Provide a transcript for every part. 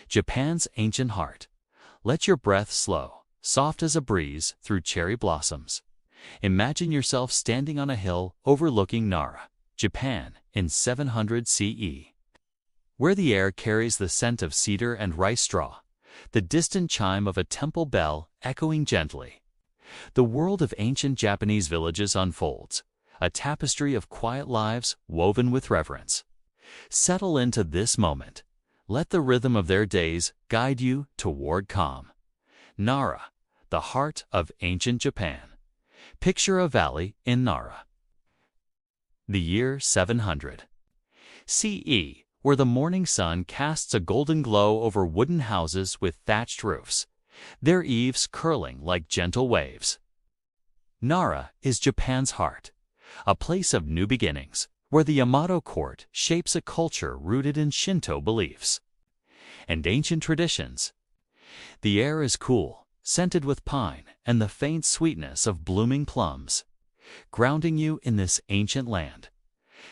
Japan's ancient heart. Let your breath slow, soft as a breeze through cherry blossoms. Imagine yourself standing on a hill overlooking Nara, Japan, in 700 CE, where the air carries the scent of cedar and rice straw, the distant chime of a temple bell echoing gently. The world of ancient Japanese villages unfolds, a tapestry of quiet lives woven with reverence. Settle into this moment. Let the rhythm of their days guide you toward calm. Nara, the heart of ancient Japan. Picture a valley in Nara. The year 700 CE, where the morning sun casts a golden glow over wooden houses with thatched roofs, their eaves curling like gentle waves. Nara is Japan's heart, a place of new beginnings, where the Yamato court shapes a culture rooted in Shinto beliefs and ancient traditions. The air is cool, scented with pine and the faint sweetness of blooming plums, grounding you in this ancient land.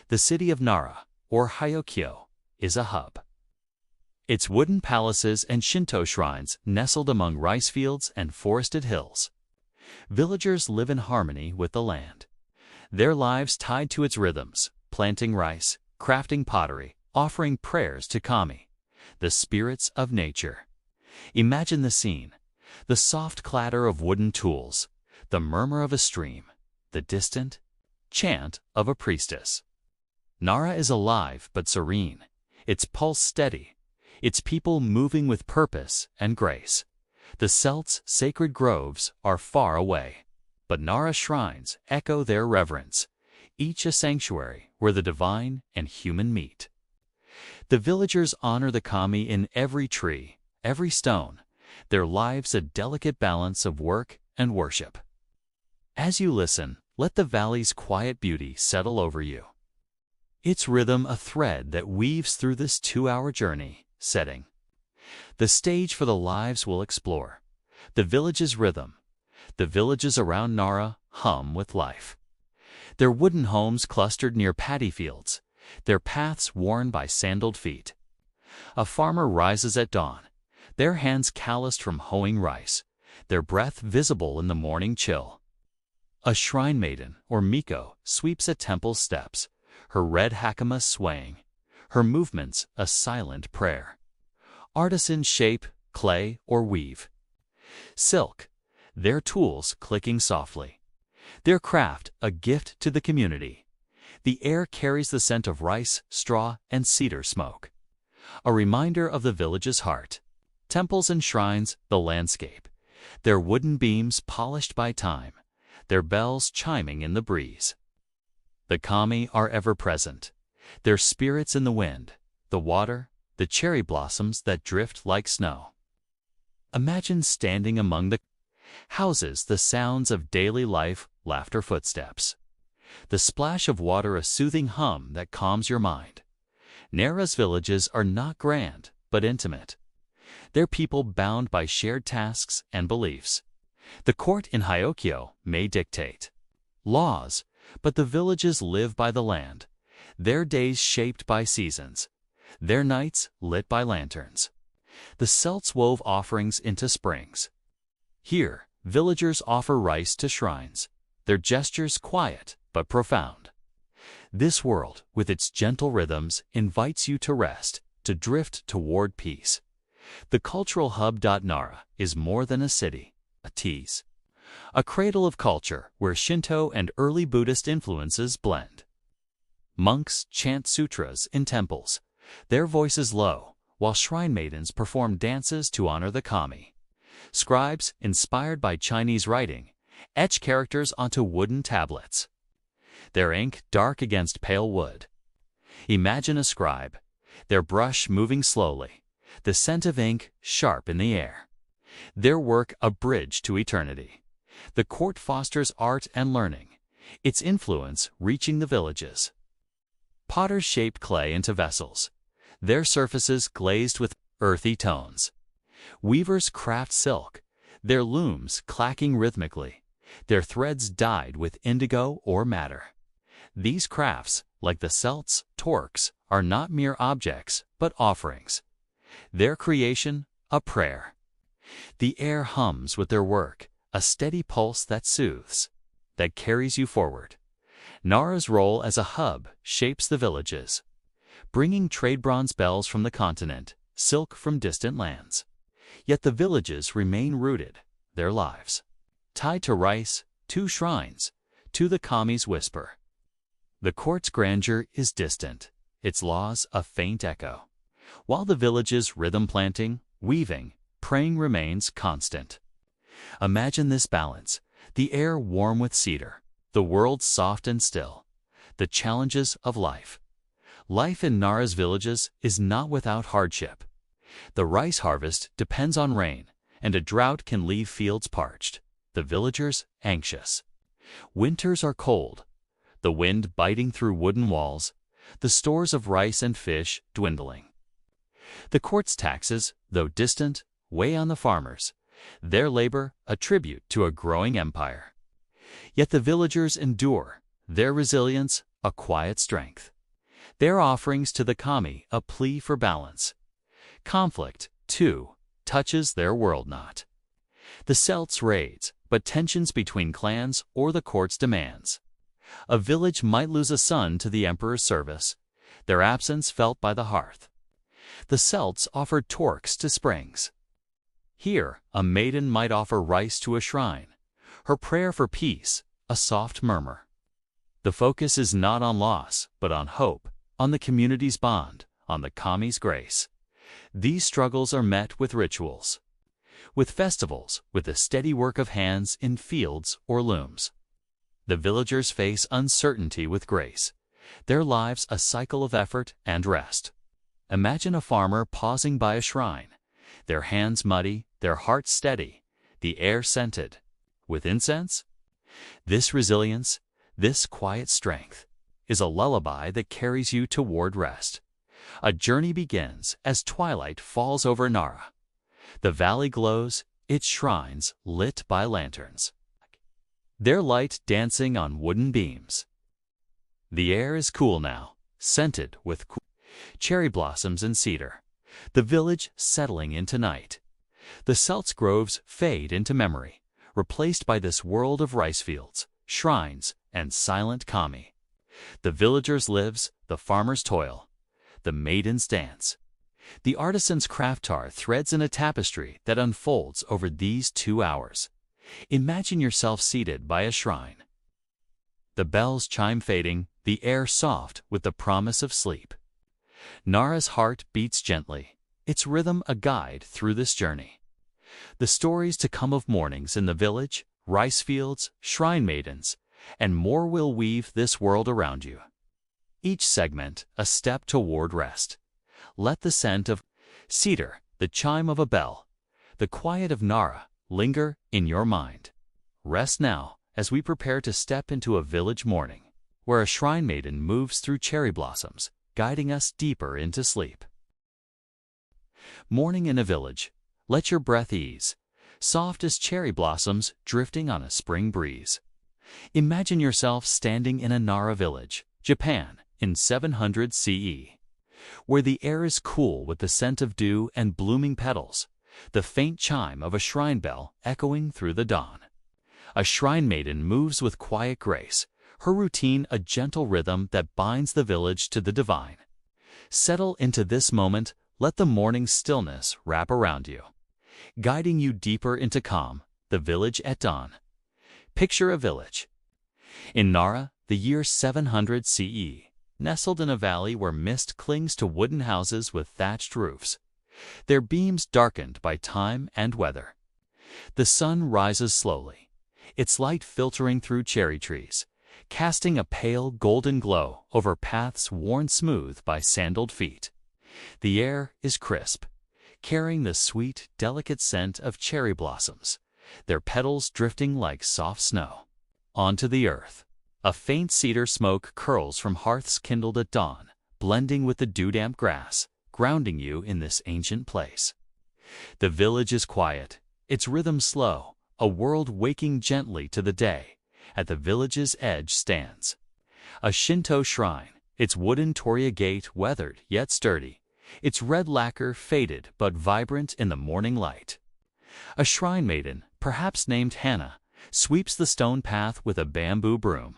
The city of Nara, or Hyokyo, is a hub. Its wooden palaces and Shinto shrines nestled among rice fields and forested hills. Villagers live in harmony with the land, their lives tied to its rhythms, planting rice, crafting pottery, offering prayers to kami, the spirits of nature. Imagine the scene: the soft clatter of wooden tools, the murmur of a stream, the distant chant of a priestess. Nara is alive but serene, its pulse steady, its people moving with purpose and grace. The Celts' sacred groves are far away, but Nara shrines echo their reverence, each a sanctuary where the divine and human meet. The villagers honor the kami in every tree, every stone, their lives a delicate balance of work and worship. As you listen, let the valley's quiet beauty settle over you, its rhythm a thread that weaves through this 2-hour journey. Setting the stage for the lives we'll explore. The village's rhythm. The villages around Nara hum with life, their wooden homes clustered near paddy fields, their paths worn by sandaled feet. A farmer rises at dawn, their hands calloused from hoeing rice, their breath visible in the morning chill. A shrine maiden, or miko, sweeps at temple steps, her red hakama swaying, her movements a silent prayer. Artisans shape, clay, or weave silk, their tools clicking softly, their craft a gift to the community. The air carries the scent of rice, straw, and cedar smoke, a reminder of the village's heart. Temples and shrines, the landscape, their wooden beams polished by time, their bells chiming in the breeze. The kami are ever present, their spirits in the wind, the water, the cherry blossoms that drift like snow. Imagine standing among the houses, the sounds of daily life, laughter, footsteps. The splash of water a soothing hum that calms your mind. Nara's villages are not grand, but intimate, their people bound by shared tasks and beliefs. The court in Hyokyo may dictate laws, but the villages live by the land, their days shaped by seasons, their nights lit by lanterns. The Celts wove offerings into springs. Here, villagers offer rice to shrines, their gestures quiet but profound. This world, with its gentle rhythms, invites you to rest, to drift toward peace. The cultural hub. Nara is more than a city, a tease, a cradle of culture where Shinto and early Buddhist influences blend. Monks chant sutras in temples, their voices low, while shrine maidens perform dances to honor the kami. Scribes, inspired by Chinese writing, etch characters onto wooden tablets, their ink dark against pale wood. Imagine a scribe, their brush moving slowly, the scent of ink sharp in the air, their work a bridge to eternity. The court fosters art and learning, its influence reaching the villages. Potters shape clay into vessels, their surfaces glazed with earthy tones. Weavers craft silk, their looms clacking rhythmically, their threads dyed with indigo or madder. These crafts, like the Celts' torques, are not mere objects, but offerings. Their creation, a prayer. The air hums with their work, a steady pulse that soothes, that carries you forward. Nara's role as a hub shapes the villages, bringing trade bronze bells from the continent, silk from distant lands. Yet the villages remain rooted, their lives tied to rice, to shrines, to the kami's whisper. The court's grandeur is distant, its laws a faint echo, while the village's rhythm planting, weaving, praying remains constant. Imagine this balance, the air warm with cedar, the world soft and still, the challenges of life. Life in Nara's villages is not without hardship. The rice harvest depends on rain, and a drought can leave fields parched, the villagers anxious. Winters are cold, the wind biting through wooden walls, the stores of rice and fish dwindling. The court's taxes, though distant, weigh on the farmers, their labor a tribute to a growing empire. Yet the villagers endure, their resilience a quiet strength. Their offerings to the kami a plea for balance. Conflict, too, touches their world not. The Celts raids, but tensions between clans or the court's demands. A village might lose a son to the emperor's service, their absence felt by the hearth. The Celts offered torques to springs. Here, a maiden might offer rice to a shrine, her prayer for peace, a soft murmur. The focus is not on loss, but on hope, on the community's bond, on the kami's grace. These struggles are met with rituals, with festivals, with the steady work of hands in fields or looms. The villagers face uncertainty with grace, their lives a cycle of effort and rest. Imagine a farmer pausing by a shrine, their hands muddy, their hearts steady, the air scented with incense. This resilience, this quiet strength, is a lullaby that carries you toward rest. A journey begins as twilight falls over Nara. The valley glows, its shrines lit by lanterns, their light dancing on wooden beams. The air is cool now, scented with cherry blossoms and cedar, the village settling into night. The Celts' groves fade into memory, replaced by this world of rice fields, shrines, and silent kami. The villagers' lives, the farmers' toil, the maidens' dance. The artisan's craft threads in a tapestry that unfolds over these 2 hours. Imagine yourself seated by a shrine. The bells chime fading, the air soft with the promise of sleep. Nara's heart beats gently, its rhythm a guide through this journey. The stories to come of mornings in the village, rice fields, shrine maidens, and more will weave this world around you. Each segment a step toward rest. Let the scent of cedar, the chime of a bell, the quiet of Nara linger in your mind. Rest now as we prepare to step into a village morning, where a shrine maiden moves through cherry blossoms, guiding us deeper into sleep. Morning in a village. Let your breath ease, soft as cherry blossoms drifting on a spring breeze. Imagine yourself standing in a Nara village, Japan, in 700 CE, where the air is cool with the scent of dew and blooming petals, the faint chime of a shrine bell echoing through the dawn. A shrine maiden moves with quiet grace, her routine a gentle rhythm that binds the village to the divine. Settle into this moment, let the morning stillness wrap around you, guiding you deeper into calm, the village at dawn. Picture a village in Nara, the year 700 CE, nestled in a valley where mist clings to wooden houses with thatched roofs, their beams darkened by time and weather. The sun rises slowly, its light filtering through cherry trees, casting a pale golden glow over paths worn smooth by sandaled feet. The air is crisp, carrying the sweet, delicate scent of cherry blossoms, their petals drifting like soft snow. Onto the earth, a faint cedar smoke curls from hearths kindled at dawn, blending with the dew-damp grass, grounding you in this ancient place. The village is quiet, its rhythm slow, a world waking gently to the day. At the village's edge stands a Shinto shrine, its wooden torii gate weathered yet sturdy, its red lacquer faded but vibrant in the morning light. A shrine maiden, perhaps named Hana, sweeps the stone path with a bamboo broom.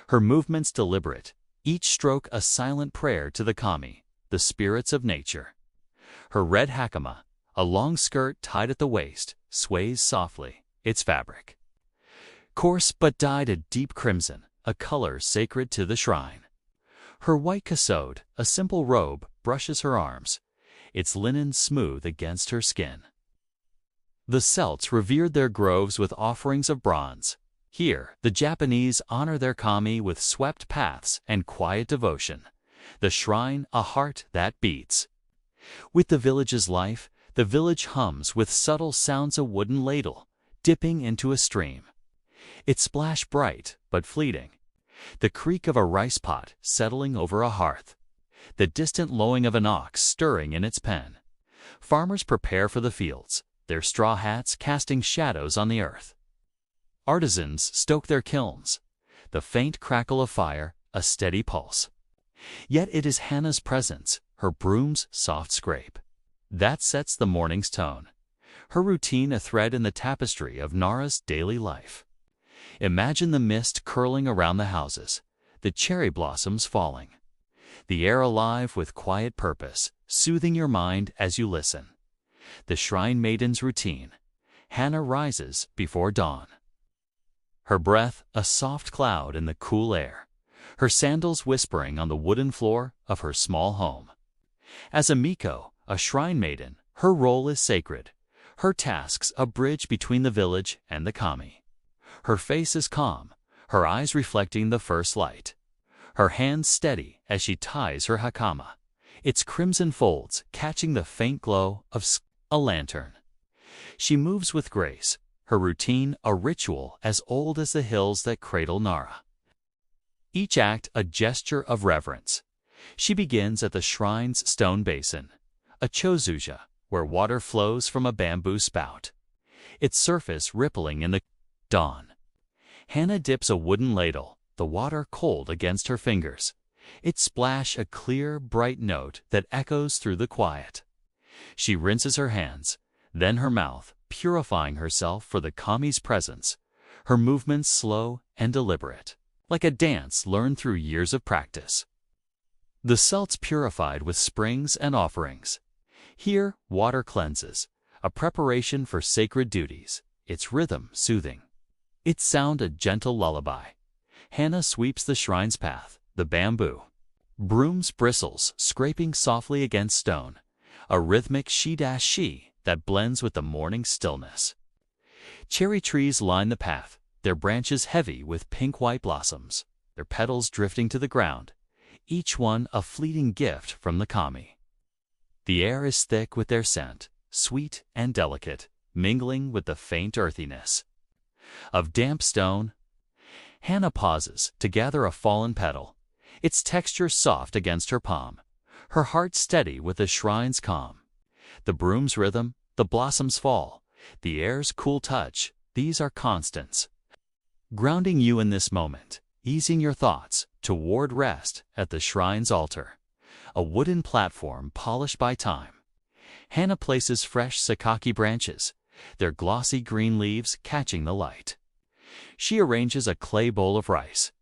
Her movements deliberate, each stroke a silent prayer to the kami, the spirits of nature. Her red hakama, a long skirt tied at the waist, sways softly, its fabric coarse but dyed a deep crimson, a color sacred to the shrine. Her white kasode, a simple robe, brushes her arms, its linen smooth against her skin. The Celts revered their groves with offerings of bronze. Here, the Japanese honor their kami with swept paths and quiet devotion. The shrine, a heart that beats. With the village's life, the village hums with subtle sounds, a wooden ladle, dipping into a stream. Its splash bright but fleeting. The creak of a rice pot settling over a hearth. The distant lowing of an ox stirring in its pen. Farmers prepare for the fields, their straw hats casting shadows on the earth. Artisans stoke their kilns. The faint crackle of fire, a steady pulse. Yet it is Hana's presence, her broom's soft scrape, that sets the morning's tone. Her routine a thread in the tapestry of Nara's daily life. Imagine the mist curling around the houses, the cherry blossoms falling. The air alive with quiet purpose, soothing your mind as you listen. The shrine maiden's routine. Hana rises before dawn. Her breath a soft cloud in the cool air. Her sandals whispering on the wooden floor of her small home. As a miko, a shrine maiden, her role is sacred. Her tasks a bridge between the village and the kami. Her face is calm, her eyes reflecting the first light. Her hands steady as she ties her hakama, its crimson folds catching the faint glow of a lantern. She moves with grace, her routine a ritual as old as the hills that cradle Nara. Each act a gesture of reverence. She begins at the shrine's stone basin, a chozuja, where water flows from a bamboo spout, its surface rippling in the dawn. Hana dips a wooden ladle, the water cold against her fingers, its splash a clear, bright note that echoes through the quiet. She rinses her hands, then her mouth, purifying herself for the kami's presence, her movements slow and deliberate, like a dance learned through years of practice. The Celts purified with springs and offerings. Here, water cleanses, a preparation for sacred duties, its rhythm soothing. Its sound a gentle lullaby. Hana sweeps the shrine's path, the bamboo. Broom's bristles scraping softly against stone, a rhythmic she that blends with the morning stillness. Cherry trees line the path, their branches heavy with pink-white blossoms, their petals drifting to the ground, each one a fleeting gift from the kami. The air is thick with their scent, sweet and delicate, mingling with the faint earthiness of damp stone. Hana pauses to gather a fallen petal, its texture soft against her palm, her heart steady with the shrine's calm. The broom's rhythm, the blossom's fall, the air's cool touch, these are constants, grounding you in this moment, easing your thoughts toward rest at the shrine's altar. A wooden platform polished by time. Hana places fresh sakaki branches, their glossy green leaves catching the light. She arranges a clay bowl of rice,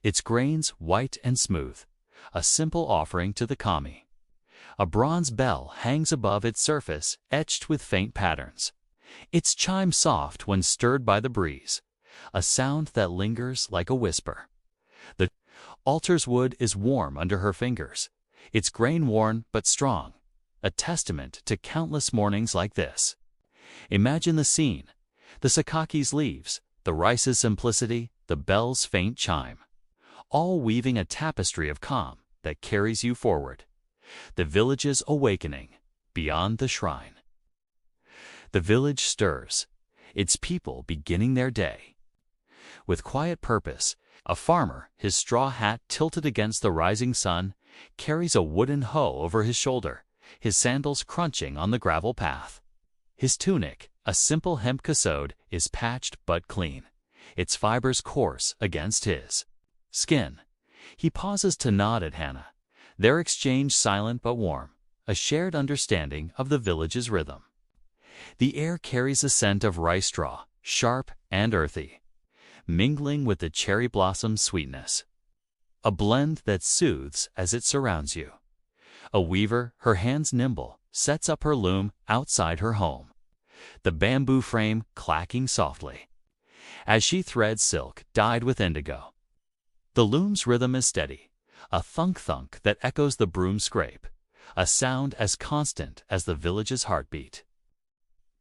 its grains white and smooth, a simple offering to the kami. A bronze bell hangs above its surface, etched with faint patterns. Its chime soft when stirred by the breeze, a sound that lingers like a whisper. The altar's wood is warm under her fingers, its grain worn but strong, a testament to countless mornings like this. Imagine the scene, the sakaki's leaves, the rice's simplicity, the bell's faint chime, all weaving a tapestry of calm that carries you forward. The village's awakening, beyond the shrine. The village stirs, its people beginning their day. With quiet purpose, a farmer, his straw hat tilted against the rising sun, carries a wooden hoe over his shoulder, his sandals crunching on the gravel path. His tunic, a simple hemp kasode, is patched but clean, its fibers coarse against his skin. He pauses to nod at Hana, their exchange silent but warm, a shared understanding of the village's rhythm. The air carries a scent of rice straw, sharp and earthy, mingling with the cherry blossom's sweetness. A blend that soothes as it surrounds you. A weaver, her hands nimble, sets up her loom outside her home, the bamboo frame clacking softly as she threads silk dyed with indigo. The loom's rhythm is steady, a thunk-thunk that echoes the broom scrape, a sound as constant as the village's heartbeat.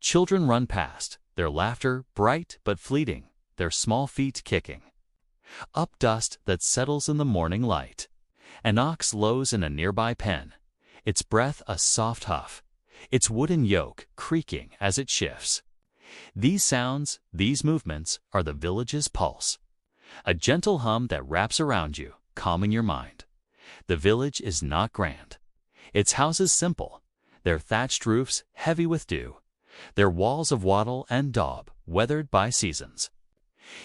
Children run past, their laughter bright but fleeting, their small feet kicking up dust that settles in the morning light. An ox lows in a nearby pen, its breath a soft huff, its wooden yoke creaking as it shifts. These sounds, these movements, are the village's pulse. A gentle hum that wraps around you, calming your mind. The village is not grand. Its houses simple, their thatched roofs heavy with dew, their walls of wattle and daub weathered by seasons.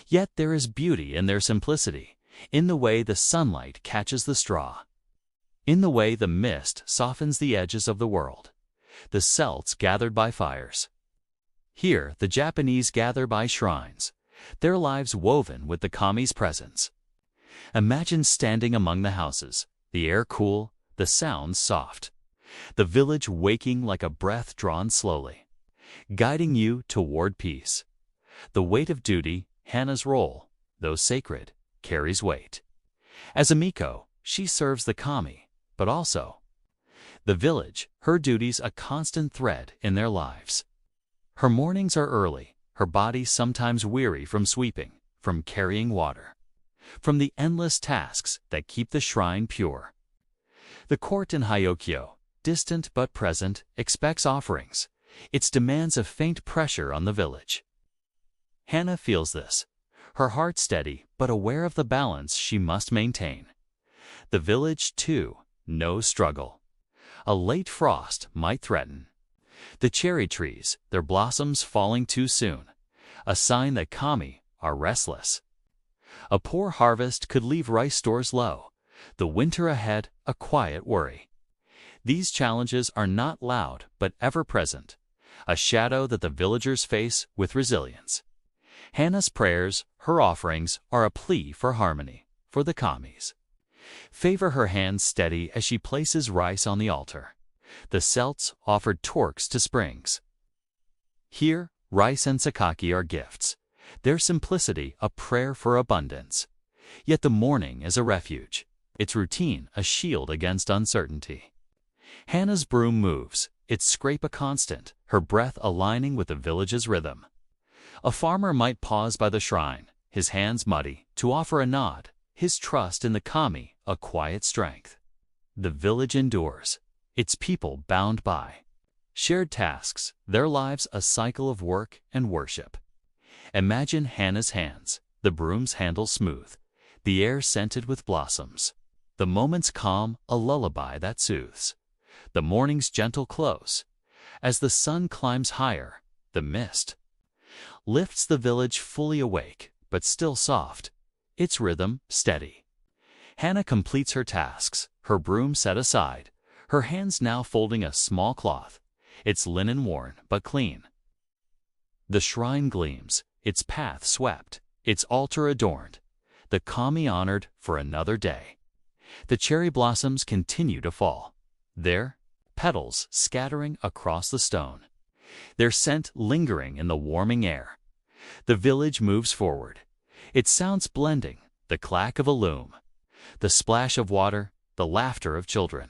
Yet there is beauty in their simplicity, in the way the sunlight catches the straw, in the way the mist softens the edges of the world, the celts gathered by fires. Here the Japanese gather by shrines, their lives woven with the kami's presence. Imagine standing among the houses, the air cool, the sounds soft, the village waking like a breath drawn slowly, guiding you toward peace. The weight of duty, Hana's role, though sacred, carries weight. As a miko, she serves the kami, but also the village, her duties a constant thread in their lives. Her mornings are early, her body sometimes weary from sweeping, from carrying water, from the endless tasks that keep the shrine pure. The court in Hyokyo, distant but present, expects offerings. Its demands a faint pressure on the village. Hana feels this, her heart steady but aware of the balance she must maintain. The village, too, knows struggle. A late frost might threaten. The cherry trees, their blossoms falling too soon, a sign that kami are restless. A poor harvest could leave rice stores low, the winter ahead a quiet worry. These challenges are not loud but ever present, a shadow that the villagers face with resilience. Hana's prayers, her offerings, are a plea for harmony, for the kamis. Favor her hands steady as she places rice on the altar. The celts offered torques to springs. Here, rice and sakaki are gifts, their simplicity a prayer for abundance. Yet the morning is a refuge, its routine a shield against uncertainty. Hana's broom moves, its scrape a constant, her breath aligning with the village's rhythm. A farmer might pause by the shrine, his hands muddy, to offer a nod, his trust in the kami a quiet strength. The village endures, its people bound by shared tasks, their lives a cycle of work and worship. Imagine Hana's hands, the broom's handle smooth, the air scented with blossoms, the moment's calm a lullaby that soothes, the morning's gentle close. As the sun climbs higher, the mist lifts the village fully awake, but still soft, its rhythm steady. Hana completes her tasks, her broom set aside, her hands now folding a small cloth, its linen worn but clean. The shrine gleams, its path swept, its altar adorned, the kami honored for another day. The cherry blossoms continue to fall, their petals scattering across the stone, their scent lingering in the warming air. The village moves forward, its sounds blending, the clack of a loom, the splash of water, the laughter of children.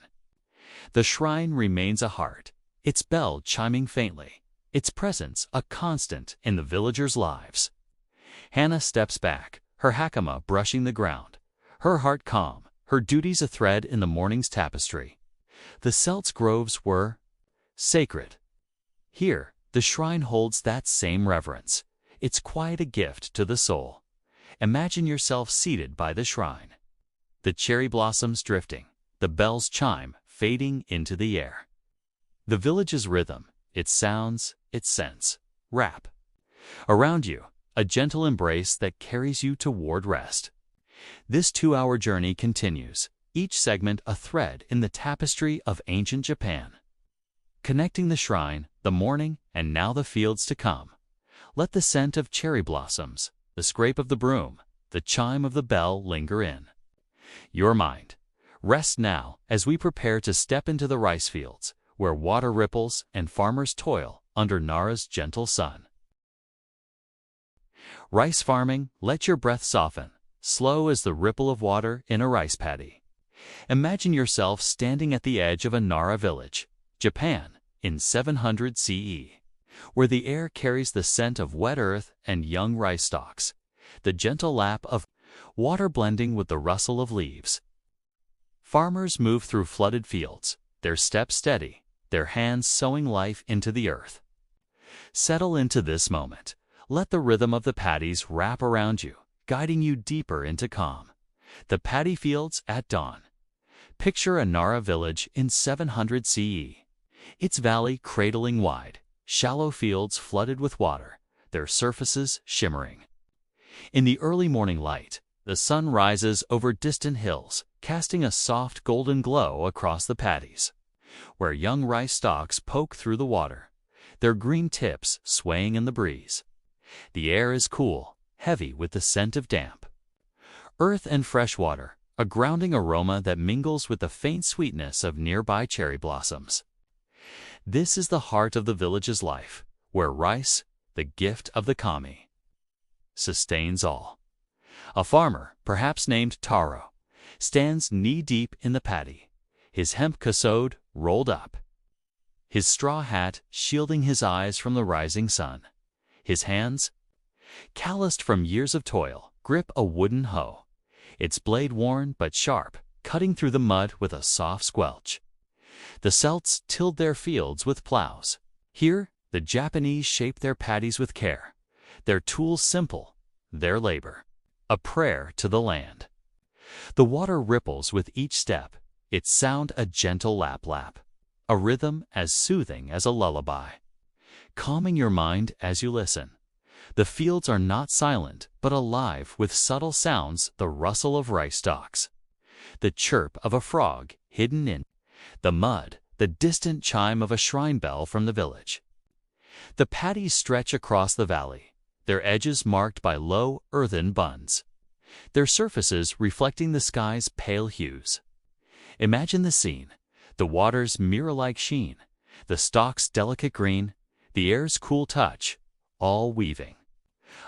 The shrine remains a heart, its bell chiming faintly, its presence a constant in the villagers' lives. Hana steps back, her hakama brushing the ground, her heart calm, her duties a thread in the morning's tapestry. The celts' groves were sacred. Here, the shrine holds that same reverence. It's quite a gift to the soul. Imagine yourself seated by the shrine. The cherry blossoms drifting, the bells chime, fading into the air. The village's rhythm, its sounds, its scents, wrap around you, a gentle embrace that carries you toward rest. This 2-hour journey continues, each segment a thread in the tapestry of ancient Japan. connecting the shrine, the morning, and now the fields to come. Let the scent of cherry blossoms, the scrape of the broom, the chime of the bell linger in your mind. Rest now as we prepare to step into the rice fields, where water ripples and farmers toil under Nara's gentle sun. Rice farming, let your breath soften, slow as the ripple of water in a rice paddy. Imagine yourself standing at the edge of a Nara village, Japan, in 700 CE, where the air carries the scent of wet earth and young rice stalks, the gentle lap of water blending with the rustle of leaves. Farmers move through flooded fields, their steps steady, their hands sowing life into the earth. Settle into this moment. Let the rhythm of the paddies wrap around you, guiding you deeper into calm. The paddy fields at dawn. Picture a Nara village in 700 CE. Its valley cradling wide, shallow fields flooded with water, their surfaces shimmering. In the early morning light, the sun rises over distant hills, casting a soft golden glow across the paddies, where young rice stalks poke through the water, their green tips swaying in the breeze. The air is cool, heavy with the scent of damp earth and fresh water, a grounding aroma that mingles with the faint sweetness of nearby cherry blossoms. This is the heart of the village's life, where rice, the gift of the kami, sustains all. A farmer, perhaps named Taro, stands knee-deep in the paddy, his hemp cassode rolled up, his straw hat shielding his eyes from the rising sun. His hands, calloused from years of toil, grip a wooden hoe, its blade worn but sharp, cutting through the mud with a soft squelch. The Celts tilled their fields with plows. Here, the Japanese shape their paddies with care, their tools simple, their labor a prayer to the land. The water ripples with each step, its sound a gentle lap-lap, a rhythm as soothing as a lullaby, calming your mind as you listen. The fields are not silent, but alive with subtle sounds, the rustle of rice stalks, the chirp of a frog hidden in the mud, the distant chime of a shrine bell from the village. The paddies stretch across the valley, their edges marked by low, earthen bunds, their surfaces reflecting the sky's pale hues. Imagine the scene, the water's mirror-like sheen, the stalks' delicate green, the air's cool touch, all weaving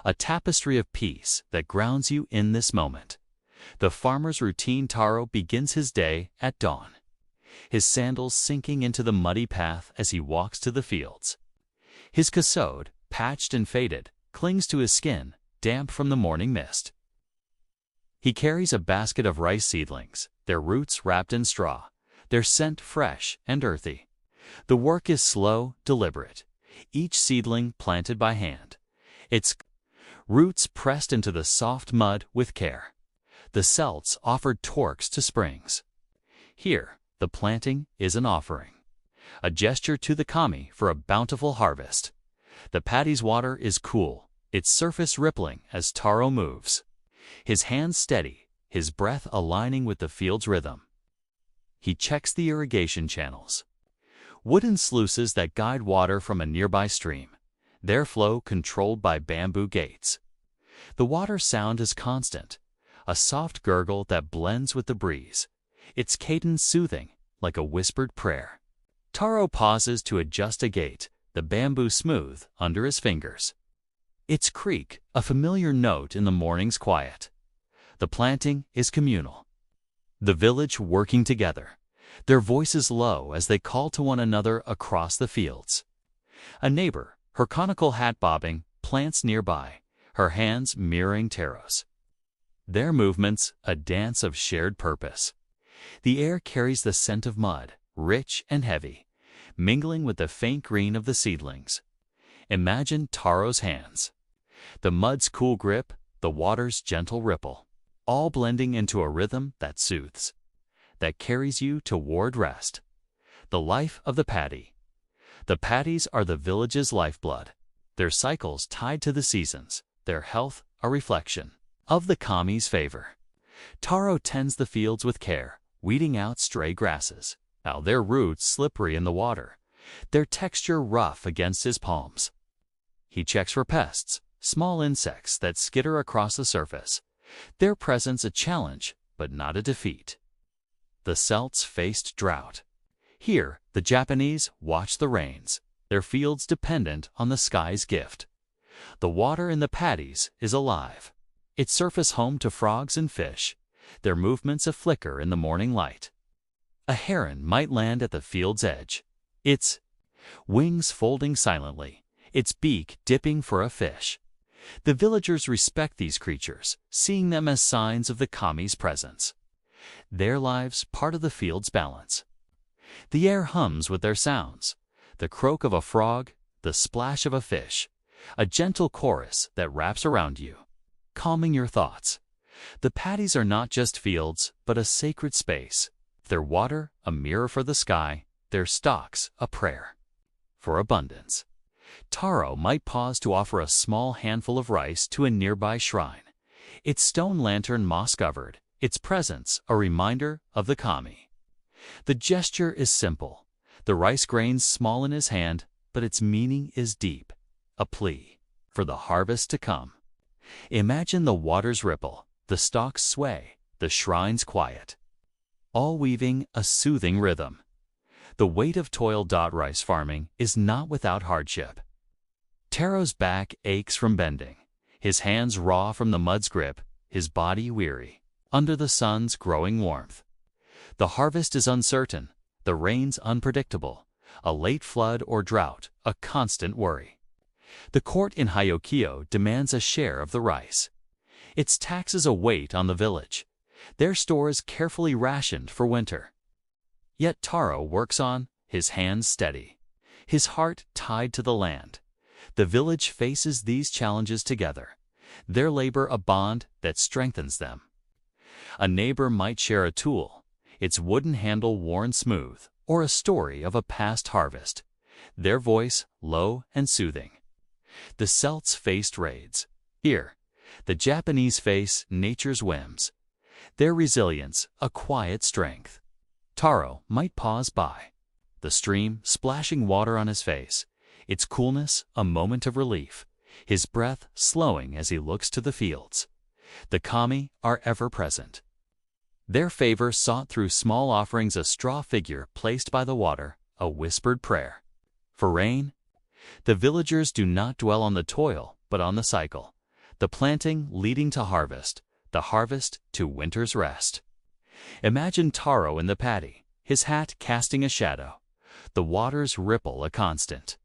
a tapestry of peace that grounds you in this moment. The farmer's routine. Taro begins his day at dawn, his sandals sinking into the muddy path as he walks to the fields. His cassode, patched and faded, clings to his skin, damp from the morning mist. He carries a basket of rice seedlings, their roots wrapped in straw, their scent fresh and earthy. The work is slow, deliberate, each seedling planted by hand, its roots pressed into the soft mud with care. The Celts offered torques to springs. Here, the planting is an offering, a gesture to the kami for a bountiful harvest. The paddy's water is cool, its surface rippling as Taro moves, his hands steady, his breath aligning with the field's rhythm. He checks the irrigation channels, wooden sluices that guide water from a nearby stream, their flow controlled by bamboo gates. The water sound is constant, a soft gurgle that blends with the breeze, its cadence soothing like a whispered prayer. Taro pauses to adjust a gate, the bamboo smooth under his fingers. Its creak, a familiar note in the morning's quiet. The planting is communal, the village working together, their voices low as they call to one another across the fields. A neighbor, her conical hat bobbing, plants nearby, her hands mirroring Taro's. Their movements, a dance of shared purpose. The air carries the scent of mud, rich and heavy, mingling with the faint green of the seedlings. Imagine Taro's hands, the mud's cool grip, the water's gentle ripple, all blending into a rhythm that soothes, that carries you toward rest. The life of the paddy. The paddies are the village's lifeblood, their cycles tied to the seasons, their health a reflection of the kami's favor. Taro tends the fields with care, weeding out stray grasses, now their roots slippery in the water, their texture rough against his palms. He checks for pests, small insects that skitter across the surface, their presence a challenge but not a defeat. The Celts faced drought. Here, the Japanese watch the rains, their fields dependent on the sky's gift. The water in the paddies is alive, its surface home to frogs and fish, their movements a flicker in the morning light. A heron might land at the field's edge, its wings folding silently, its beak dipping for a fish. The villagers respect these creatures, seeing them as signs of the kami's presence. Their lives part of the field's balance. The air hums with their sounds, the croak of a frog, the splash of a fish, a gentle chorus that wraps around you, calming your thoughts. The paddies are not just fields, but a sacred space. Their water, a mirror for the sky, their stalks, a prayer for abundance. Taro might pause to offer a small handful of rice to a nearby shrine, its stone lantern moss-covered, its presence a reminder of the kami. The gesture is simple, the rice grains small in his hand, but its meaning is deep, a plea for the harvest to come. Imagine the waters ripple, the stalks sway, the shrines quiet, all weaving a soothing rhythm. The weight of toil. Rice farming is not without hardship. Taro's back aches from bending, his hands raw from the mud's grip, his body weary under the sun's growing warmth. The harvest is uncertain, the rains unpredictable, a late flood or drought, a constant worry. The court in Hyokio demands a share of the rice. Its taxes a weight on the village, their stores carefully rationed for winter. Yet Taro works on, his hands steady, his heart tied to the land. The village faces these challenges together, their labor a bond that strengthens them. A neighbor might share a tool, its wooden handle worn smooth, or a story of a past harvest, their voice low and soothing. The Celts faced raids. Here, the Japanese face nature's whims, their resilience a quiet strength. Taro might pause by the stream, splashing water on his face, its coolness a moment of relief, his breath slowing as he looks to the fields. The kami are ever present, their favor sought through small offerings, a straw figure placed by the water, a whispered prayer for rain. The villagers do not dwell on the toil, but on the cycle, the planting leading to harvest, the harvest to winter's rest. Imagine Taro in the paddy, his hat casting a shadow, the waters ripple a constant,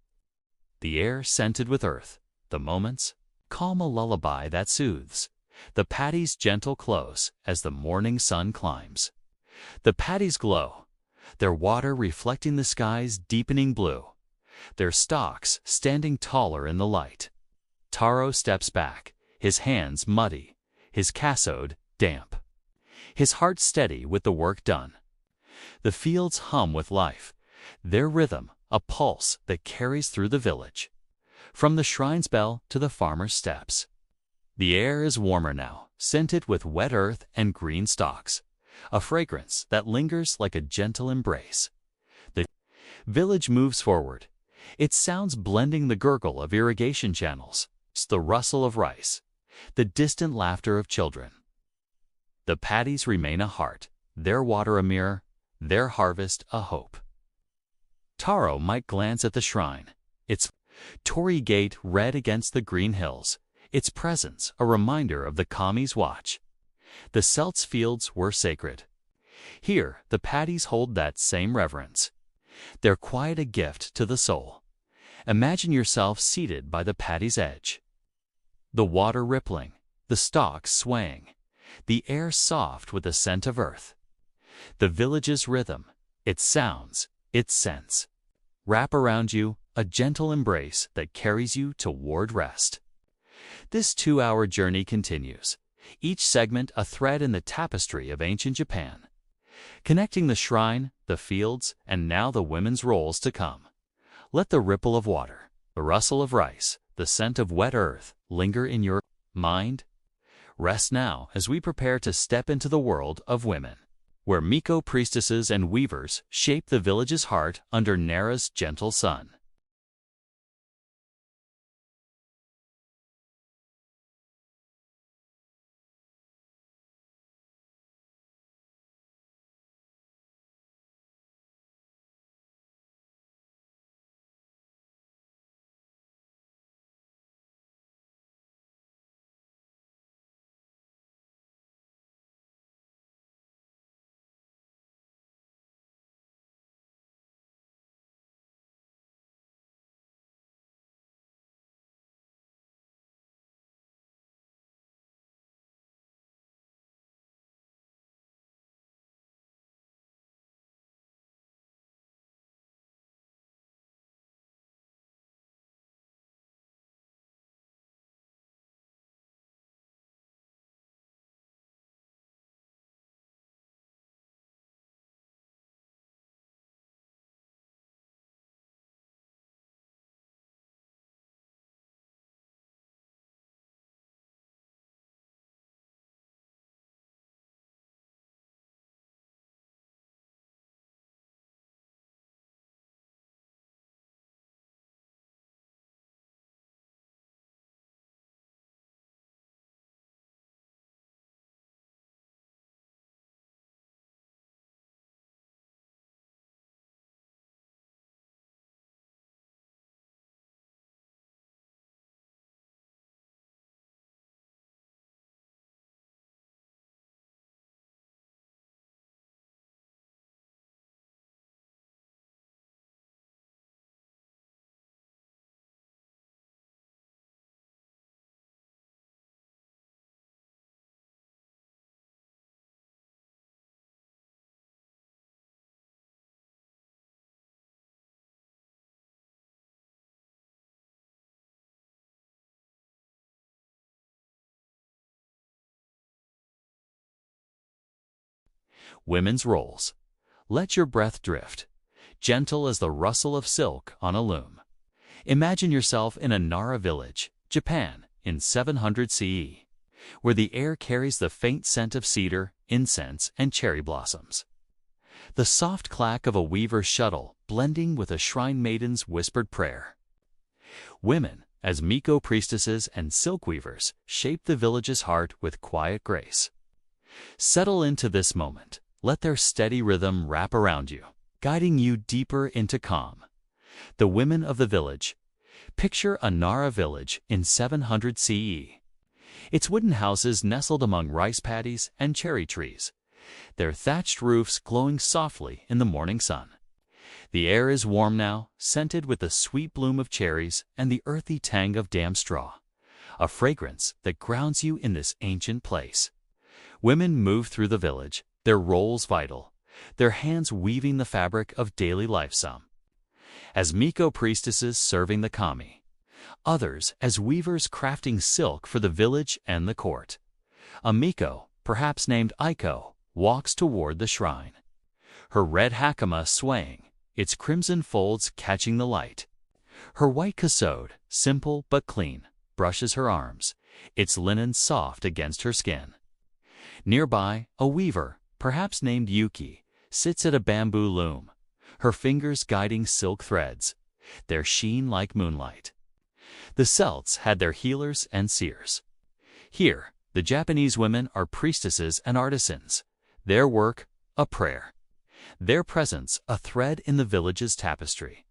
the air scented with earth, the moments calm, a lullaby that soothes, the paddies gentle close as the morning sun climbs. The paddies glow, their water reflecting the sky's deepening blue, their stalks standing taller in the light. Taro steps back, his hands muddy, his cassode damp, his heart steady with the work done. The fields hum with life, their rhythm a pulse that carries through the village, from the shrine's bell to the farmer's steps. The air is warmer now, scented with wet earth and green stalks, a fragrance that lingers like a gentle embrace. The village moves forward, its sounds blending the gurgle of irrigation channels, the rustle of rice, the distant laughter of children. The paddies remain a heart, their water a mirror, their harvest a hope. Taro might glance at the shrine, its torii gate red against the green hills, its presence a reminder of the kami's watch. The Celts' fields were sacred. Here, the paddies hold that same reverence, their quiet a gift to the soul. Imagine yourself seated by the paddy's edge, the water rippling, the stalks swaying, the air soft with the scent of earth. The village's rhythm, its sounds, its scents, wrap around you, a gentle embrace that carries you toward rest. This 2-hour journey continues, each segment a thread in the tapestry of ancient Japan, connecting the shrine, the fields, and now the women's roles to come. Let the ripple of water, the rustle of rice, the scent of wet earth linger in your mind. Rest now as we prepare to step into the world of women, where Miko priestesses and weavers shape the village's heart under Nara's gentle sun. Women's roles. Let your breath drift, gentle as the rustle of silk on a loom. Imagine yourself in a Nara village, Japan, in 700 CE, where the air carries the faint scent of cedar, incense, and cherry blossoms. The soft clack of a weaver's shuttle blending with a shrine maiden's whispered prayer. Women, as Miko priestesses and silk weavers, shape the village's heart with quiet grace. Settle into this moment. Let their steady rhythm wrap around you, guiding you deeper into calm. The women of the village. Picture a Nara village in 700 CE. Its wooden houses nestled among rice paddies and cherry trees, their thatched roofs glowing softly in the morning sun. The air is warm now, scented with the sweet bloom of cherries and the earthy tang of damp straw, a fragrance that grounds you in this ancient place. Women move through the village, their roles vital, their hands weaving the fabric of daily life, some as Miko priestesses serving the kami, others as weavers crafting silk for the village and the court. A Miko, perhaps named Aiko, walks toward the shrine, her red hakama swaying, its crimson folds catching the light. Her white kasode, simple but clean, brushes her arms, its linen soft against her skin. Nearby, a weaver, perhaps named Yuki, sits at a bamboo loom, her fingers guiding silk threads, their sheen like moonlight. The Celts had their healers and seers. Here, the Japanese women are priestesses and artisans, their work a prayer, their presence a thread in the village's tapestry.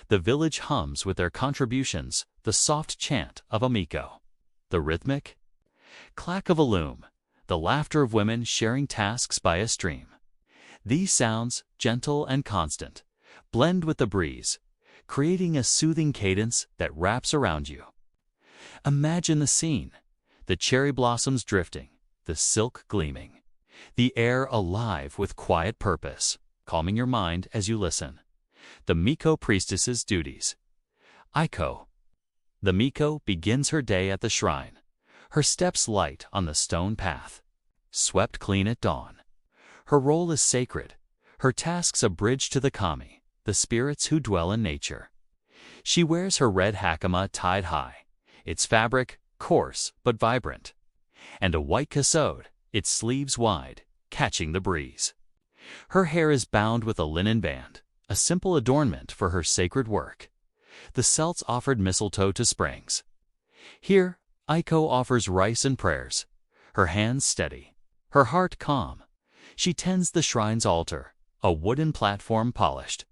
The village hums with their contributions, the soft chant of a Miko, the rhythmic clack of a loom, the laughter of women sharing tasks by a stream. These sounds, gentle and constant, blend with the breeze, creating a soothing cadence that wraps around you. Imagine the scene, the cherry blossoms drifting, the silk gleaming, the air alive with quiet purpose, calming your mind as you listen. The Miko priestess's duties. Aiko. The Miko begins her day at the shrine, her steps light on the stone path, swept clean at dawn. Her role is sacred, her tasks a bridge to the kami, the spirits who dwell in nature. She wears her red hakama tied high, its fabric coarse but vibrant, and a white kasode, its sleeves wide, catching the breeze. Her hair is bound with a linen band, a simple adornment for her sacred work. The Celts offered mistletoe to springs. Here, Aiko offers rice and prayers, her hands steady, her heart calm. She tends the shrine's altar, a wooden platform polished.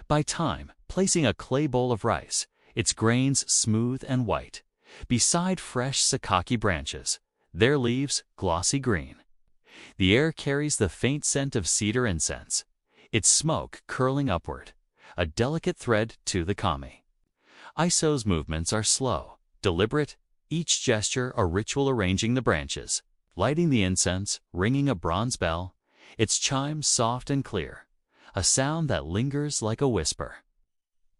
By time, placing a clay bowl of rice, its grains smooth and white, beside fresh sakaki branches, their leaves glossy green. The air carries the faint scent of cedar incense, its smoke curling upward, a delicate thread to the kami. Aiso's movements are slow, deliberate, each gesture a ritual arranging the branches, lighting the incense, ringing a bronze bell, its chime soft and clear, a sound that lingers like a whisper.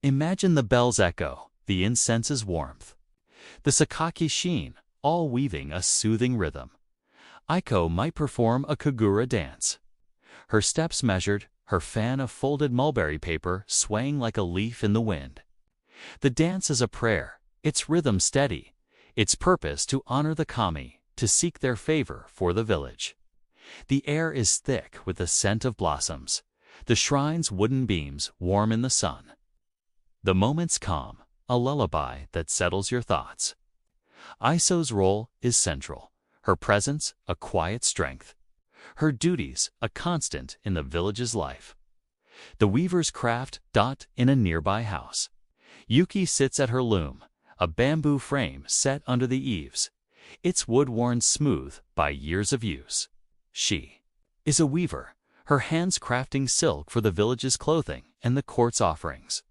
Imagine the bell's echo, the incense's warmth, the sakaki sheen, all weaving a soothing rhythm. Aiko might perform a kagura dance, her steps measured, her fan of folded mulberry paper swaying like a leaf in the wind. The dance is a prayer, its rhythm steady, its purpose to honor the kami, to seek their favor for the village. The air is thick with the scent of blossoms, the shrine's wooden beams warm in the sun. The moment's calm, a lullaby that settles your thoughts. Aiso's role is central, her presence a quiet strength, her duties a constant in the village's life. The weaver's craft in a nearby house. Yuki sits at her loom, a bamboo frame set under the eaves, its wood worn smooth by years of use. She is a weaver, her hands crafting silk for the village's clothing and the court's offerings.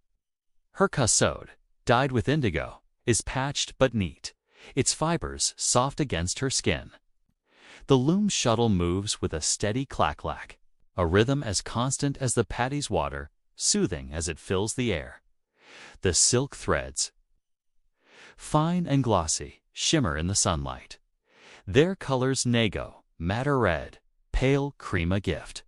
Her kasode, dyed with indigo, is patched but neat, its fibers soft against her skin. The loom's shuttle moves with a steady clack-clack, a rhythm as constant as the paddy's water, soothing as it fills the air. The silk threads, fine and glossy, shimmer in the sunlight. Their colors nego, madder red, pale crema gift.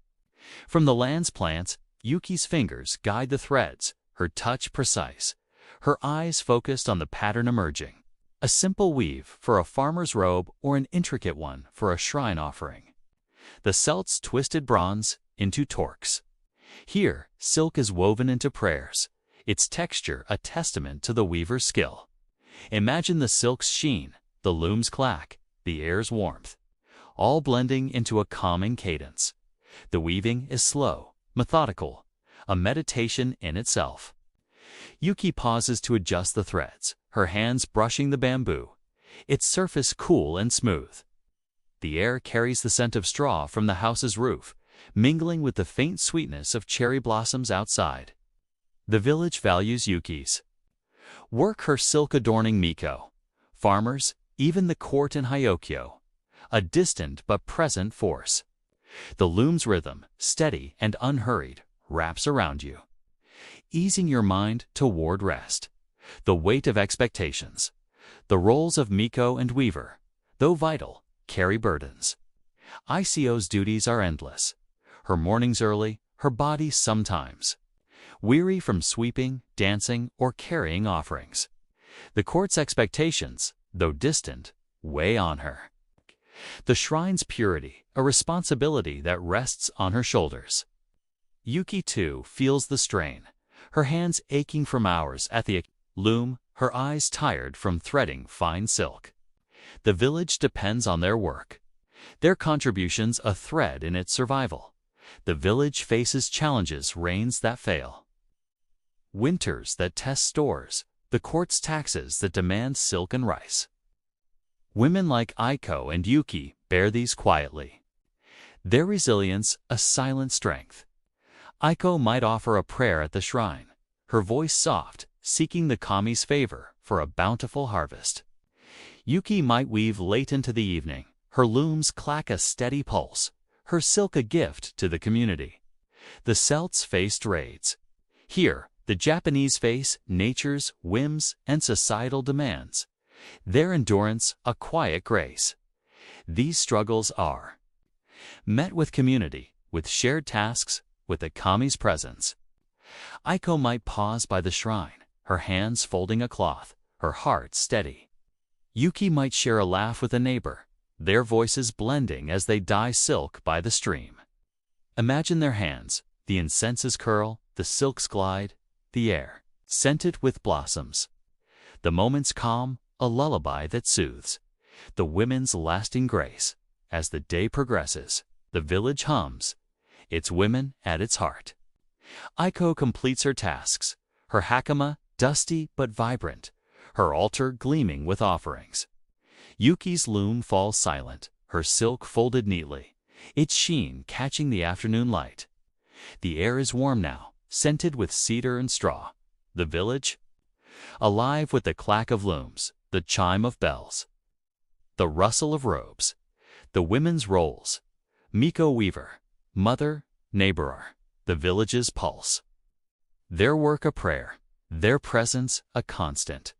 From the land's plants, Yuki's fingers guide the threads, her touch precise, her eyes focused on the pattern emerging. A simple weave for a farmer's robe or an intricate one for a shrine offering. The Celts twisted bronze into torques. Here, silk is woven into prayers, its texture a testament to the weaver's skill. Imagine the silk's sheen, the loom's clack, the air's warmth, all blending into a calming cadence. The weaving is slow, methodical, a meditation in itself. Yuki pauses to adjust the threads, her hands brushing the bamboo, its surface cool and smooth. The air carries the scent of straw from the house's roof, mingling with the faint sweetness of cherry blossoms outside. The village values Yuki's work, her silk adorning Miko. Farmers, even the court in Hyokyo, a distant but present force. The loom's rhythm, steady and unhurried, wraps around you, easing your mind toward rest. The weight of expectations. The roles of Miko and weaver, though vital, carry burdens. Ico's duties are endless. Her mornings early, her body sometimes weary from sweeping, dancing, or carrying offerings. The court's expectations, though distant, weigh on her. The shrine's purity, a responsibility that rests on her shoulders. Yuki, too, feels the strain, her hands aching from hours at the loom, her eyes tired from threading fine silk. The village depends on their work, their contributions a thread in its survival. The village faces challenges, rains that fail, winters that test stores, the court's taxes that demand silk and rice. Women like Aiko and Yuki bear these quietly, their resilience a silent strength. Aiko might offer a prayer at the shrine, her voice soft, seeking the kami's favor for a bountiful harvest. Yuki might weave late into the evening, her looms clack a steady pulse, her silk a gift to the community. The Celts faced raids. Here, the Japanese face nature's whims and societal demands, their endurance a quiet grace. These struggles are met with community, with shared tasks, with the kami's presence. Aiko might pause by the shrine, her hands folding a cloth, her heart steady. Yuki might share a laugh with a neighbor, their voices blending as they dye silk by the stream. Imagine their hands, the incenses curl, the silks glide, the air, scented with blossoms. The moment's calm, a lullaby that soothes. The women's lasting grace. As the day progresses, the village hums. It's women at its heart. Aiko completes her tasks, her hakama dusty but vibrant, her altar gleaming with offerings. Yuki's loom falls silent, her silk folded neatly, its sheen catching the afternoon light. The air is warm now, scented with cedar and straw. The village? Alive with the clack of looms, the chime of bells, the rustle of robes, the women's roles. Miko weaver, mother, neighborer, the village's pulse. Their work a prayer, their presence a constant.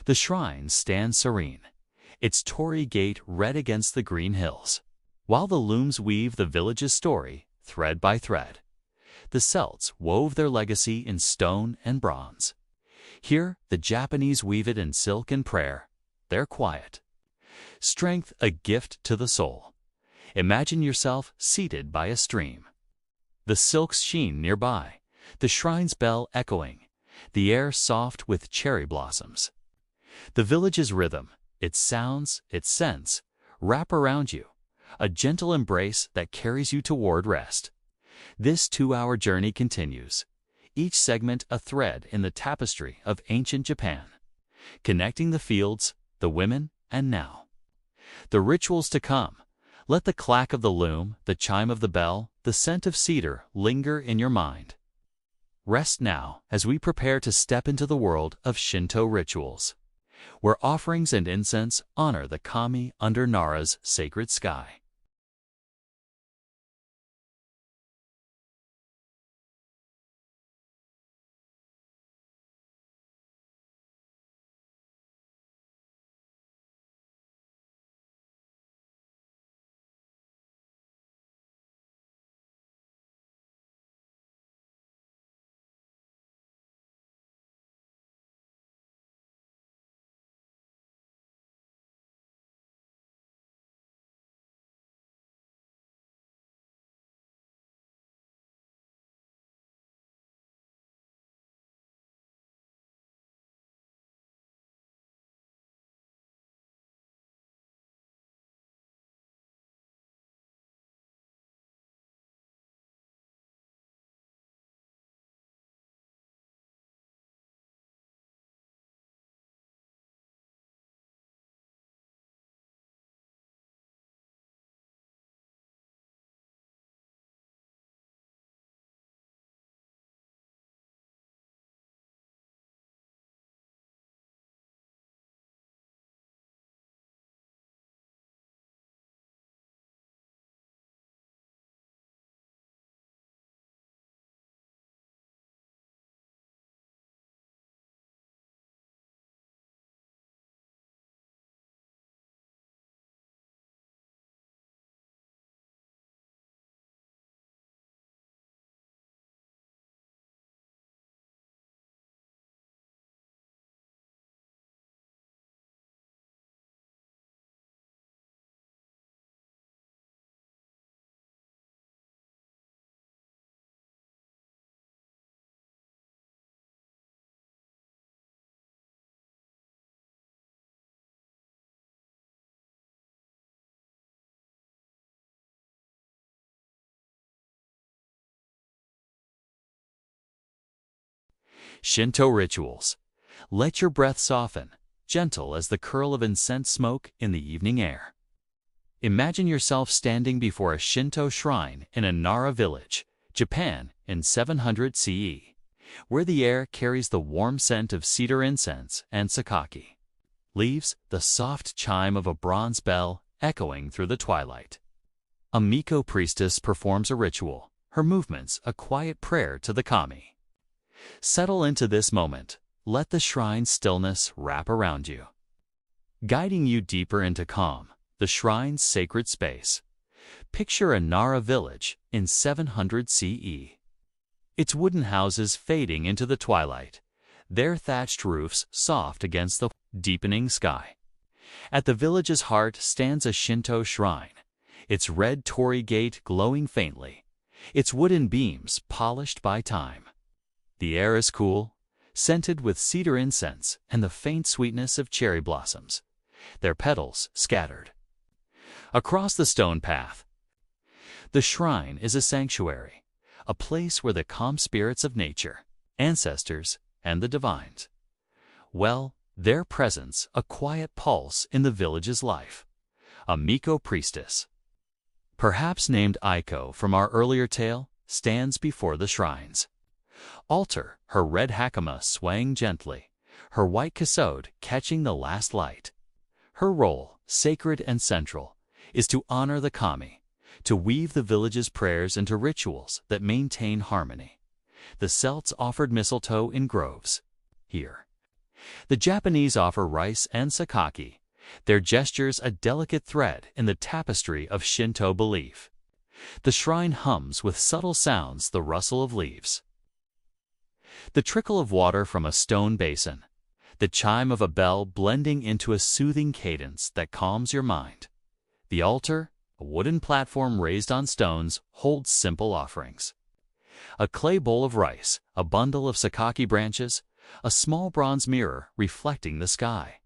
The shrine stands serene, its torii gate red against the green hills, while the looms weave the village's story, thread by thread. The Celts wove their legacy in stone and bronze. Here, the Japanese weave it in silk and prayer. They're quiet. Strength a gift to the soul. Imagine yourself seated by a stream. The silks sheen nearby, the shrine's bell echoing, the air soft with cherry blossoms. The village's rhythm, its sounds, its scents, wrap around you, a gentle embrace that carries you toward rest. This 2-hour journey continues, each segment a thread in the tapestry of ancient Japan, connecting the fields, the women, and now. The rituals to come. Let the clack of the loom, the chime of the bell, the scent of cedar linger in your mind. Rest now as we prepare to step into the world of Shinto rituals, where offerings and incense honor the kami under Nara's sacred sky. Shinto rituals. Let your breath soften, gentle as the curl of incense smoke in the evening air. Imagine yourself standing before a Shinto shrine in a Nara village, Japan, in 700 CE, where the air carries the warm scent of cedar incense and sakaki. Leaves, the soft chime of a bronze bell echoing through the twilight. A Miko priestess performs a ritual, her movements a quiet prayer to the kami. Settle into this moment. Let the shrine's stillness wrap around you, guiding you deeper into calm, the shrine's sacred space. Picture a Nara village in 700 CE. Its wooden houses fading into the twilight, their thatched roofs soft against the deepening sky. At the village's heart stands a Shinto shrine, its red torii gate glowing faintly, its wooden beams polished by time. The air is cool, scented with cedar incense and the faint sweetness of cherry blossoms, their petals scattered. Across the stone path, the shrine is a sanctuary, a place where the calm spirits of nature, ancestors, and the divines, well, their presence a quiet pulse in the village's life. A Miko priestess, perhaps named Aiko from our earlier tale, stands before the shrine's altar, her red hakama swaying gently, her white kasode catching the last light. Her role, sacred and central, is to honor the kami, to weave the village's prayers into rituals that maintain harmony. The Celts offered mistletoe in groves. Here, the Japanese offer rice and sakaki, their gestures a delicate thread in the tapestry of Shinto belief. The shrine hums with subtle sounds, the rustle of leaves, the trickle of water from a stone basin, the chime of a bell blending into a soothing cadence that calms your mind. The altar, a wooden platform raised on stones, holds simple offerings. A clay bowl of rice, a bundle of sakaki branches, a small bronze mirror reflecting the sky.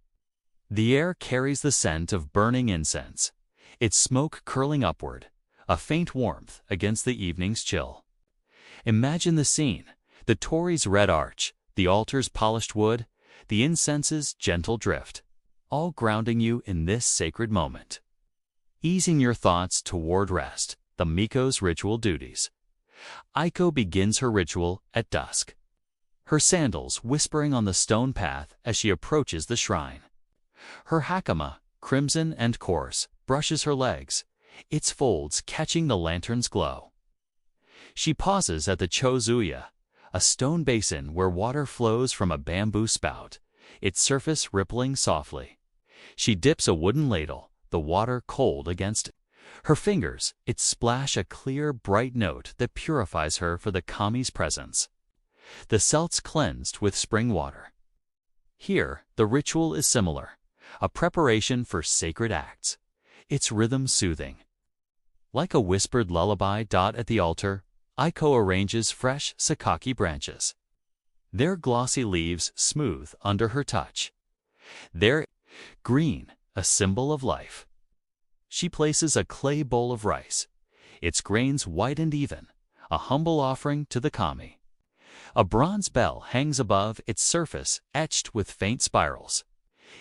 The air carries the scent of burning incense, its smoke curling upward, a faint warmth against the evening's chill. Imagine the scene, the tory's red arch, the altar's polished wood, the incense's gentle drift, all grounding you in this sacred moment. Easing your thoughts toward rest, the Miko's ritual duties. Aiko begins her ritual at dusk, her sandals whispering on the stone path as she approaches the shrine. Her hakama, crimson and coarse, brushes her legs, its folds catching the lantern's glow. She pauses at the chozuya, a stone basin where water flows from a bamboo spout, its surface rippling softly. She dips a wooden ladle, the water cold against it. Her fingers, it splash a clear, bright note that purifies her for the kami's presence. The Celts cleansed with spring water. Here, the ritual is similar, a preparation for sacred acts, its rhythm soothing. Like a whispered lullaby at the altar, Aiko arranges fresh sakaki branches, their glossy leaves smooth under her touch, their green, a symbol of life. She places a clay bowl of rice, its grains white and even, a humble offering to the kami. A bronze bell hangs above, its surface etched with faint spirals.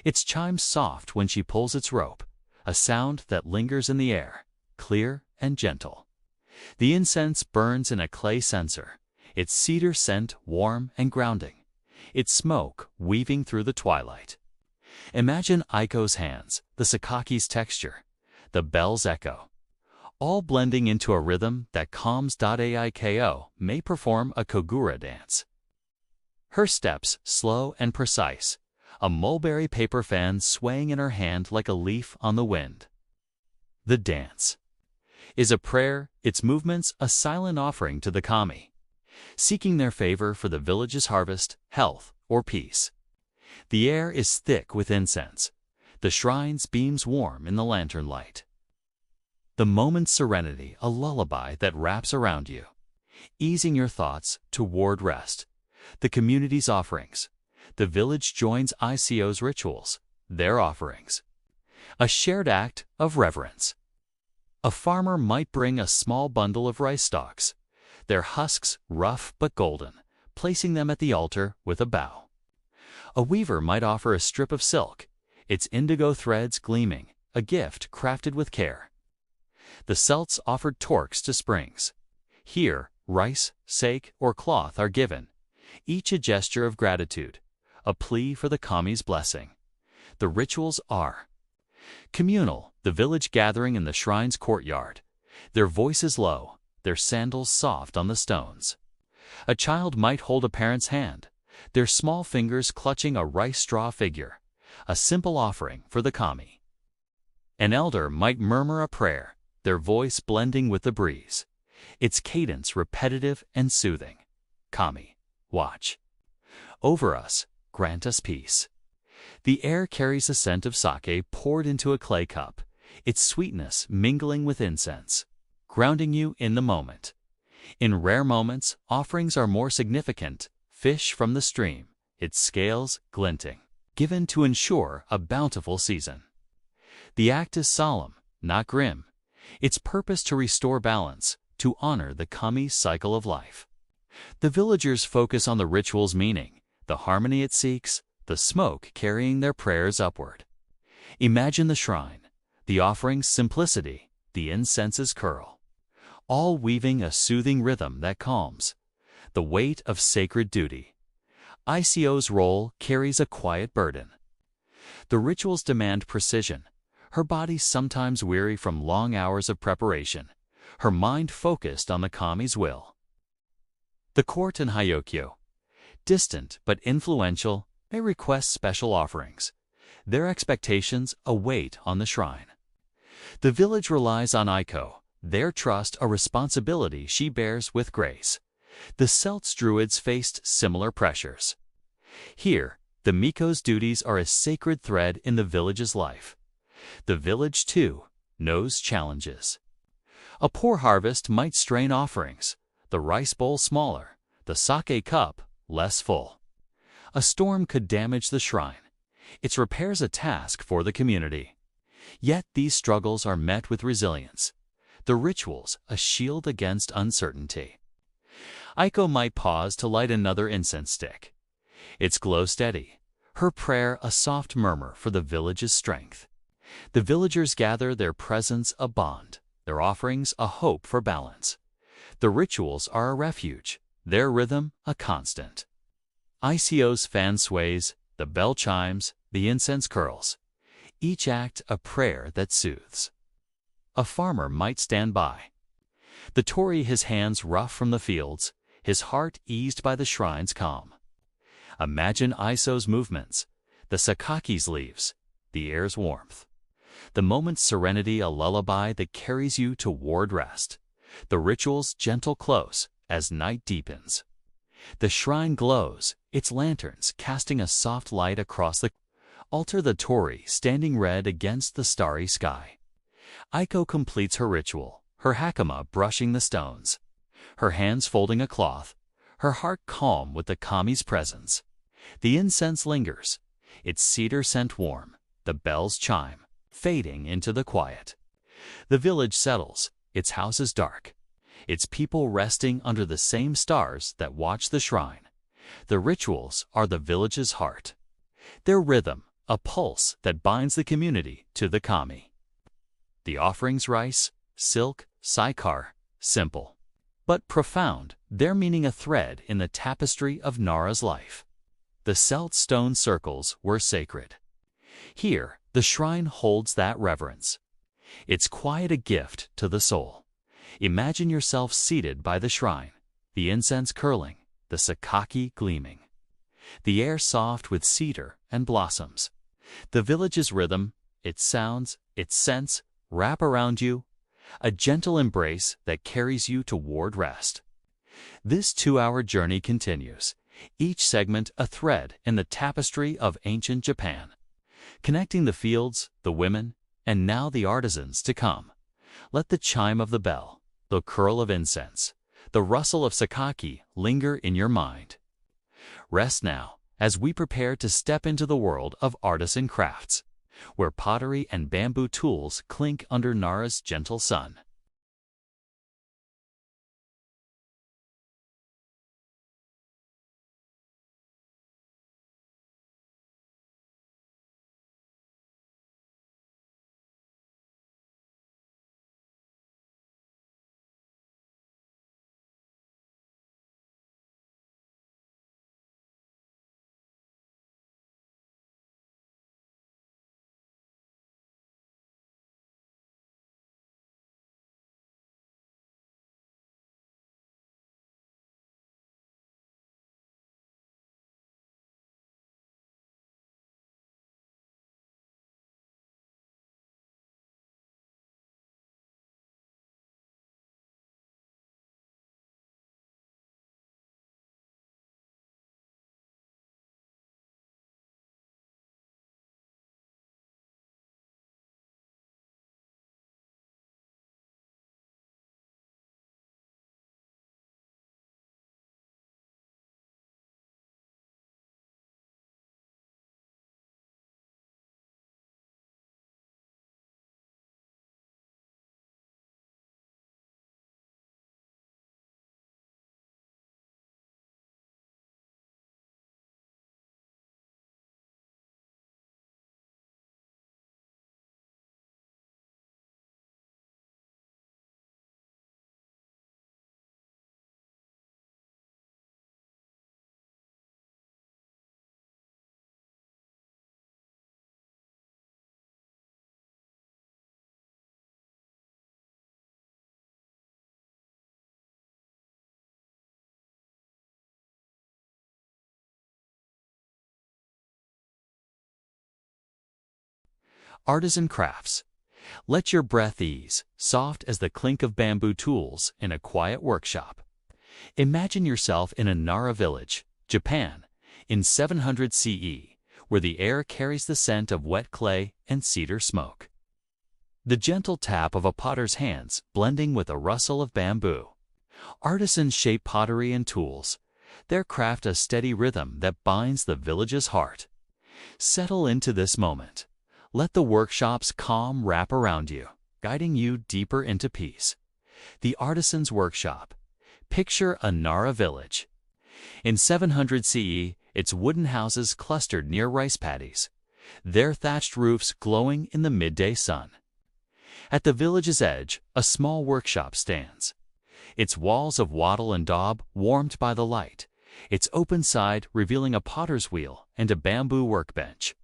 Its chimes soft when she pulls its rope, a sound that lingers in the air, clear and gentle. The incense burns in a clay censer, its cedar scent warm and grounding, its smoke weaving through the twilight. Imagine Aiko's hands, the sakaki's texture, the bell's echo, all blending into a rhythm that calms. Aiko may perform a kogura dance. Her steps slow and precise, a mulberry paper fan swaying in her hand like a leaf on the wind. The dance is a prayer, its movements a silent offering to the kami, seeking their favor for the village's harvest, health, or peace. The air is thick with incense, the shrine's beams warm in the lantern light. The moment's serenity, a lullaby that wraps around you, easing your thoughts toward rest. The community's offerings. The village joins Ico's rituals, their offerings. A shared act of reverence. A farmer might bring a small bundle of rice stalks, their husks rough but golden, placing them at the altar with a bow. A weaver might offer a strip of silk, its indigo threads gleaming, a gift crafted with care. The Celts offered torques to springs. Here, rice, sake, or cloth are given, each a gesture of gratitude, a plea for the kami's blessing. The rituals are communal, the village gathering in the shrine's courtyard, their voices low, their sandals soft on the stones. A child might hold a parent's hand, their small fingers clutching a rice straw figure, a simple offering for the kami. An elder might murmur a prayer, their voice blending with the breeze, its cadence repetitive and soothing. Kami, watch over us, grant us peace. The air carries a scent of sake poured into a clay cup, its sweetness mingling with incense, grounding you in the moment. In rare moments, offerings are more significant. Fish from the stream, its scales glinting, given to ensure a bountiful season. The act is solemn, not grim. Its purpose to restore balance, to honor the kami's cycle of life. The villagers focus on the ritual's meaning, the harmony it seeks, the smoke carrying their prayers upward. Imagine the shrine, the offering's simplicity, the incense's curl, all weaving a soothing rhythm that calms. The weight of sacred duty. Ico's role carries a quiet burden. The rituals demand precision. Her body sometimes weary from long hours of preparation, her mind focused on the kami's will. The court in Hyokyo, distant but influential, may request special offerings. Their expectations await on the shrine. The village relies on Iko, their trust a responsibility she bears with grace. The Celts druids faced similar pressures. Here, the Miko's duties are a sacred thread in the village's life. The village, too, knows challenges. A poor harvest might strain offerings, the rice bowl smaller, the sake cup less full. A storm could damage the shrine. Its repairs a task for the community. Yet these struggles are met with resilience. The rituals, a shield against uncertainty. Iko might pause to light another incense stick. Its glow steady, her prayer a soft murmur for the village's strength. The villagers gather, their presence a bond, their offerings a hope for balance. The rituals are a refuge, their rhythm a constant. Ico's fan sways, the bell chimes, the incense curls. Each act a prayer that soothes. A farmer might stand by. The Torii, his hands rough from the fields, his heart eased by the shrine's calm. Imagine Iso's movements, the sakaki's leaves, the air's warmth. The moment's serenity a lullaby that carries you toward rest. The ritual's gentle close as night deepens. The shrine glows, its lanterns casting a soft light across the altar, the Torii standing red against the starry sky. Iko completes her ritual, her hakama brushing the stones, her hands folding a cloth, her heart calm with the kami's presence. The incense lingers, its cedar scent warm, the bells chime, fading into the quiet. The village settles, its houses dark, its people resting under the same stars that watch the shrine. The rituals are the village's heart. Their rhythm, a pulse that binds the community to the kami. The offerings rice, silk, saikar, simple, but profound, their meaning a thread in the tapestry of Nara's life. The Celt stone circles were sacred. Here, the shrine holds that reverence. It's quiet a gift to the soul. Imagine yourself seated by the shrine, the incense curling, the sakaki gleaming. The air soft with cedar and blossoms. The village's rhythm, its sounds, its scents, wrap around you, a gentle embrace that carries you toward rest. This 2-hour journey continues, each segment a thread in the tapestry of ancient Japan, connecting the fields, the women, and now the artisans to come. Let the chime of the bell, the curl of incense, the rustle of sakaki linger in your mind. Rest now as we prepare to step into the world of artisan crafts, where pottery and bamboo tools clink under Nara's gentle sun. Artisan crafts. Let your breath ease, soft as the clink of bamboo tools in a quiet workshop. Imagine yourself in a Nara village, Japan, in 700 CE, where the air carries the scent of wet clay and cedar smoke. The gentle tap of a potter's hands blending with a rustle of bamboo. Artisans shape pottery and tools, their craft a steady rhythm that binds the village's heart. Settle into this moment. Let the workshop's calm wrap around you, guiding you deeper into peace. The Artisan's Workshop. Picture a Nara village. In 700 CE, its wooden houses clustered near rice paddies, their thatched roofs glowing in the midday sun. At the village's edge, a small workshop stands, its walls of wattle and daub warmed by the light, its open side revealing a potter's wheel and a bamboo workbench.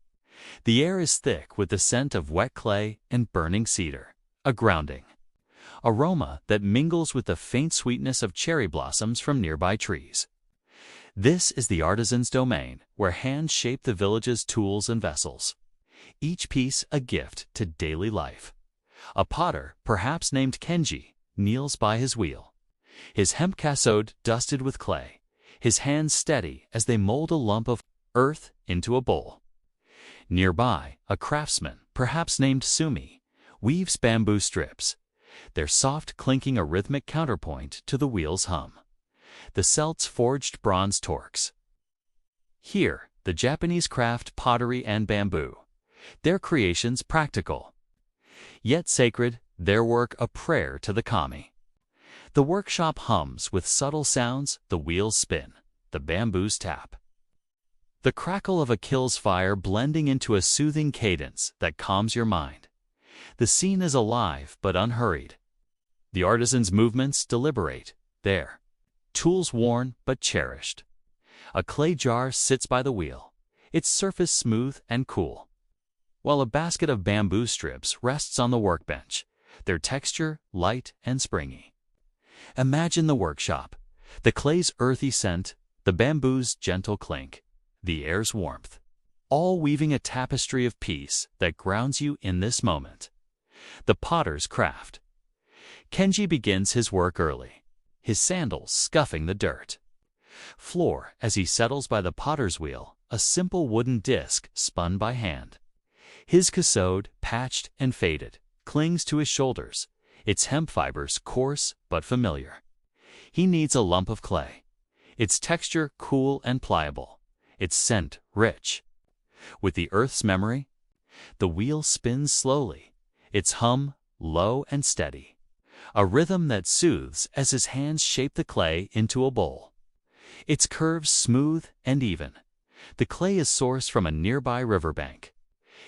The air is thick with the scent of wet clay and burning cedar, a grounding aroma that mingles with the faint sweetness of cherry blossoms from nearby trees. This is the artisan's domain, where hands shape the village's tools and vessels, each piece a gift to daily life. A potter, perhaps named Kenji, kneels by his wheel, his hemp cassode dusted with clay, his hands steady as they mold a lump of earth into a bowl. Nearby, a craftsman, perhaps named Sumi, weaves bamboo strips, their soft clinking a rhythmic counterpoint to the wheel's hum. The celt's forged bronze torques. Here, the Japanese craft pottery and bamboo, their creations practical, yet sacred, their work a prayer to the kami. The workshop hums with subtle sounds, the wheels spin, the bamboos tap. The crackle of a kill's fire blending into a soothing cadence that calms your mind. The scene is alive but unhurried. The artisan's movements deliberate, there. Tools worn but cherished. A clay jar sits by the wheel, its surface smooth and cool, while a basket of bamboo strips rests on the workbench, their texture light and springy. Imagine the workshop, the clay's earthy scent, the bamboo's gentle clink, the air's warmth, all weaving a tapestry of peace that grounds you in this moment. The potter's craft. Kenji begins his work early, his sandals scuffing the dirt floor as he settles by the potter's wheel, a simple wooden disc spun by hand. His cassode, patched and faded, clings to his shoulders, its hemp fibers coarse but familiar. He needs a lump of clay, its texture cool and pliable, its scent rich. With the earth's memory, the wheel spins slowly, its hum low and steady, a rhythm that soothes as his hands shape the clay into a bowl. Its curves smooth and even. The clay is sourced from a nearby riverbank,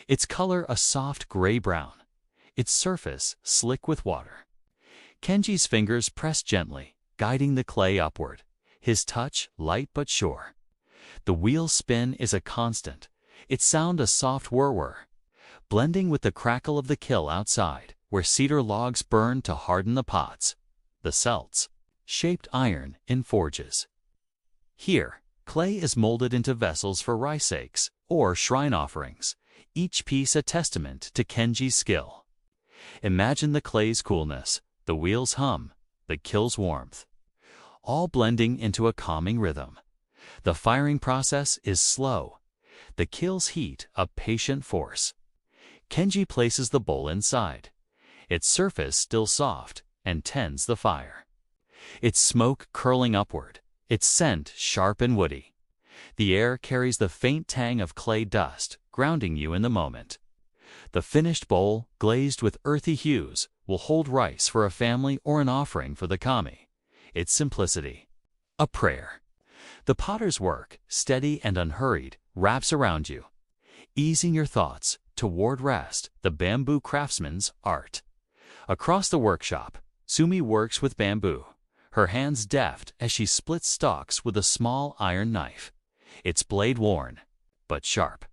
its color a soft gray-brown, its surface slick with water. Kenji's fingers press gently, guiding the clay upward, his touch light but sure. The wheel's spin is a constant, its sound a soft whir-whir, blending with the crackle of the kiln outside, where cedar logs burn to harden the pots. The celts, shaped iron in forges. Here, clay is molded into vessels for rice cakes or shrine offerings, each piece a testament to Kenji's skill. Imagine the clay's coolness, the wheel's hum, the kiln's warmth, all blending into a calming rhythm. The firing process is slow, the kiln's heat a patient force. Kenji places the bowl inside, its surface still soft, and tends the fire. Its smoke curling upward, its scent sharp and woody. The air carries the faint tang of clay dust, grounding you in the moment. The finished bowl, glazed with earthy hues, will hold rice for a family or an offering for the kami. Its simplicity, a prayer. The potter's work, steady and unhurried, wraps around you, easing your thoughts toward rest. The bamboo craftsman's art. Across the workshop, Sumi works with bamboo, her hands deft as she splits stalks with a small iron knife, its blade worn, but sharp.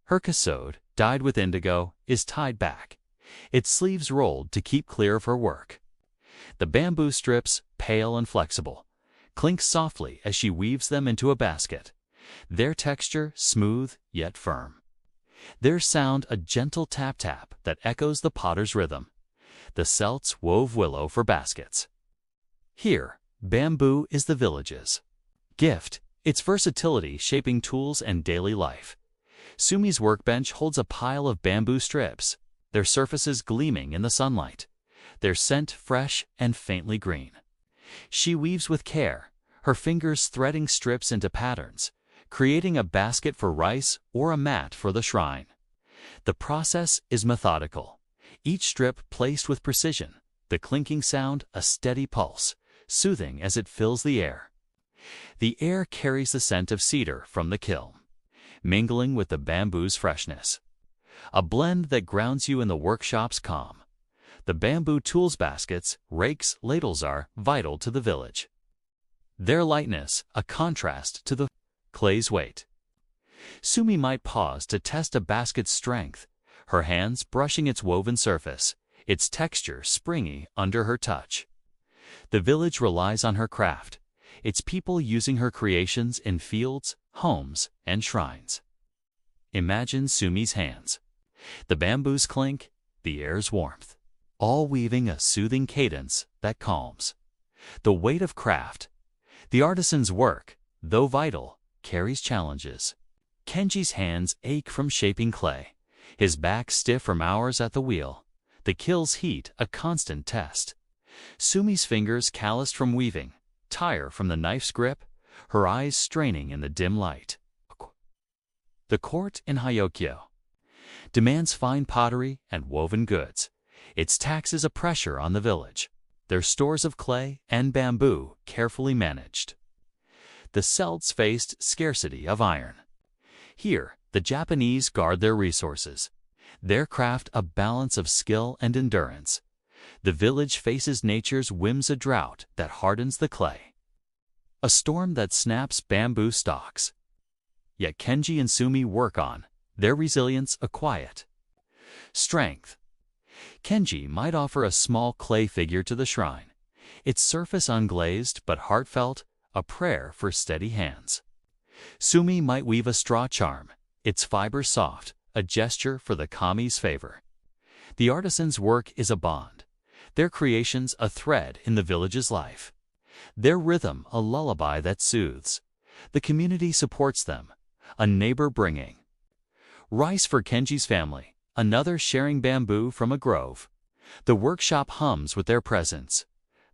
Her cassode, dyed with indigo, is tied back, its sleeves rolled to keep clear of her work. The bamboo strips, pale and flexible, clink softly as she weaves them into a basket, their texture smooth yet firm. Their sound a gentle tap-tap that echoes the potter's rhythm. The Celts wove willow for baskets. Here, bamboo is the village's gift, its versatility shaping tools and daily life. Sumi's workbench holds a pile of bamboo strips, their surfaces gleaming in the sunlight, their scent fresh and faintly green. She weaves with care, her fingers threading strips into patterns, creating a basket for rice or a mat for the shrine. The process is methodical, each strip placed with precision, the clinking sound a steady pulse, soothing as it fills the air. The air carries the scent of cedar from the kiln, mingling with the bamboo's freshness. A blend that grounds you in the workshop's calm. The bamboo tools baskets, rakes, ladles are vital to the village. Their lightness, a contrast to the clay's weight. Sumi might pause to test a basket's strength, her hands brushing its woven surface, its texture springy under her touch. The village relies on her craft, its people using her creations in fields, homes, and shrines. Imagine Sumi's hands. The bamboos clink, the air's warmth, all weaving a soothing cadence that calms. The weight of craft. The artisan's work, though vital, carries challenges. Kenji's hands ache from shaping clay, his back stiff from hours at the wheel, the kiln's heat a constant test. Sumi's fingers calloused from weaving, tire from the knife's grip, her eyes straining in the dim light. The court in Hyokyo demands fine pottery and woven goods. Its taxes a pressure on the village, their stores of clay and bamboo carefully managed. The Celts faced scarcity of iron. Here, the Japanese guard their resources, their craft a balance of skill and endurance. The village faces nature's whims, a drought that hardens the clay, a storm that snaps bamboo stalks. Yet Kenji and Sumi work on, their resilience a quiet strength. Kenji might offer a small clay figure to the shrine, its surface unglazed but heartfelt, a prayer for steady hands. Sumi might weave a straw charm, its fibers soft, a gesture for the kami's favor. The artisan's work is a bond, their creations a thread in the village's life, their rhythm a lullaby that soothes. The community supports them, a neighbor bringing rice for Kenji's family, another sharing bamboo from a grove. The workshop hums with their presence,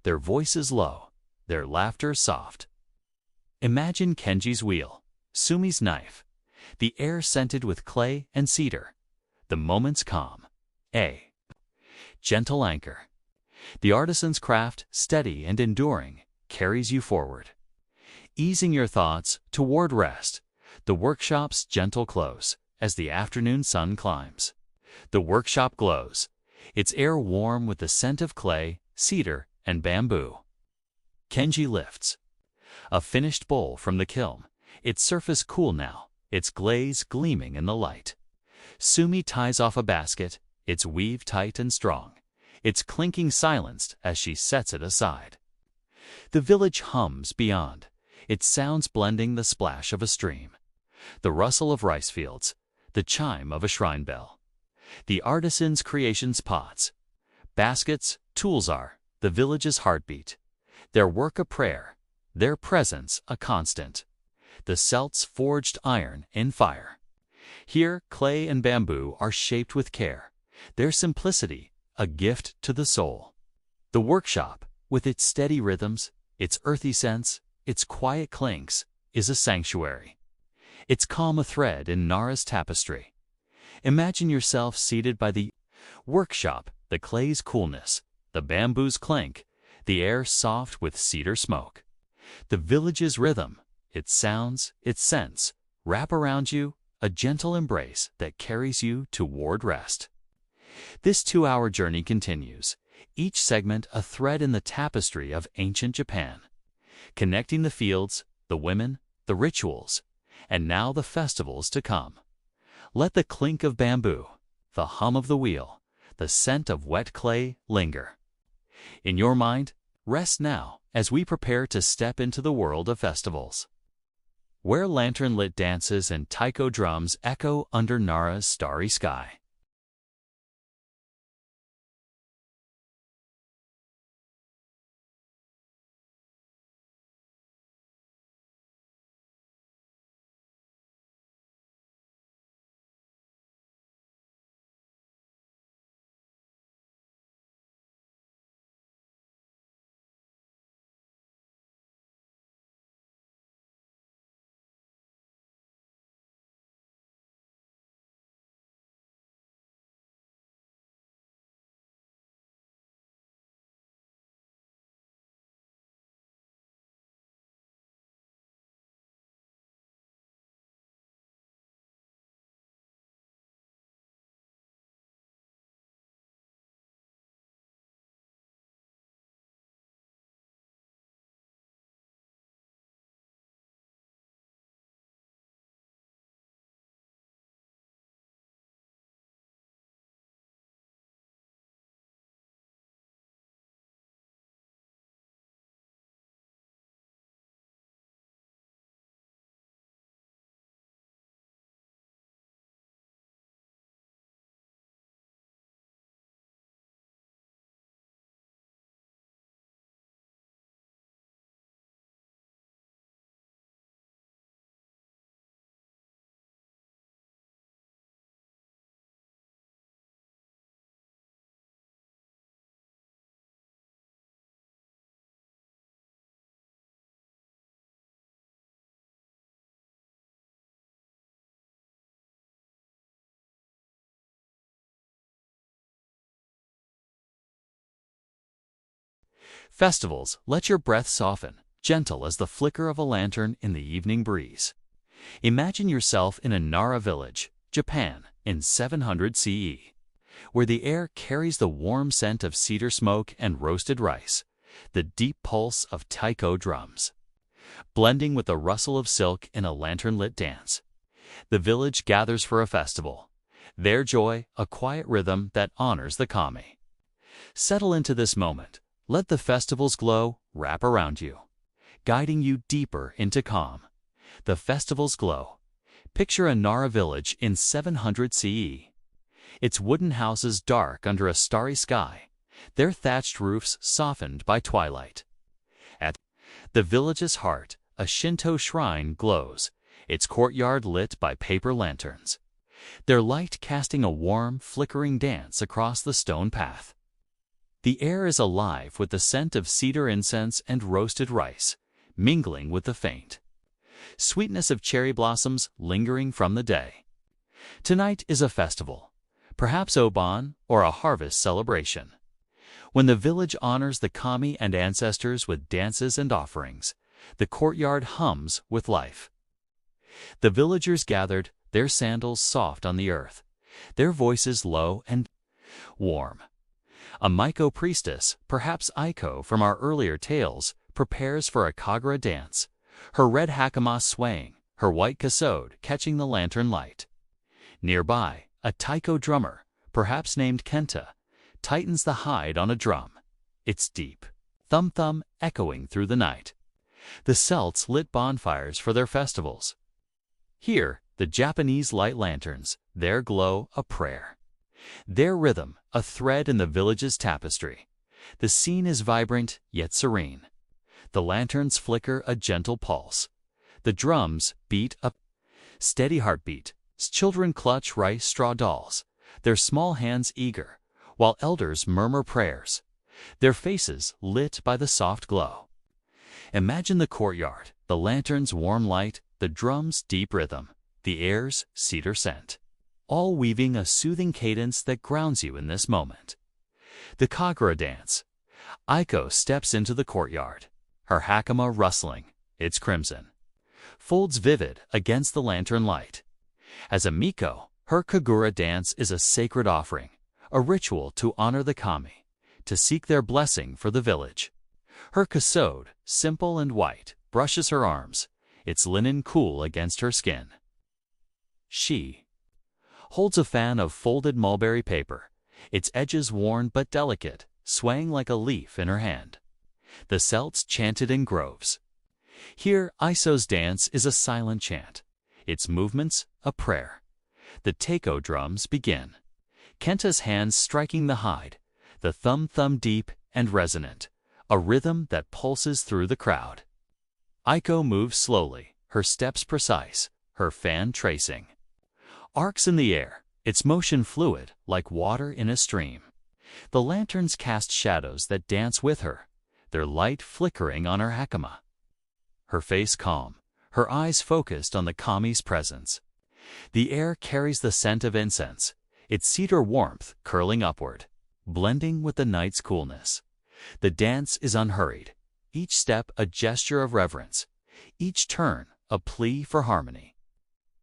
their voices low, their laughter soft. Imagine Kenji's wheel, Sumi's knife, the air scented with clay and cedar, the moment's calm, a gentle anchor. The artisan's craft, steady and enduring, carries you forward, easing your thoughts toward rest. The workshop's gentle close as the afternoon sun climbs. The workshop glows, its air warm with the scent of clay, cedar, and bamboo. Kenji lifts a finished bowl from the kiln, its surface cool now, its glaze gleaming in the light. Sumi ties off a basket, its weave tight and strong, its clinking silenced as she sets it aside. The village hums beyond, its sounds blending the splash of a stream, the rustle of rice fields, the chime of a shrine bell. The artisan's creations pots, baskets, tools are the village's heartbeat, their work a prayer, their presence a constant. The Celts forged iron in fire. Here clay and bamboo are shaped with care, their simplicity a gift to the soul. The workshop, with its steady rhythms, its earthy scents, its quiet clinks, is a sanctuary. Its calm a thread in Nara's tapestry. Imagine yourself seated by the workshop, the clay's coolness, the bamboo's clink, the air soft with cedar smoke. The village's rhythm, its sounds, its scents, wrap around you, a gentle embrace that carries you toward rest. This 2-hour journey continues, each segment a thread in the tapestry of ancient Japan, connecting the fields, the women, the rituals, and now the festivals to come. Let the clink of bamboo, the hum of the wheel, the scent of wet clay linger. In your mind, rest now as we prepare to step into the world of festivals. where lantern-lit dances and taiko drums echo under Nara's starry sky. Festivals, let your breath soften, gentle as the flicker of a lantern in the evening breeze. Imagine yourself in a Nara village, Japan, in 700 CE, where the air carries the warm scent of cedar smoke and roasted rice, the deep pulse of taiko drums, blending with the rustle of silk in a lantern-lit dance. The village gathers for a festival, their joy a quiet rhythm that honors the kami. Settle into this moment. Let the festival's glow wrap around you, guiding you deeper into calm. The festival's glow. Picture a Nara village in 700 CE. Its wooden houses dark under a starry sky, their thatched roofs softened by twilight. At the village's heart, a Shinto shrine glows, its courtyard lit by paper lanterns, their light casting a warm, flickering dance across the stone path. The air is alive with the scent of cedar incense and roasted rice, mingling with the faint sweetness of cherry blossoms lingering from the day. Tonight is a festival, perhaps Oban or a harvest celebration, when the village honors the kami and ancestors with dances and offerings. The courtyard hums with life. The villagers gathered, their sandals soft on the earth, their voices low and warm. A Maiko priestess, perhaps Aiko from our earlier tales, prepares for a Kagura dance, her red hakama swaying, her white kasode catching the lantern light. Nearby, a taiko drummer, perhaps named Kenta, tightens the hide on a drum, its deep thum-thum echoing through the night. The Celts lit bonfires for their festivals. Here, the Japanese light lanterns, their glow a prayer, their rhythm a thread in the village's tapestry. The scene is vibrant yet serene. The lanterns flicker a gentle pulse. The drums beat a steady heartbeat. Children clutch rice straw dolls, their small hands eager, while elders murmur prayers, their faces lit by the soft glow. Imagine the courtyard, the lantern's warm light, the drum's deep rhythm, the air's cedar scent, all weaving a soothing cadence that grounds you in this moment. The Kagura dance. Aiko steps into the courtyard, her hakama rustling, its crimson folds vivid against the lantern light. As a Miko, her Kagura dance is a sacred offering, a ritual to honor the kami, to seek their blessing for the village. Her kasode, simple and white, brushes her arms, its linen cool against her skin. She holds a fan of folded mulberry paper, its edges worn but delicate, swaying like a leaf in her hand. The Celts chanted in groves. Here, Iso's dance is a silent chant. Its movements, a prayer. The taiko drums begin. Kenta's hands striking the hide, the thumb deep and resonant, a rhythm that pulses through the crowd. Aiko moves slowly, her steps precise, her fan tracing. Arcs in the air, its motion fluid like water in a stream. The lanterns cast shadows that dance with her, their light flickering on her hakama. Her face calm, her eyes focused on the kami's presence. The air carries the scent of incense, its cedar warmth curling upward, blending with the night's coolness. The dance is unhurried, each step a gesture of reverence, each turn a plea for harmony.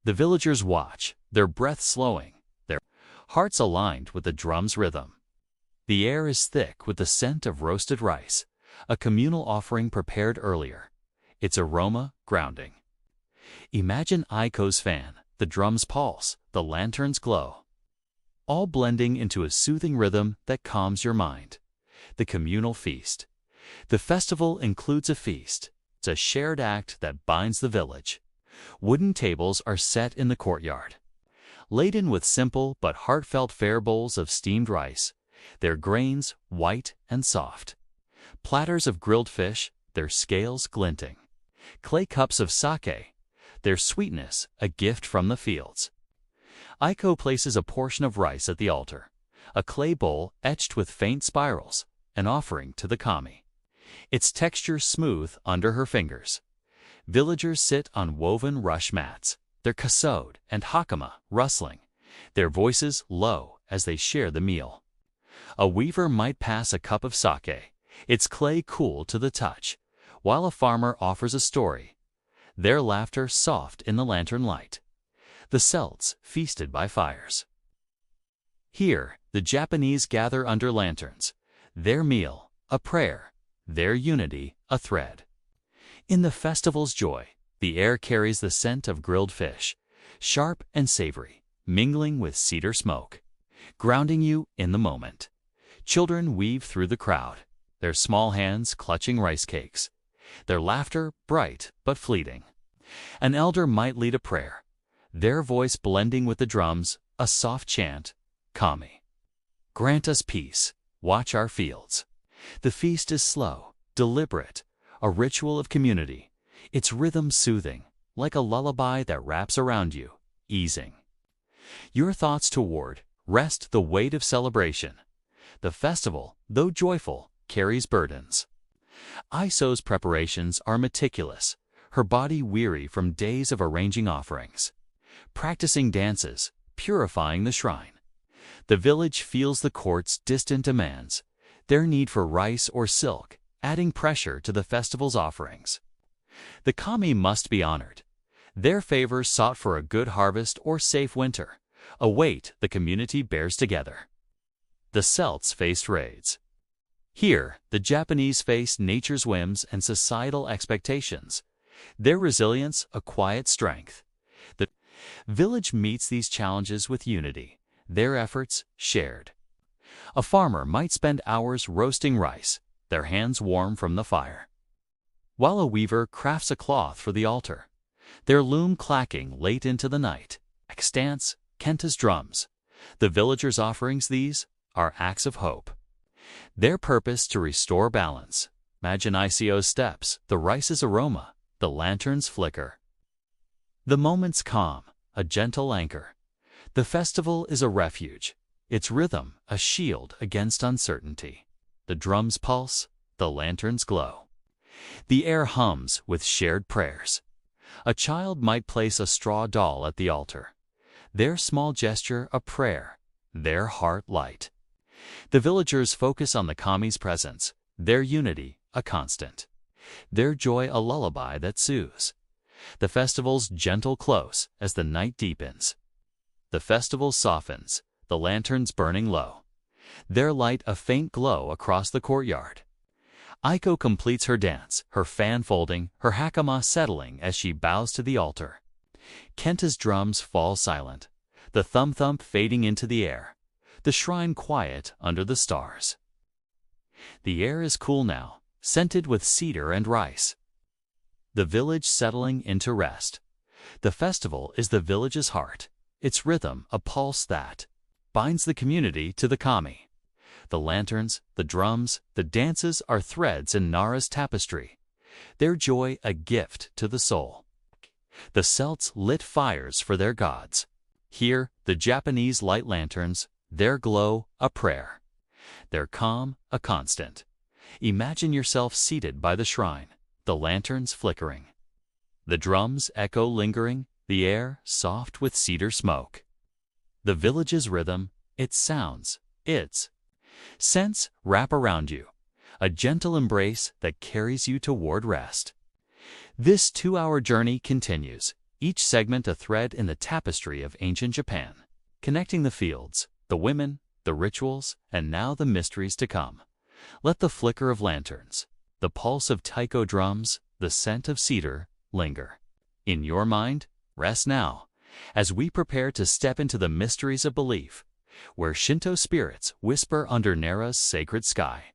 The villagers watch, their breath slowing, their hearts aligned with the drum's rhythm. The air is thick with the scent of roasted rice, a communal offering prepared earlier, its aroma grounding. Imagine Aiko's fan, the drum's pulse, the lantern's glow, all blending into a soothing rhythm that calms your mind. The communal feast. The festival includes a feast. It's a shared act that binds the village. Wooden tables are set in the courtyard, laden with simple but heartfelt fare bowls of steamed rice, their grains white and soft. Platters of grilled fish, their scales glinting. Clay cups of sake, their sweetness a gift from the fields. Aiko places a portion of rice at the altar, a clay bowl etched with faint spirals, an offering to the kami. Its texture smooth under her fingers. Villagers sit on woven rush mats, their kasode and hakama rustling, their voices low as they share the meal. A weaver might pass a cup of sake, its clay cool to the touch, while a farmer offers a story, their laughter soft in the lantern light. The Celts feasted by fires. Here, the Japanese gather under lanterns, their meal, a prayer, their unity, a thread. In the festival's joy, the air carries the scent of grilled fish, sharp and savory, mingling with cedar smoke, grounding you in the moment. Children weave through the crowd, their small hands clutching rice cakes, their laughter bright but fleeting. An elder might lead a prayer, their voice blending with the drums, a soft chant, kami. Grant us peace, watch our fields. The feast is slow, deliberate, a ritual of community, its rhythm soothing, like a lullaby that wraps around you, easing. Your thoughts toward rest the weight of celebration. The festival, though joyful, carries burdens. Iso's preparations are meticulous, her body weary from days of arranging offerings. Practicing dances, purifying the shrine. The village feels the court's distant demands, their need for rice or silk, adding pressure to the festival's offerings. The kami must be honored, their favors sought for a good harvest or safe winter, a weight the community bears together. The Celts faced raids. Here, the Japanese face nature's whims and societal expectations, their resilience a quiet strength. The village meets these challenges with unity, their efforts shared. A farmer might spend hours roasting rice, their hands warm from the fire, while a weaver crafts a cloth for the altar, their loom clacking late into the night. Extants, Kenta's drums. The villagers' offerings these are acts of hope. Their purpose to restore balance. Imagine Ico's steps, the rice's aroma, the lantern's flicker. The moment's calm, a gentle anchor. The festival is a refuge, its rhythm a shield against uncertainty. The drum's pulse, the lantern's glow. The air hums with shared prayers. A child might place a straw doll at the altar, their small gesture a prayer, their heart light. The villagers focus on the kami's presence, their unity a constant, their joy a lullaby that soothes. The festival's gentle close as the night deepens. The festival softens, the lanterns burning low, their light a faint glow across the courtyard. Aiko completes her dance, her fan folding, her hakama settling as she bows to the altar. Kenta's drums fall silent, the thump fading into the air, the shrine quiet under the stars. The air is cool now, scented with cedar and rice. the village settling into rest. The festival is the village's heart, its rhythm a pulse that binds the community to the kami. The lanterns, the drums, the dances are threads in Nara's tapestry, their joy a gift to the soul. The Celts lit fires for their gods. Here, the Japanese light lanterns, their glow a prayer, their calm a constant. Imagine yourself seated by the shrine, the lanterns flickering, the drums echo lingering, the air soft with cedar smoke. The village's rhythm, its sounds, its scents wrap around you, a gentle embrace that carries you toward rest. This 2-hour journey continues, each segment a thread in the tapestry of ancient Japan, connecting the fields, the women, the rituals, and now the mysteries to come. Let the flicker of lanterns, the pulse of taiko drums, the scent of cedar linger. In your mind, rest now, as we prepare to step into the mysteries of belief, where Shinto spirits whisper under Nara's sacred sky.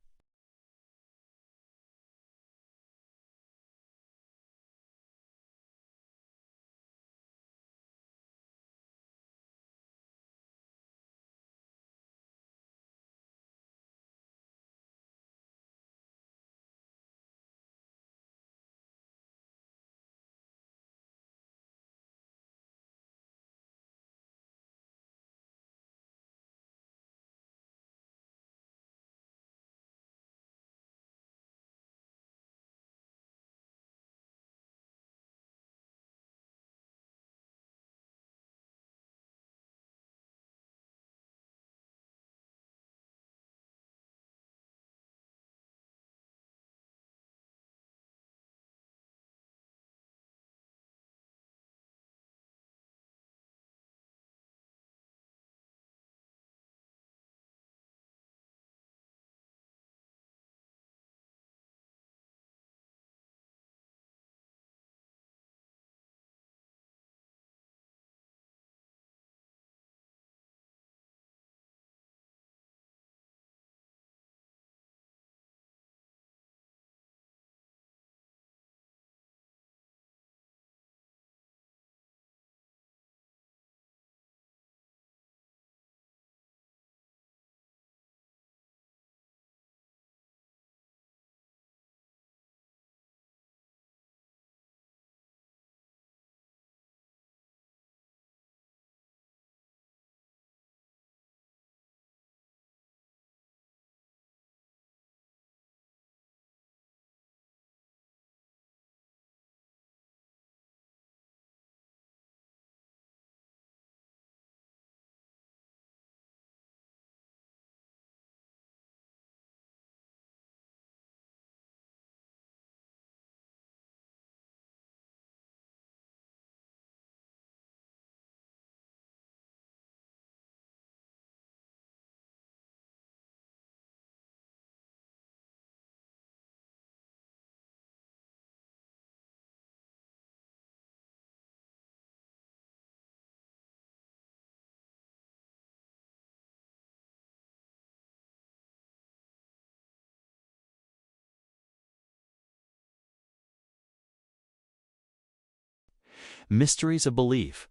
Mysteries of belief.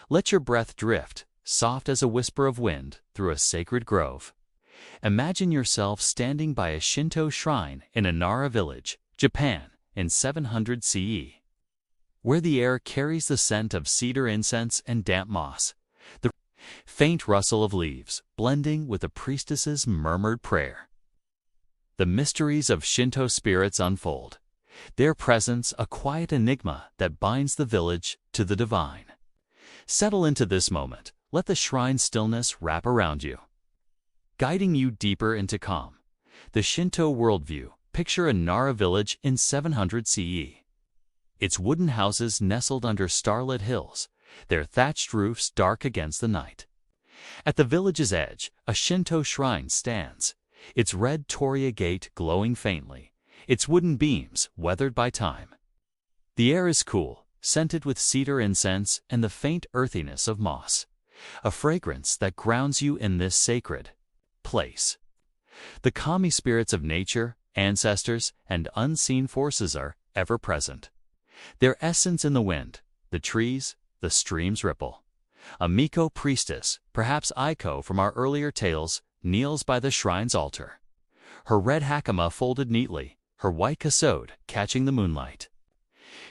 Let your breath drift, soft as a whisper of wind, through a sacred grove. Imagine yourself standing by a Shinto shrine in a Nara village, Japan, in 700 CE, where the air carries the scent of cedar incense and damp moss, the faint rustle of leaves blending with the priestess's murmured prayer. The mysteries of Shinto spirits unfold, their presence a quiet enigma that binds the village to the divine. Settle into this moment, let the shrine's stillness wrap around you, guiding you deeper into calm. The Shinto worldview, picture a Nara village in 700 CE. Its wooden houses nestled under starlit hills, their thatched roofs dark against the night. At the village's edge, a Shinto shrine stands, its red torii gate glowing faintly, its wooden beams weathered by time. The air is cool, scented with cedar incense and the faint earthiness of moss, a fragrance that grounds you in this sacred place. The kami spirits of nature, ancestors, and unseen forces are ever present. Their essence in the wind, the trees, the streams ripple. A Miko priestess, perhaps Aiko from our earlier tales, kneels by the shrine's altar. Her red hakama folded neatly, her white kasode catching the moonlight.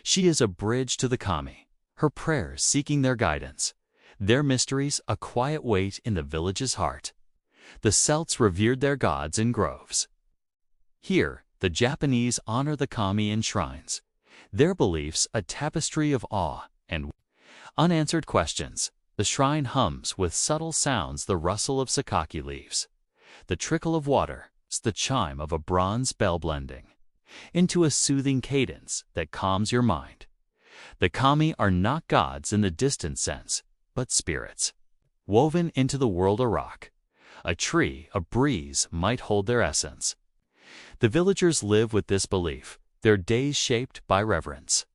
She is a bridge to the kami, her prayers seeking their guidance, their mysteries a quiet weight in the village's heart. The Celts revered their gods in groves. Here, the Japanese honor the kami in shrines, their beliefs a tapestry of awe and unanswered questions. The shrine hums with subtle sounds, the rustle of sakaki leaves, the trickle of water, the chime of a bronze bell blending into a soothing cadence that calms your mind. The kami are not gods in the distant sense, but spirits, woven into the world. A rock, a tree, a breeze might hold their essence. The villagers live with this belief, their days shaped by reverence.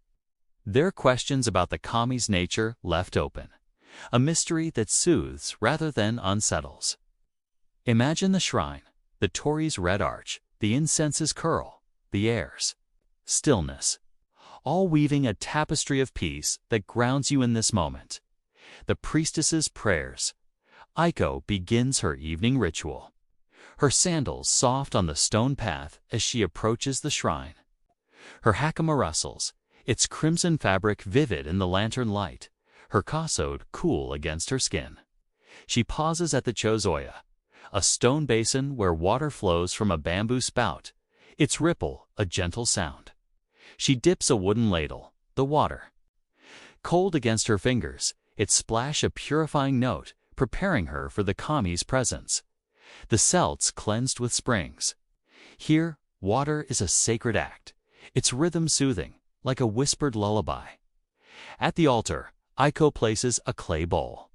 Their questions about the kami's nature left open, a mystery that soothes rather than unsettles. Imagine the shrine, the tory's red arch, the incense's curl, the air's stillness, all weaving a tapestry of peace that grounds you in this moment. The priestess's prayers. Aiko begins her evening ritual, her sandals soft on the stone path as she approaches the shrine. Her hakama rustles, its crimson fabric vivid in the lantern light, her kasode cool against her skin. She pauses at the chozoya, a stone basin where water flows from a bamboo spout, its ripple a gentle sound. She dips a wooden ladle, the water cold against her fingers, its splash a purifying note, preparing her for the kami's presence. The Celts cleansed with springs. Here, water is a sacred act, its rhythm soothing, like a whispered lullaby. At the altar, Aiko places a clay bowl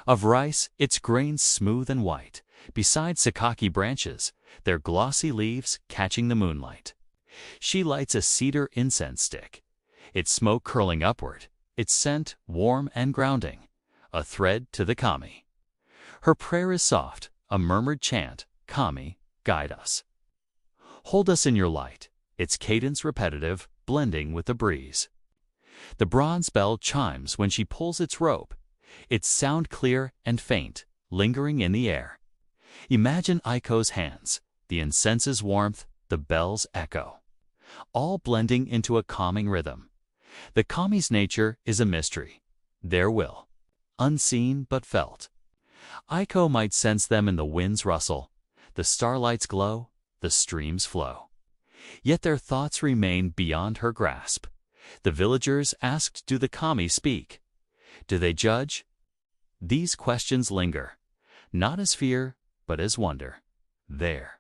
of rice, its grains smooth and white, beside sakaki branches, their glossy leaves catching the moonlight. She lights a cedar incense stick, its smoke curling upward, its scent warm and grounding, a thread to the kami. Her prayer is soft, a murmured chant, "Kami, guide us. Hold us in your light," its cadence repetitive, blending with the breeze. The bronze bell chimes when she pulls its rope, its sound clear and faint, lingering in the air. Imagine Aiko's hands, the incense's warmth, the bell's echo, all blending into a calming rhythm. The kami's nature is a mystery, their will, unseen but felt. Aiko might sense them in the wind's rustle, the starlight's glow, the stream's flow. Yet their thoughts remain beyond her grasp. The villagers asked, do the kami speak? Do they judge? These questions linger, not as fear, but as wonder. There.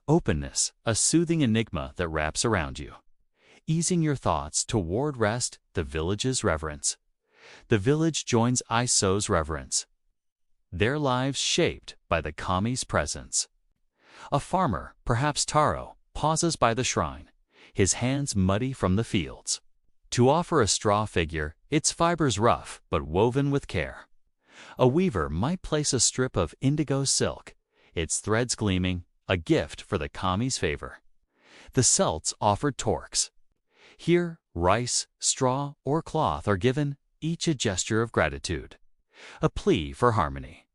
Openness, a soothing enigma that wraps around you, easing your thoughts toward rest, the village's reverence. The village joins Aiso's reverence, their lives shaped by the kami's presence. A farmer, perhaps Taro, pauses by the shrine, his hands muddy from the fields, to offer a straw figure, its fibers rough but woven with care. A weaver might place a strip of indigo silk, its threads gleaming, a gift for the kami's favor. The Celts offered torques. Here, rice, straw, or cloth are given, each a gesture of gratitude, a plea for harmony.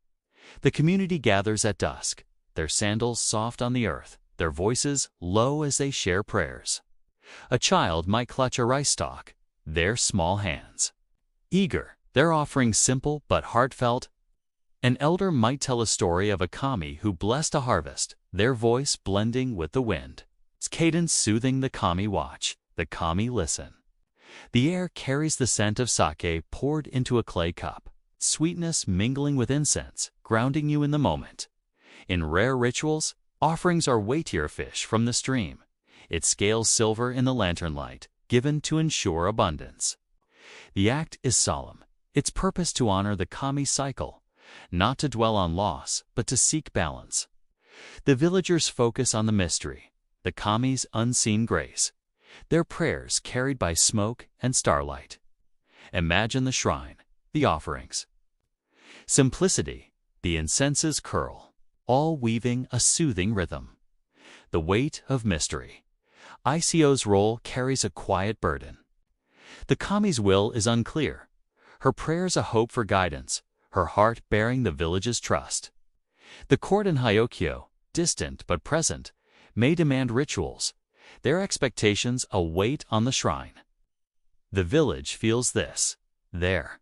The community gathers at dusk, their sandals soft on the earth, their voices low as they share prayers. A child might clutch a rice stalk, their small hands eager, their offering simple but heartfelt. An elder might tell a story of a kami who blessed a harvest, their voice blending with the wind, its cadence soothing the kami watch, the kami listen. The air carries the scent of sake poured into a clay cup, sweetness mingling with incense, grounding you in the moment. In rare rituals, offerings are weightier fish from the stream, its scales silver in the lantern light, given to ensure abundance. The act is solemn, its purpose to honor the kami cycle, not to dwell on loss, but to seek balance. The villagers focus on the mystery, the kami's unseen grace, their prayers carried by smoke and starlight. Imagine the shrine, the offerings. Simplicity, the incense's curl, all weaving a soothing rhythm. The weight of mystery. Ico's role carries a quiet burden. The kami's will is unclear. Her prayers a hope for guidance, her heart bearing the village's trust. The court in Hyokyo, distant but present, may demand rituals, their expectations a weight on the shrine. The village feels this, their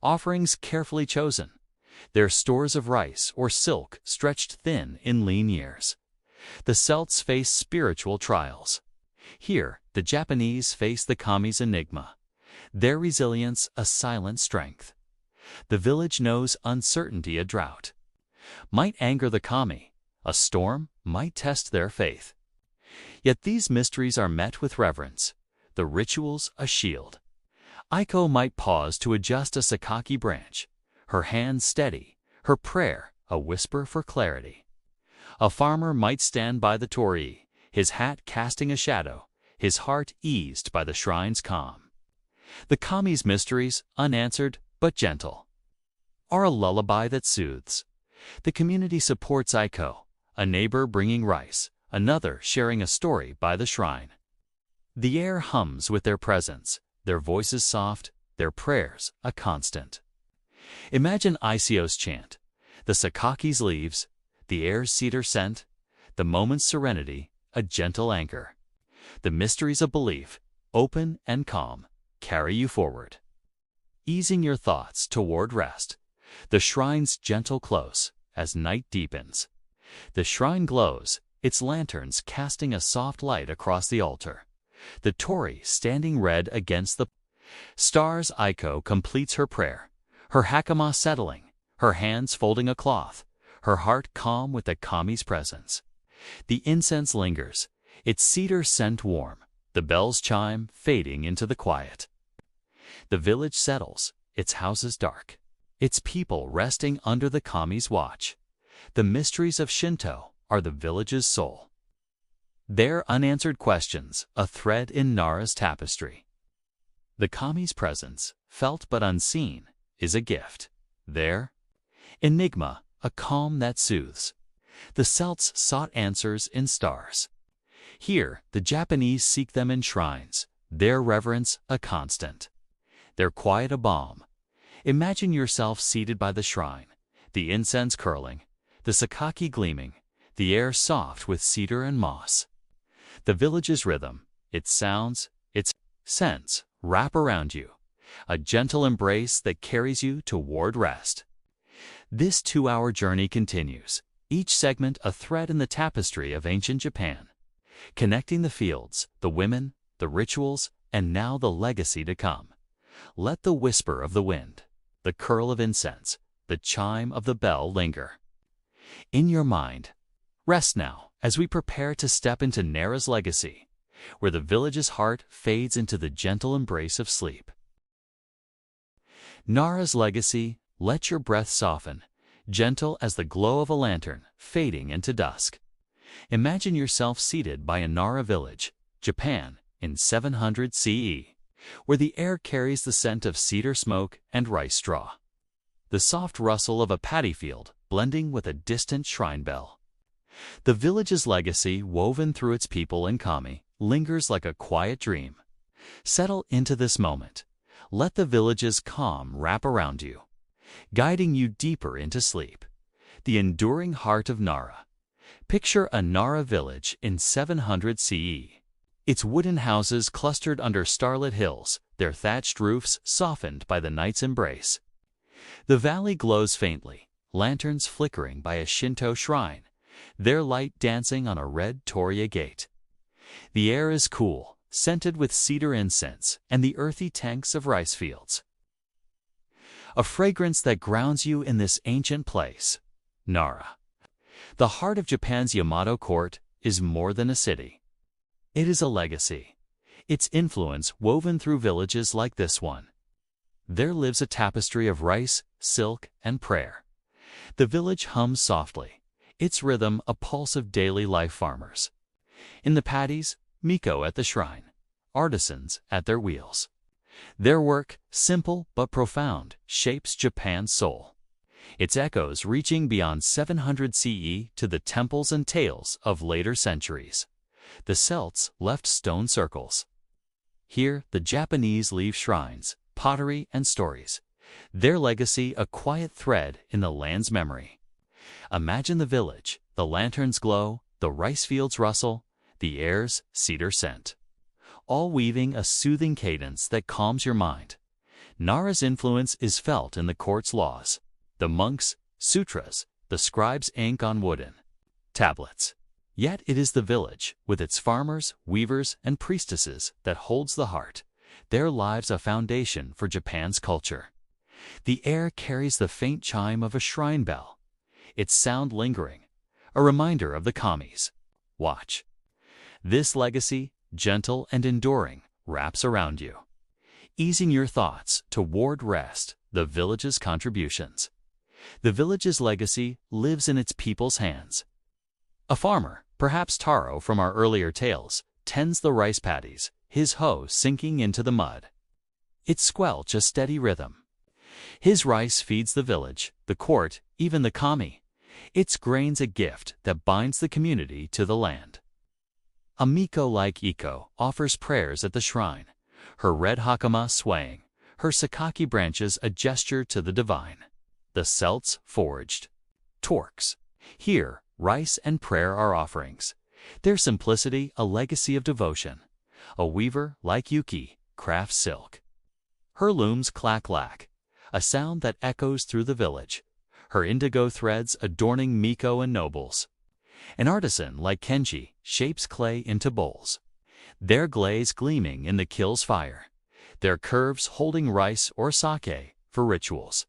offerings carefully chosen, their stores of rice or silk stretched thin in lean years. The Celts face spiritual trials. Here, the Japanese face the kami's enigma, their resilience a silent strength. The village knows uncertainty a drought might anger the kami, a storm might test their faith. Yet these mysteries are met with reverence, the rituals a shield. Aiko might pause to adjust a sakaki branch, her hands steady, her prayer a whisper for clarity. A farmer might stand by the torii, his hat casting a shadow, his heart eased by the shrine's calm. The kami's mysteries, unanswered but gentle, are a lullaby that soothes. The community supports Aiko, a neighbor bringing rice, another sharing a story by the shrine. The air hums with their presence, their voices soft, their prayers a constant. Imagine Isio's chant, the sakaki's leaves, the air's cedar scent, the moment's serenity, a gentle anchor. The mysteries of belief, open and calm, carry you forward, easing your thoughts toward rest. The shrine's gentle close as night deepens. The shrine glows, its lanterns casting a soft light across the altar. The torii standing red against the stars. Aiko completes her prayer, her hakama settling, her hands folding a cloth, her heart calm with the kami's presence. The incense lingers, its cedar scent warm, the bells chime, fading into the quiet. The village settles, its houses dark, its people resting under the kami's watch. The mysteries of Shinto are the village's soul, their unanswered questions a thread in Nara's tapestry. The kami's presence, felt but unseen, is a gift, their enigma a calm that soothes. The Celts sought answers in stars. Here, the Japanese seek them in shrines, their reverence a constant, their quiet a balm. Imagine yourself seated by the shrine, the incense curling, the sakaki gleaming, the air soft with cedar and moss. The village's rhythm, its sounds, its scents wrap around you, a gentle embrace that carries you toward rest. This 2-hour journey continues, each segment a thread in the tapestry of ancient Japan, connecting the fields, the women, the rituals, and now the legacy to come. Let the whisper of the wind, the curl of incense, the chime of the bell linger in your mind. Rest now as we prepare to step into Nara's legacy, where the village's heart fades into the gentle embrace of sleep. Nara's legacy, let your breath soften, gentle as the glow of a lantern fading into dusk. Imagine yourself seated by a Nara village, Japan, in 700 CE, where the air carries the scent of cedar smoke and rice straw, the soft rustle of a paddy field blending with a distant shrine bell. The village's legacy, woven through its people and kami, lingers like a quiet dream. Settle into this moment. Let the village's calm wrap around you, guiding you deeper into sleep. The enduring heart of Nara. Picture a Nara village in 700 CE. Its wooden houses clustered under starlit hills, their thatched roofs softened by the night's embrace. The valley glows faintly, lanterns flickering by a Shinto shrine, their light dancing on a red torii gate. The air is cool, scented with cedar incense and the earthy tanks of rice fields. A fragrance that grounds you in this ancient place. Nara, the heart of Japan's Yamato court, is more than a city. It is a legacy, its influence woven through villages like this one. There lives a tapestry of rice, silk, and prayer. The village hums softly, its rhythm a pulse of daily life farmers. In the paddies, miko at the shrine, artisans at their wheels. Their work, simple but profound, shapes Japan's soul, its echoes reaching beyond 700 CE to the temples and tales of later centuries. The Celts left stone circles, Here, the Japanese leave shrines, pottery, and stories. Their legacy a quiet thread in the land's memory. Imagine the village, the lanterns glow, the rice fields rustle, the air's cedar scent, all weaving a soothing cadence that calms your mind. Nara's influence is felt in the court's laws, the monks' sutras, the scribes' ink on wooden tablets. Yet it is the village, with its farmers, weavers, and priestesses, that holds the heart, their lives a foundation for Japan's culture. The air carries the faint chime of a shrine bell, its sound lingering, a reminder of the kami's watch. This legacy, gentle and enduring, wraps around you, easing your thoughts toward rest, the village's contributions. The village's legacy lives in its people's hands. A farmer, perhaps Taro from our earlier tales, tends the rice paddies, his hoe sinking into the mud. Its squelch a steady rhythm. His rice feeds the village, the court, even the kami. Its grains a gift that binds the community to the land. A miko like Iko offers prayers at the shrine, her red hakama swaying, her sakaki branches a gesture to the divine. The celts forged torques. Here, rice and prayer are offerings, their simplicity a legacy of devotion. A weaver, like Yuki, crafts silk. Her looms clack-lack, a sound that echoes through the village, her indigo threads adorning miko and nobles. An artisan, like Kenji, shapes clay into bowls, their glaze gleaming in the kill's fire, their curves holding rice or sake for rituals.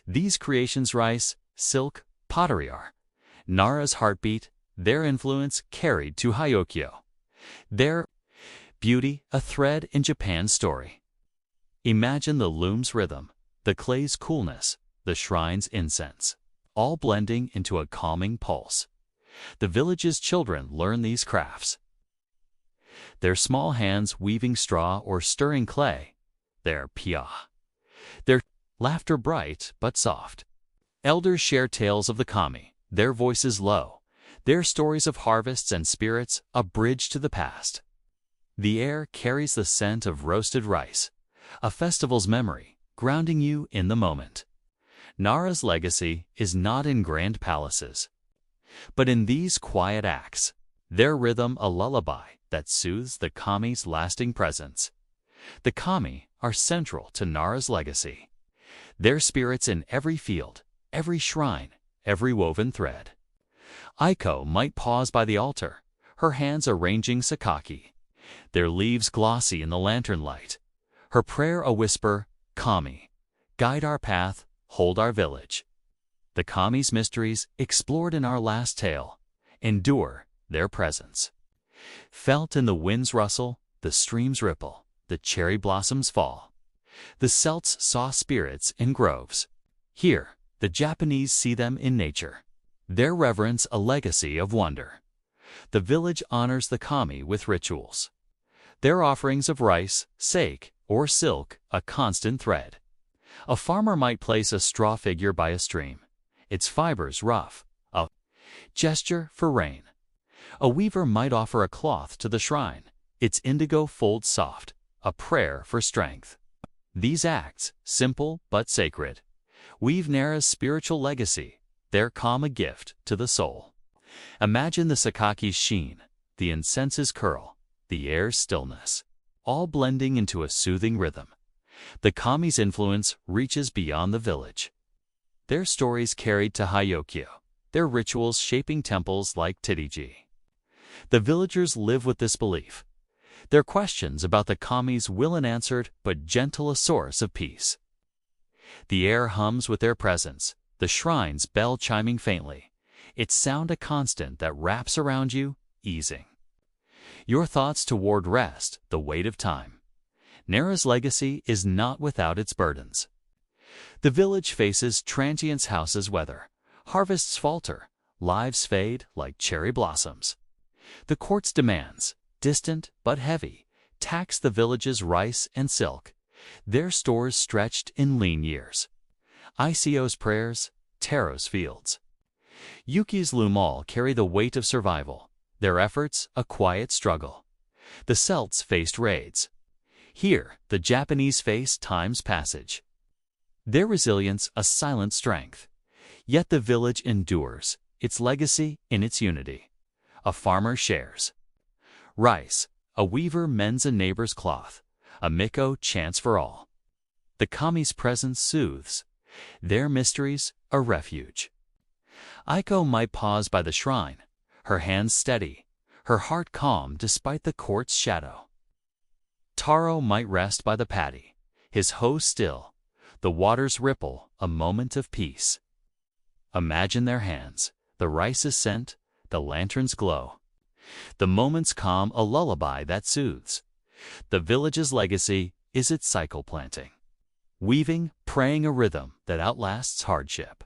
These creations rice, silk, pottery are Nara's heartbeat, their influence carried to Hyokyo. Their beauty a thread in Japan's story. Imagine the loom's rhythm, the clay's coolness, the shrine's incense, all blending into a calming pulse. The village's children learn these crafts, their small hands weaving straw or stirring clay, their pia, their laughter bright but soft. Elders share tales of the kami, their voices low, their stories of harvests and spirits a bridge to the past. The air carries the scent of roasted rice, a festival's memory, grounding you in the moment. Nara's legacy is not in grand palaces, but in these quiet acts, their rhythm a lullaby that soothes the kami's lasting presence. The kami are central to Nara's legacy, their spirits in every field, every shrine, every woven thread. Aiko might pause by the altar, her hands arranging sakaki, their leaves glossy in the lantern light, her prayer a whisper, kami, guide our path, hold our village. The kami's mysteries, explored in our last tale, endure their presence. Felt in the wind's rustle, the stream's ripple, the cherry blossoms fall. The Celts saw spirits in groves. Here, the Japanese see them in nature, their reverence a legacy of wonder. The village honors the kami with rituals, their offerings of rice, sake, or silk a constant thread. A farmer might place a straw figure by a stream, its fibers rough, a gesture for rain. A weaver might offer a cloth to the shrine, its indigo folds soft, a prayer for strength. These acts, simple but sacred, weave Nara's spiritual legacy, their calm a gift to the soul. Imagine the sakaki's sheen, the incense's curl, the air's stillness, all blending into a soothing rhythm. The kami's influence reaches beyond the village, their stories carried to Hyokyo, their rituals shaping temples like Titiji. The villagers live with this belief, their questions about the kami's will unanswered but gentle a source of peace. The air hums with their presence, the shrine's bell chiming faintly, its sound a constant that wraps around you, easing your thoughts toward rest, the weight of time. Nara's legacy is not without its burdens. The village faces transients houses weather, harvests falter, lives fade like cherry blossoms. The court's demands, distant but heavy, tax the village's rice and silk, their stores stretched in lean years. Ico's prayers, Taro's fields. Yuki's loom all carry the weight of survival, their efforts a quiet struggle. The Celts faced raids, Here, the Japanese face time's passage. Their resilience a silent strength. Yet the village endures, its legacy in its unity. A farmer shares rice, a weaver mends a neighbor's cloth, a miko chants for all. The kami's presence soothes, their mysteries a refuge. Aiko might pause by the shrine, her hands steady, her heart calm despite the court's shadow. Taro might rest by the paddy, his hoe still, the waters ripple, a moment of peace. Imagine their hands, the rice's scent, the lantern's glow. The moment's calm a lullaby that soothes. The village's legacy is its cycle planting, weaving, praying a rhythm that outlasts hardship.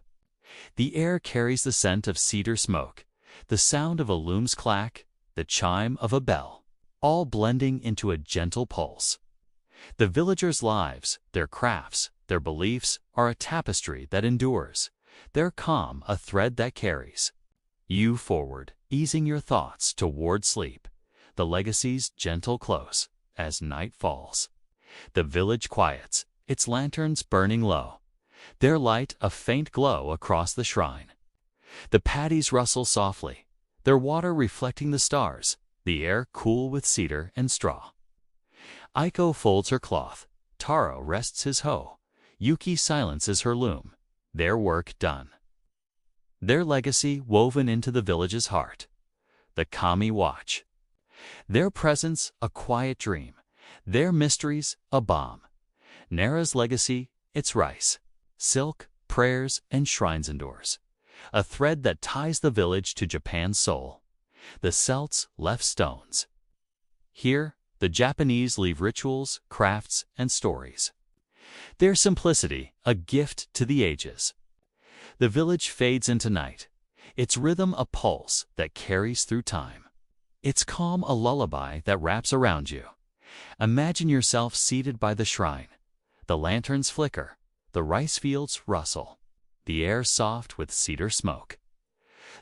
The air carries the scent of cedar smoke, the sound of a loom's clack, the chime of a bell, all blending into a gentle pulse. The villagers' lives, their crafts, their beliefs are a tapestry that endures, their calm a thread that carries you forward, easing your thoughts toward sleep, the legacy's gentle close as night falls. The village quiets, its lanterns burning low, their light a faint glow across the shrine. The paddies rustle softly, their water reflecting the stars, the air cool with cedar and straw. Aiko folds her cloth, Taro rests his hoe, Yuki silences her loom, their work done. Their legacy woven into the village's heart. The kami watch. Their presence a quiet dream, their mysteries a balm. Nara's legacy, its rice, silk, prayers, and shrines endures. A thread that ties the village to Japan's soul. The Celts left stones. Here, the Japanese leave rituals, crafts, and stories. Their simplicity, a gift to the ages. The village fades into night, its rhythm a pulse that carries through time. Its calm a lullaby that wraps around you. Imagine yourself seated by the shrine. The lanterns flicker, the rice fields rustle, the air soft with cedar smoke.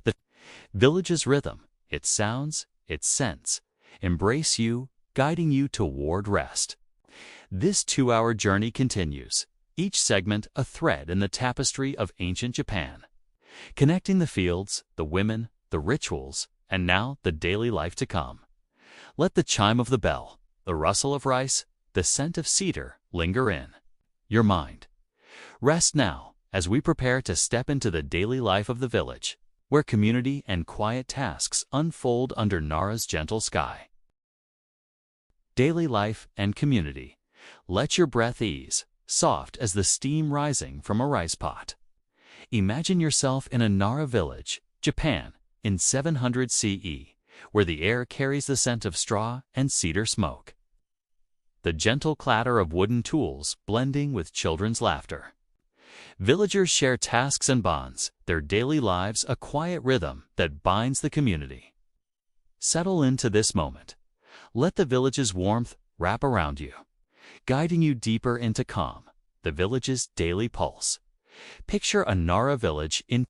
The village's rhythm, its sounds, its scents, embrace you, guiding you toward rest. This 2-hour journey continues, each segment a thread in the tapestry of ancient Japan, connecting the fields, the women, the rituals, and now the daily life to come. Let the chime of the bell, the rustle of rice, the scent of cedar linger in your mind. Rest now as we prepare to step into the daily life of the village, where community and quiet tasks unfold under Nara's gentle sky. Daily life and community. Let your breath ease, soft as the steam rising from a rice pot. Imagine yourself in a Nara village, Japan, in 700 CE, where the air carries the scent of straw and cedar smoke. The gentle clatter of wooden tools blending with children's laughter. Villagers share tasks and bonds, their daily lives a quiet rhythm that binds the community. Settle into this moment. Let the village's warmth wrap around you, guiding you deeper into calm, the village's daily pulse. Picture a Nara village in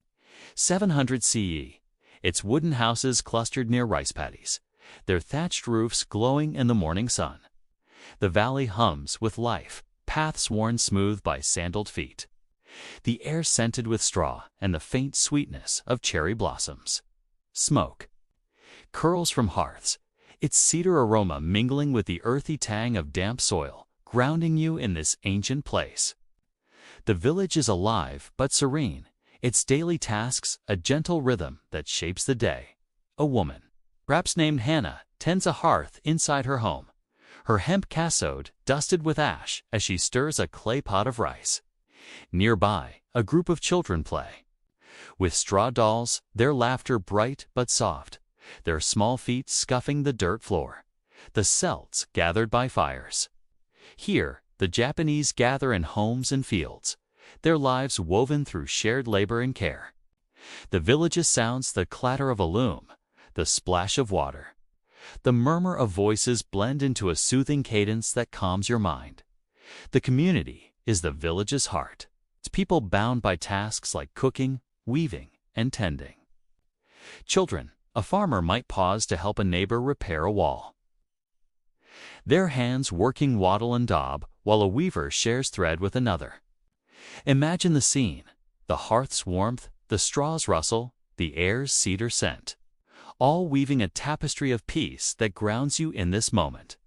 700 CE, its wooden houses clustered near rice paddies, their thatched roofs glowing in the morning sun. The valley hums with life, paths worn smooth by sandaled feet. The air scented with straw and the faint sweetness of cherry blossoms. Smoke curls from hearths, its cedar aroma mingling with the earthy tang of damp soil, grounding you in this ancient place. The village is alive but serene, its daily tasks a gentle rhythm that shapes the day. A woman, perhaps named Hannah, tends a hearth inside her home, her hemp cassoed, dusted with ash as she stirs a clay pot of rice. Nearby, a group of children play. With straw dolls, their laughter bright but soft, their small feet scuffing the dirt floor. The Celts gathered by fires. Here, the Japanese gather in homes and fields, their lives woven through shared labor and care. The village's sounds the clatter of a loom, the splash of water. The murmur of voices blend into a soothing cadence that calms your mind. The community is the village's heart. It's people bound by tasks like cooking, weaving, and tending. Children, a farmer might pause to help a neighbor repair a wall. their hands working wattle and daub while a weaver shares thread with another. Imagine the scene: the hearth's warmth, the straw's rustle, the air's cedar scent, all weaving a tapestry of peace that grounds you in this moment.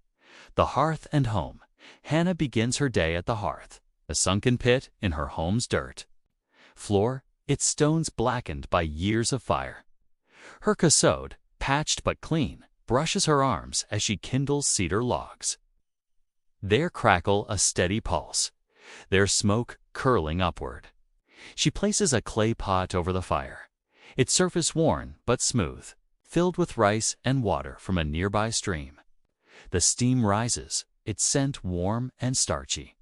The hearth and home. Hannah begins her day at the hearth, a sunken pit in her home's dirt. Floor, its stones blackened by years of fire. Her cassode, patched but clean, brushes her arms as she kindles cedar logs. Their crackle a steady pulse, their smoke curling upward. She places a clay pot over the fire, its surface worn but smooth, filled with rice and water from a nearby stream. The steam rises, its scent warm and starchy,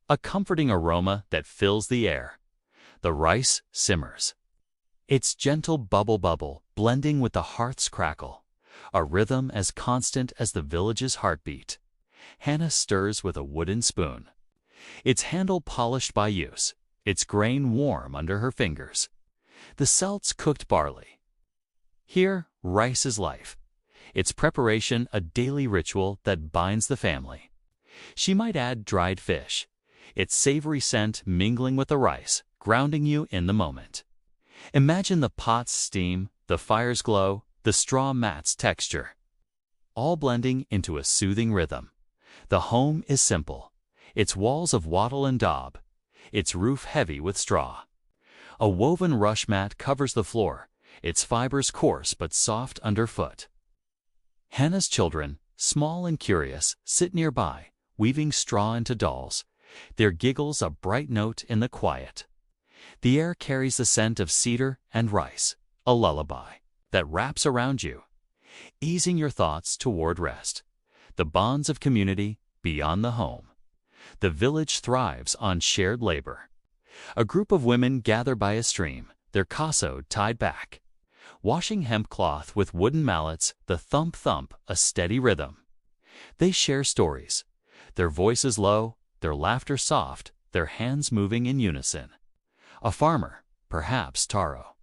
a comforting aroma that fills the air. The rice simmers, its gentle bubble blending with the hearth's crackle, a rhythm as constant as the village's heartbeat. Hannah stirs with a wooden spoon, its handle polished by use, its grain warm under her fingers. The celt's cooked barley. Here, rice is life, its preparation a daily ritual that binds the family. She might add dried fish, its savory scent mingling with the rice, grounding you in the moment. Imagine the pot's steam, the fire's glow, the straw mat's texture, all blending into a soothing rhythm. The home is simple, its walls of wattle and daub, its roof heavy with straw. A woven rush mat covers the floor, its fibers coarse but soft underfoot. Hannah's children, small and curious, sit nearby, weaving straw into dolls, their giggles a bright note in the quiet. The air carries the scent of cedar and rice, a lullaby that wraps around you, easing your thoughts toward rest. The bonds of community beyond the home. The village thrives on shared labor. A group of women gather by a stream, their cassode tied back, washing hemp cloth with wooden mallets, the thump-thump a steady rhythm. They share stories, their voices low, their laughter soft, their hands moving in unison. A farmer, perhaps Taro,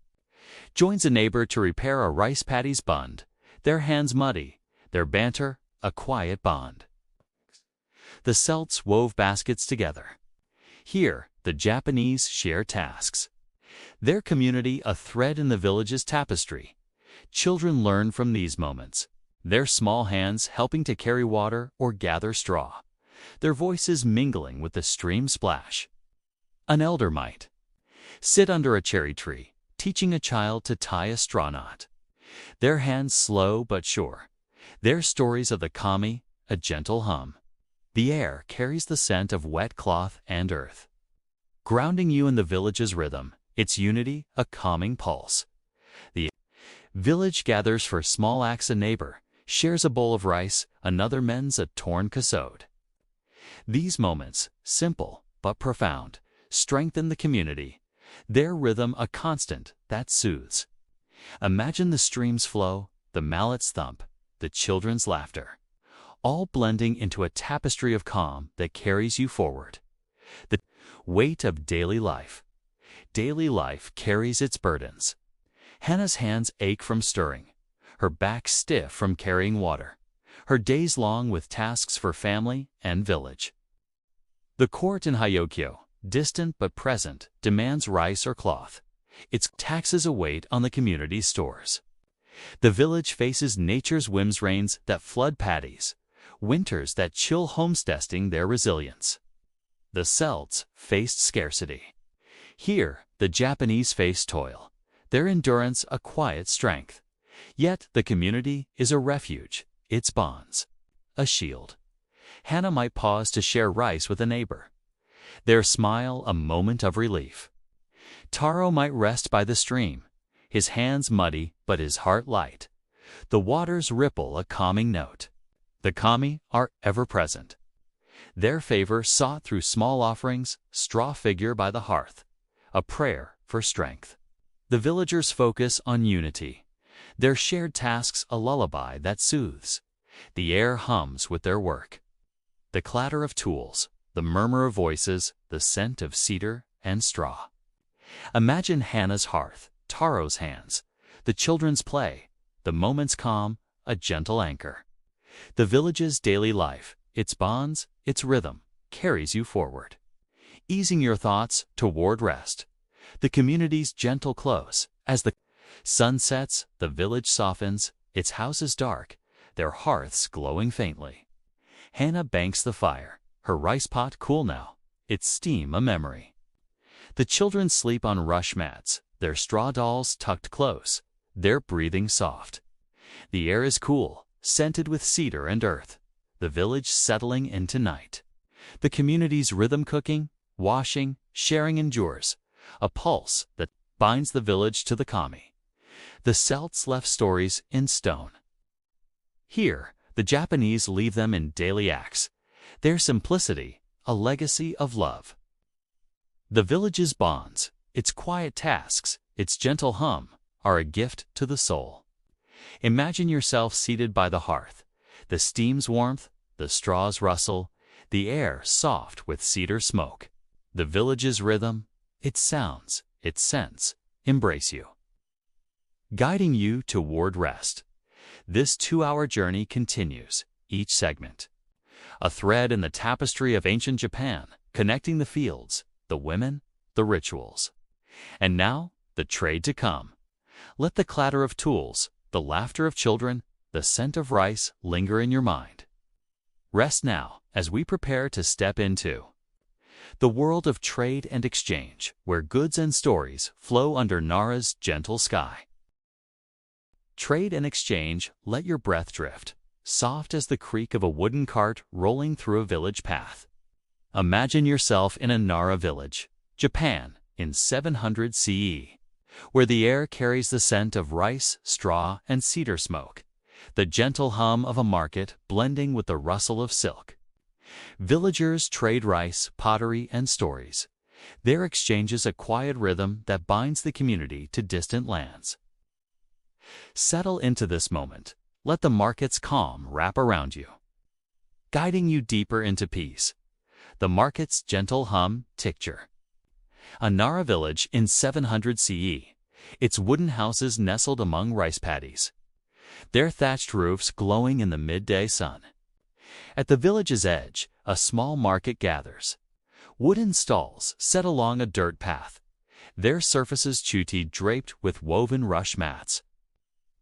joins a neighbor to repair a rice paddy's bund, their hands muddy, their banter a quiet bond. The Celts wove baskets together. Here, the Japanese share tasks, their community a thread in the village's tapestry. Children learn from these moments, their small hands helping to carry water or gather straw, their voices mingling with the stream splash. An elder might sit under a cherry tree, teaching a child to tie a straw knot, their hands slow but sure, their stories of the kami a gentle hum. The air carries the scent of wet cloth and earth, grounding you in the village's rhythm, its unity a calming pulse. The village gathers for small acts. A neighbor shares a bowl of rice, another mends a torn cassode. These moments, simple but profound, strengthen the community, their rhythm a constant that soothes. Imagine the stream's flow, the mallet's thump, the children's laughter, all blending into a tapestry of calm that carries you forward. The weight of daily life. Daily life carries its burdens. Hannah's hands ache from stirring, her back stiff from carrying water, her days long with tasks for family and village. The court in Hyokyo, distant but present, demands rice or cloth. Its taxes await on the community's stores. The village faces nature's whims, rains that flood paddies, winters that chill homesteading their resilience. The Celts faced scarcity. Here, the Japanese face toil, their endurance a quiet strength. Yet the community is a refuge, its bonds a shield. Hannah might pause to share rice with a neighbor, their smile a moment of relief. Taro might rest by the stream, his hands muddy but his heart light. The waters ripple a calming note. The kami are ever present, their favor sought through small offerings, straw figure by the hearth, a prayer for strength. The villagers focus on unity, their shared tasks a lullaby that soothes. The air hums with their work. The clatter of tools, the murmur of voices, the scent of cedar and straw. Imagine Hannah's hearth, Taro's hands, the children's play, the moment's calm, a gentle anchor. The village's daily life, its bonds, its rhythm, carries you forward, easing your thoughts toward rest. The community's gentle close. As the sun sets, the village softens, its houses dark, their hearths glowing faintly. Hannah banks the fire, her rice pot cool now, its steam a memory. The children sleep on rush mats, their straw dolls tucked close, their breathing soft. The air is cool, scented with cedar and earth, the village settling into night. The community's rhythm cooking, washing, sharing endures, a pulse that binds the village to the kami. The Celts left stories in stone. Here, the Japanese leave them in daily acts, their simplicity, a legacy of love. The village's bonds, its quiet tasks, its gentle hum, are a gift to the soul. Imagine yourself seated by the hearth, the steam's warmth, the straw's rustle, the air soft with cedar smoke. The village's rhythm, its sounds, its scents, embrace you, guiding you toward rest. This 2-hour journey continues, each segment a thread in the tapestry of ancient Japan, connecting the fields, the women, the rituals. And now, the trade to come. Let the clatter of tools, the laughter of children, the scent of rice linger in your mind. Rest now as we prepare to step into the world of trade and exchange, where goods and stories flow under Nara's gentle sky. Trade and exchange, let your breath drift, soft as the creak of a wooden cart rolling through a village path. Imagine yourself in a Nara village, Japan, in 700 CE, where the air carries the scent of rice, straw, and cedar smoke, the gentle hum of a market blending with the rustle of silk. Villagers trade rice, pottery, and stories, their exchanges a quiet rhythm that binds the community to distant lands. Settle into this moment. Let the market's calm wrap around you, guiding you deeper into peace. The market's gentle hum, tincture. A Nara village in 700 CE, its wooden houses nestled among rice paddies, their thatched roofs glowing in the midday sun. At the village's edge, a small market gathers. Wooden stalls set along a dirt path, their surfaces chuti draped with woven rush mats.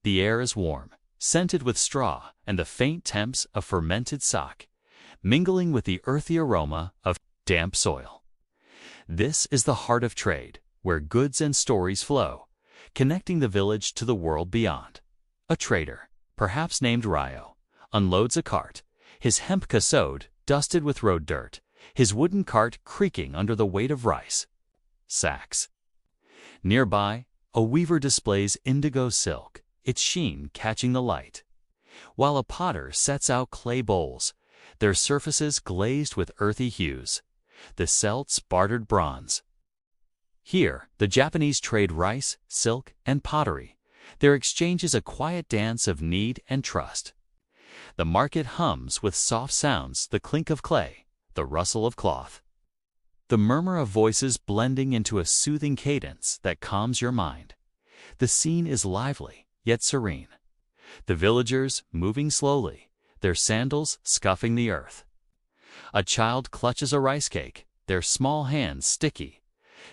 The air is warm, scented with straw and the faint temps of fermented sake, mingling with the earthy aroma of damp soil. This is the heart of trade, where goods and stories flow, connecting the village to the world beyond. A trader, perhaps named Ryo, unloads a cart, his hemp cassode dusted with road dirt, his wooden cart creaking under the weight of rice sacks. Nearby, a weaver displays indigo silk, its sheen catching the light, while a potter sets out clay bowls, their surfaces glazed with earthy hues. The Celts bartered bronze. Here, the Japanese trade rice, silk, and pottery. Their exchange is a quiet dance of need and trust. The market hums with soft sounds, the clink of clay, the rustle of cloth, the murmur of voices blending into a soothing cadence that calms your mind. The scene is lively, yet serene. The villagers moving slowly, their sandals scuffing the earth. A child clutches a rice cake, their small hands sticky,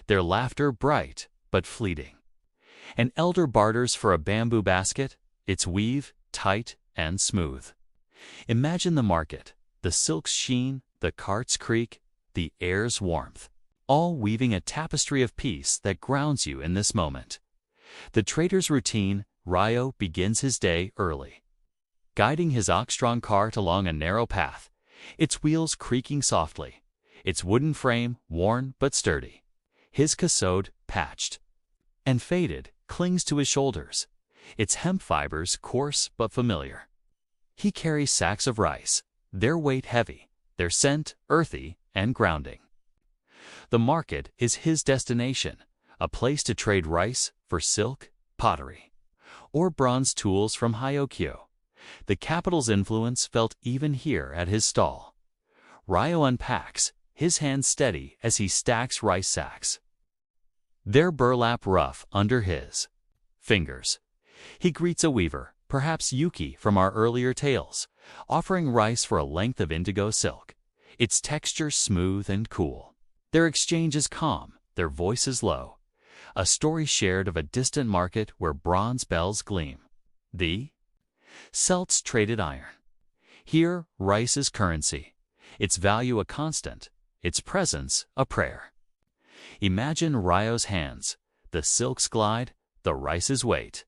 their laughter bright but fleeting. An elder barters for a bamboo basket, its weave tight and smooth. Imagine the market, the silk's sheen, the cart's creak, the air's warmth, all weaving a tapestry of peace that grounds you in this moment. The trader's routine, Ryo begins his day early, guiding his ox-drawn cart along a narrow path, its wheels creaking softly, its wooden frame worn but sturdy. His cassode, patched and faded, clings to his shoulders, its hemp fibers coarse but familiar. He carries sacks of rice, their weight heavy, their scent earthy and grounding. The market is his destination, a place to trade rice for silk, pottery, or bronze tools from Hyokyo. The capital's influence felt even here at his stall. Ryo unpacks, his hands steady as he stacks rice sacks, their burlap rough under his fingers. He greets a weaver, perhaps Yuki from our earlier tales, offering rice for a length of indigo silk, its texture smooth and cool. Their exchange is calm, their voices low, a story shared of a distant market where bronze bells gleam. The Celts traded iron. Here, rice is currency, its value a constant, its presence a prayer. Imagine Ryo's hands, the silk's glide, the rice's weight,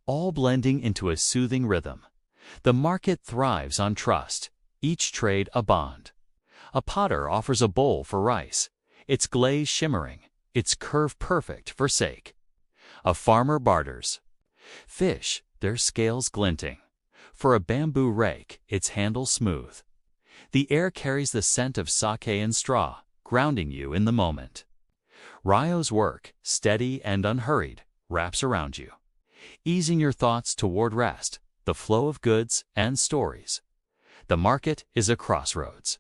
all blending into a soothing rhythm. The market thrives on trust, each trade a bond. A potter offers a bowl for rice, its glaze shimmering, its curve perfect for sake. A farmer barters fish, their scales glinting, for a bamboo rake, its handle smooth. The air carries the scent of sake and straw, grounding you in the moment. Ryo's work, steady and unhurried, wraps around you, easing your thoughts toward rest, the flow of goods and stories. The market is a crossroads.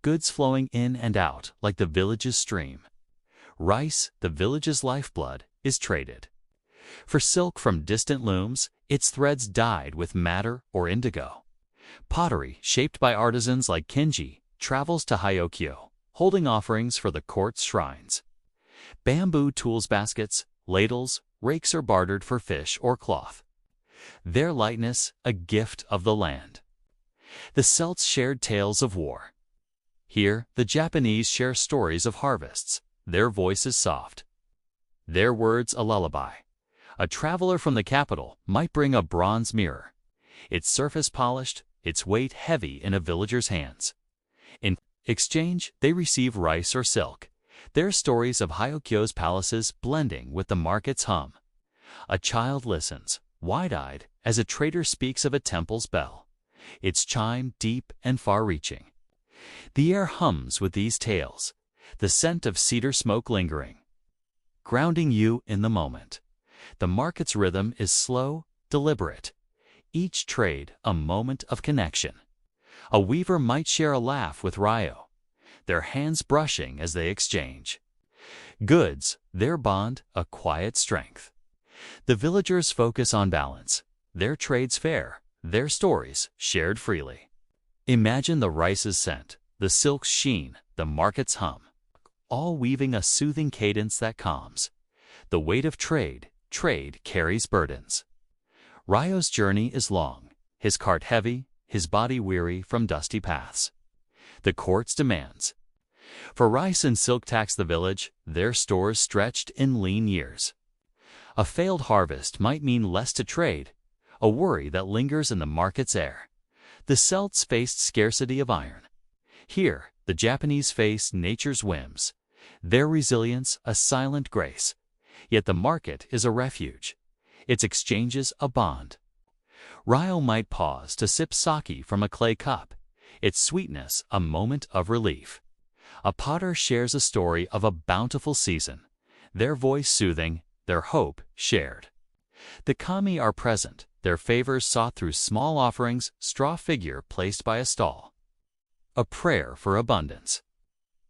Goods flowing in and out like the village's stream. Rice, the village's lifeblood, is traded. For silk from distant looms, its threads dyed with madder or indigo. Pottery, shaped by artisans like Kinji, travels to Hyokyo, holding offerings for the court's shrines. Bamboo tools baskets, ladles, rakes are bartered for fish or cloth. Their lightness, a gift of the land. The Celts shared tales of war. Here, the Japanese share stories of harvests, their voices soft, their words a lullaby. A traveler from the capital might bring a bronze mirror, its surface polished, its weight heavy in a villager's hands. In exchange, they receive rice or silk, their stories of Hyokyo's palaces blending with the market's hum. A child listens, wide-eyed, as a trader speaks of a temple's bell, its chime deep and far-reaching. The air hums with these tales, the scent of cedar smoke lingering, grounding you in the moment. The market's rhythm is slow, deliberate, each trade a moment of connection. A weaver might share a laugh with Ryo, their hands brushing as they exchange. Goods, their bond, a quiet strength. The villagers focus on balance, their trades fair, their stories shared freely. Imagine the rice's scent, the silk's sheen, the market's hum, all weaving a soothing cadence that calms. The weight of trade carries burdens. Ryo's journey is long, his cart heavy, his body weary from dusty paths. The court's demands. For rice and silk tax the village, their stores stretched in lean years. A failed harvest might mean less to trade, a worry that lingers in the market's air. The Celts faced scarcity of iron. Here, the Japanese face nature's whims, their resilience a silent grace. Yet the market is a refuge, its exchanges a bond. Ryo might pause to sip sake from a clay cup, its sweetness a moment of relief. A potter shares a story of a bountiful season, their voice soothing, their hope shared. The kami are present, their favors sought through small offerings, straw figure placed by a stall. A prayer for abundance.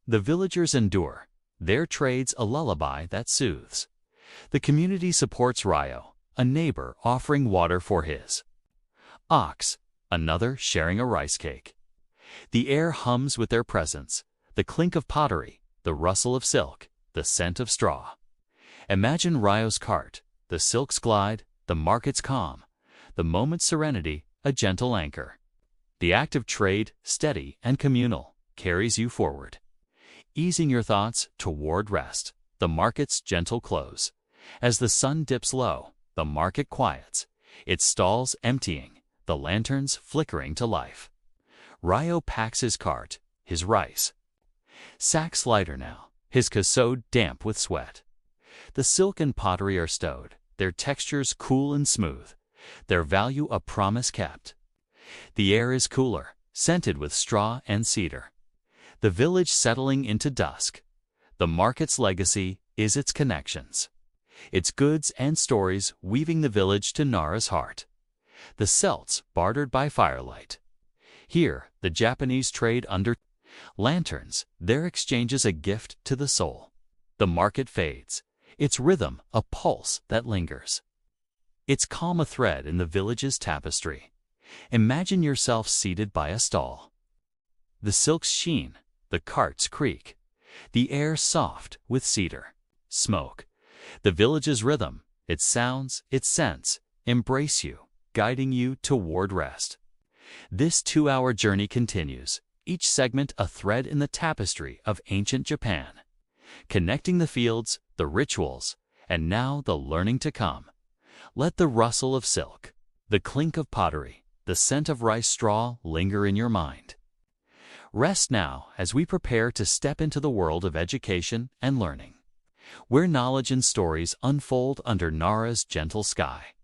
The villagers endure, their trades a lullaby that soothes. The community supports Ryo, a neighbor offering water for his ox, another sharing a rice cake. The air hums with their presence, the clink of pottery, the rustle of silk, the scent of straw. Imagine Ryo's cart, the silk's glide, the market's calm, the moment's serenity, a gentle anchor. The act of trade, steady and communal, carries you forward, easing your thoughts toward rest, the market's gentle close. As the sun dips low, the market quiets, its stalls emptying, the lanterns flickering to life. Ryo packs his cart, his rice sacks lighter now, his kasode damp with sweat. The silk and pottery are stowed, their textures cool and smooth, their value a promise kept. The air is cooler, scented with straw and cedar. The village settling into dusk. The market's legacy is its connections, its goods and stories weaving the village to Nara's heart. The Celts bartered by firelight. Here, the Japanese trade under lanterns, their exchanges a gift to the soul. The market fades, its rhythm a pulse that lingers. It's calm a thread in the village's tapestry. Imagine yourself seated by a stall. The silks sheen, the carts creak, the air soft with cedar, smoke. The village's rhythm, its sounds, its scents, embrace you, guiding you toward rest. This 2-hour journey continues, each segment a thread in the tapestry of ancient Japan, connecting the fields, the rituals, and now the learning to come. Let the rustle of silk, the clink of pottery, the scent of rice straw linger in your mind. Rest now as we prepare to step into the world of education and learning, where knowledge and stories unfold under Nara's gentle sky.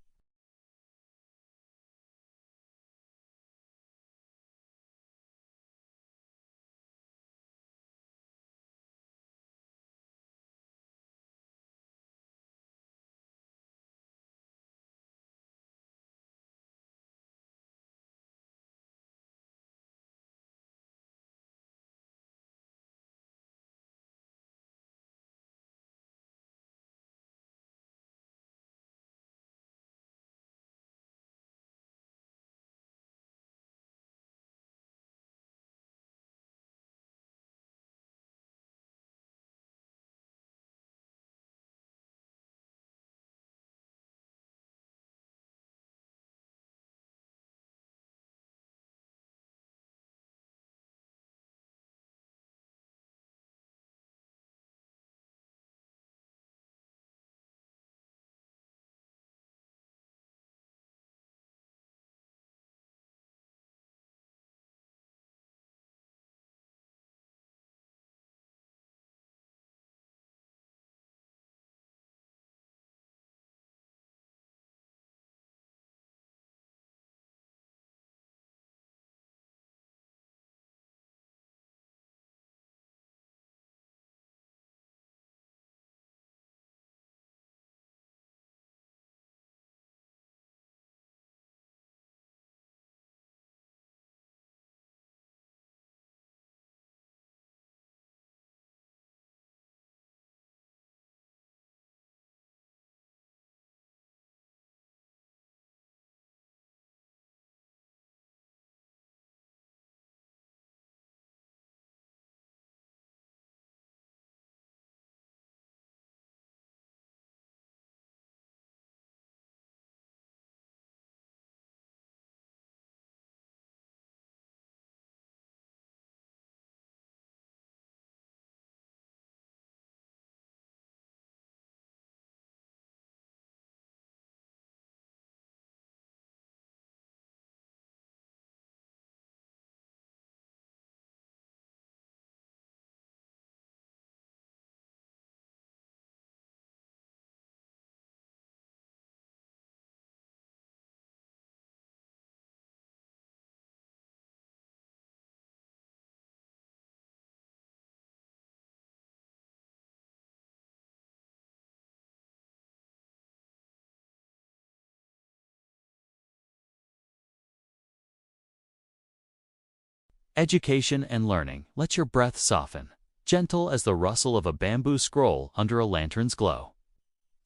Education and learning, let your breath soften, gentle as the rustle of a bamboo scroll under a lantern's glow.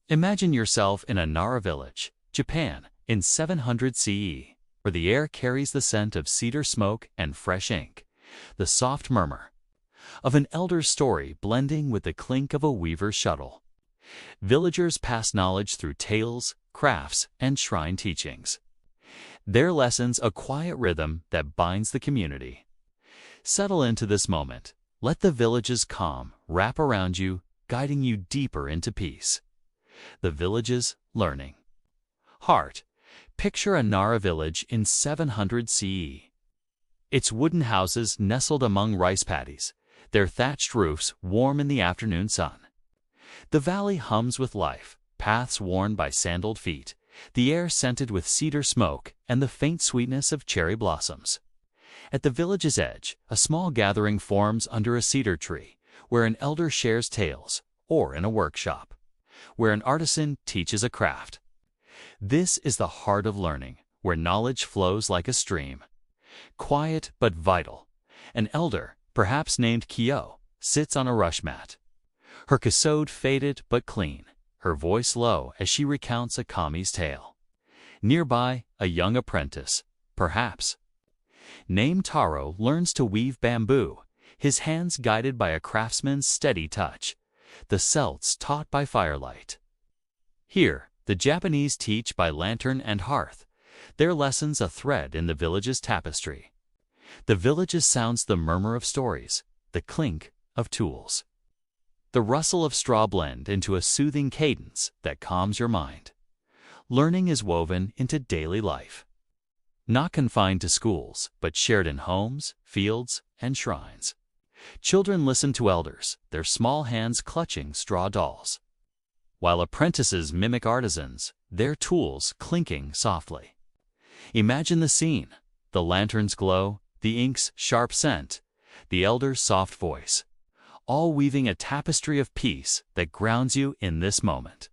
Imagine yourself in a Nara village, Japan, in 700 CE, where the air carries the scent of cedar smoke and fresh ink, the soft murmur of an elder's story blending with the clink of a weaver's shuttle. Villagers pass knowledge through tales, crafts, and shrine teachings. Their lessons a quiet rhythm that binds the community. Settle into this moment. Let the village's calm wrap around you, guiding you deeper into peace. The village's learning. Heart. Picture a Nara village in 700 CE. Its wooden houses nestled among rice paddies, their thatched roofs warm in the afternoon sun. The valley hums with life, paths worn by sandaled feet, the air scented with cedar smoke and the faint sweetness of cherry blossoms. At the village's edge, a small gathering forms under a cedar tree, where an elder shares tales, or in a workshop, where an artisan teaches a craft. This is the heart of learning, where knowledge flows like a stream. Quiet but vital. An elder, perhaps named Kyo, sits on a rush mat. Her cassode faded but clean, her voice low as she recounts a kami's tale. Nearby, a young apprentice, perhaps. Named Taro learns to weave bamboo, his hands guided by a craftsman's steady touch, the celts taught by firelight. Here, the Japanese teach by lantern and hearth, their lessons a thread in the village's tapestry. The village sounds the murmur of stories, the clink of tools. The rustle of straw blend into a soothing cadence that calms your mind. Learning is woven into daily life. Not confined to schools, but shared in homes, fields, and shrines. Children listen to elders, their small hands clutching straw dolls, while apprentices mimic artisans, their tools clinking softly. Imagine the scene: the lantern's glow, the ink's sharp scent, the elder's soft voice, all weaving a tapestry of peace that grounds you in this moment.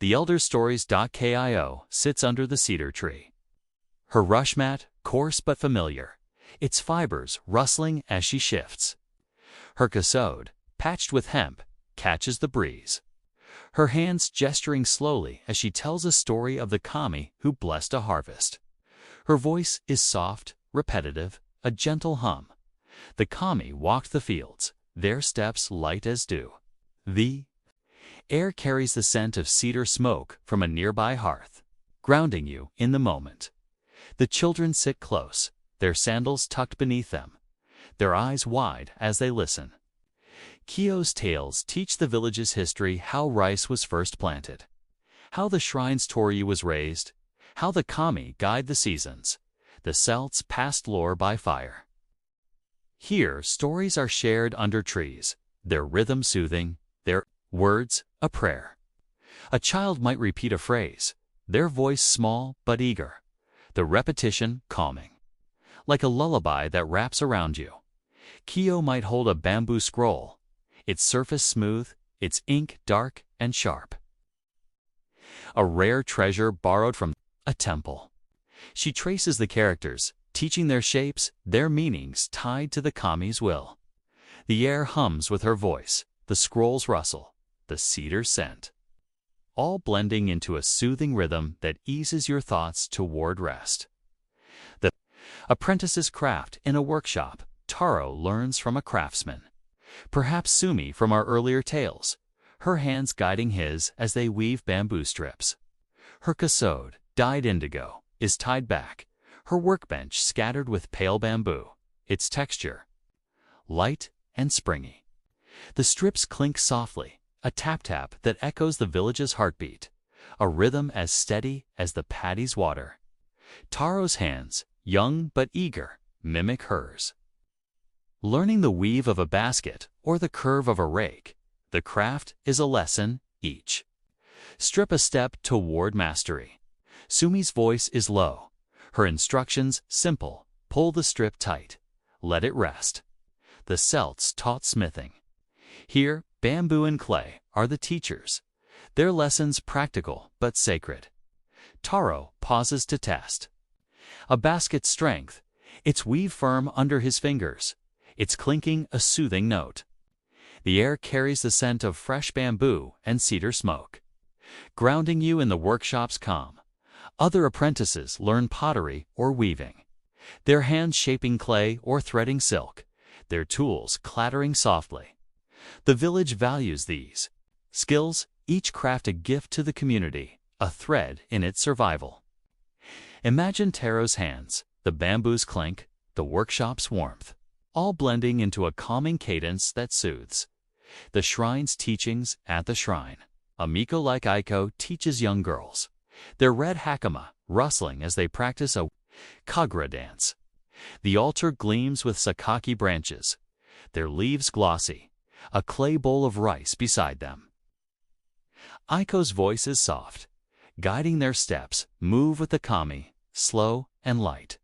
The elder's stories.kio sits under the cedar tree. Her rush mat, coarse but familiar, its fibers rustling as she shifts. Her cassode, patched with hemp, catches the breeze, her hands gesturing slowly as she tells a story of the kami who blessed a harvest. Her voice is soft, repetitive, a gentle hum. The kami walked the fields, their steps light as dew. The air carries the scent of cedar smoke from a nearby hearth, grounding you in the moment. The children sit close, their sandals tucked beneath them, their eyes wide as they listen. Kyo's tales teach the village's history: how rice was first planted, how the shrine's torii was raised, how the kami guide the seasons, the celts passed lore by fire. Here, stories are shared under trees, their rhythm soothing, their words a prayer. A child might repeat a phrase, their voice small but eager, the repetition calming. Like a lullaby that wraps around you. Kyo might hold a bamboo scroll, its surface smooth, its ink dark and sharp. A rare treasure borrowed from a temple. She traces the characters, teaching their shapes, their meanings tied to the kami's will. The air hums with her voice, the scrolls rustle, the cedar scent, all blending into a soothing rhythm that eases your thoughts toward rest. The apprentice's craft in a workshop. Taro learns from a craftsman. Perhaps Sumi from our earlier tales, her hands guiding his as they weave bamboo strips. Her cassode, dyed indigo, is tied back, her workbench scattered with pale bamboo, its texture light and springy. The strips clink softly, a tap-tap that echoes the village's heartbeat, a rhythm as steady as the paddy's water. Taro's hands, young but eager, mimic hers. Learning the weave of a basket or the curve of a rake, the craft is a lesson each. Strip a step toward mastery. Sumi's voice is low, her instructions simple: pull the strip tight, let it rest. The celts taught smithing. Here, bamboo and clay are the teachers, their lessons practical but sacred. Taro pauses to test. A basket's strength, its weave firm under his fingers, its clinking a soothing note. The air carries the scent of fresh bamboo and cedar smoke, grounding you in the workshop's calm. Other apprentices learn pottery or weaving, their hands shaping clay or threading silk, their tools clattering softly. The village values these skills, each craft a gift to the community, a thread in its survival. Imagine Taro's hands, the bamboo's clink, the workshop's warmth, all blending into a calming cadence that soothes. The shrine's teachings at the shrine. A Miko like Aiko teaches young girls, their red hakama rustling as they practice a kagura dance. The altar gleams with sakaki branches, their leaves glossy, a clay bowl of rice beside them. Aiko's voice is soft, guiding their steps, move with the kami, slow and light.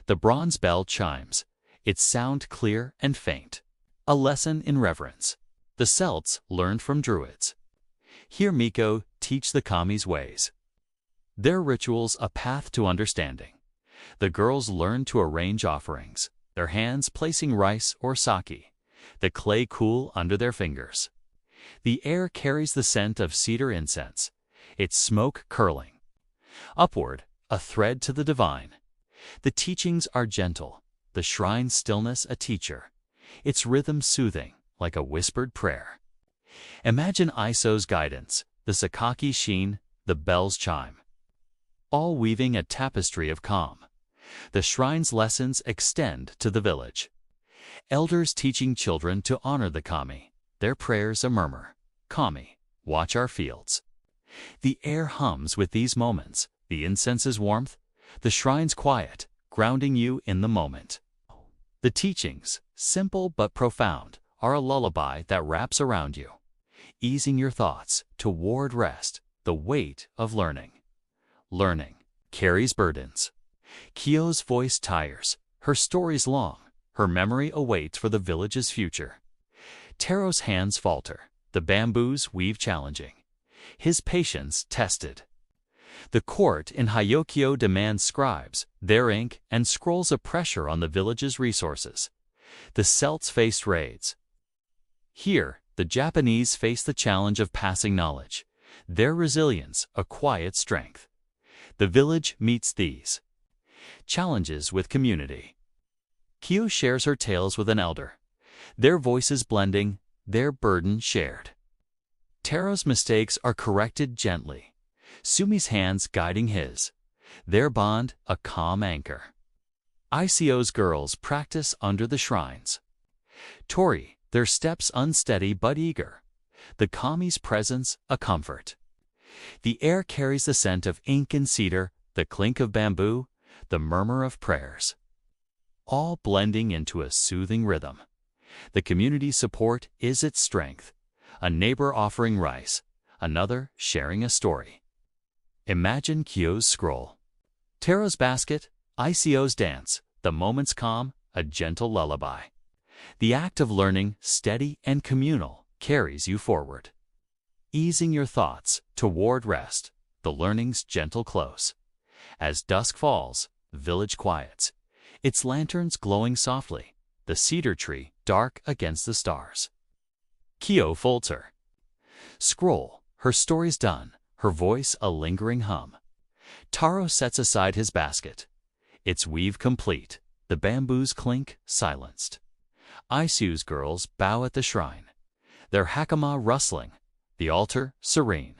The bronze bell chimes, its sound clear and faint, a lesson in reverence. The celts learned from druids. Here Miko teach the kami's ways, their rituals a path to understanding. The girls learn to arrange offerings, their hands placing rice or sake, the clay cool under their fingers. The air carries the scent of cedar incense, its smoke curling. Upward, a thread to the divine. The teachings are gentle, the shrine's stillness a teacher, its rhythm soothing, like a whispered prayer. Imagine Iso's guidance, the sakaki sheen, the bell's chime, all weaving a tapestry of calm. The shrine's lessons extend to the village. Elders teaching children to honor the kami, their prayers a murmur. Kami, watch our fields. The air hums with these moments, the incense's warmth, the shrine's quiet, grounding you in the moment. The teachings, simple but profound, are a lullaby that wraps around you, easing your thoughts toward rest, the weight of learning. Learning carries burdens. Kyo's voice tires, her story's long, her memory awaits for the village's future. Taro's hands falter, the bamboos weave challenging, his patience tested. The court in Hyokyo demands scribes, their ink and scrolls a pressure on the village's resources. The Celts faced raids. Here, the Japanese face the challenge of passing knowledge, their resilience a quiet strength. The village meets these challenges with community. Kyo shares her tales with an elder, their voices blending, their burden shared. Taro's mistakes are corrected gently, Sumi's hands guiding his, their bond a calm anchor. Ico's girls practice under the shrines. Tori, their steps unsteady but eager, the kami's presence a comfort. The air carries the scent of ink and cedar, the clink of bamboo, the murmur of prayers, all blending into a soothing rhythm. The community's support is its strength, a neighbor offering rice, another sharing a story. Imagine Kyo's scroll, Taro's basket, Ico's dance, the moment's calm, a gentle lullaby. The act of learning, steady and communal, carries you forward, easing your thoughts toward rest, the learning's gentle close. As dusk falls, the village quiets, its lanterns glowing softly, the cedar tree dark against the stars. Kyo folds her scroll, her story's done, her voice a lingering hum. Taro sets aside his basket, its weave complete, the bamboos clink silenced. Ico's girls bow at the shrine, their hakama rustling, the altar serene.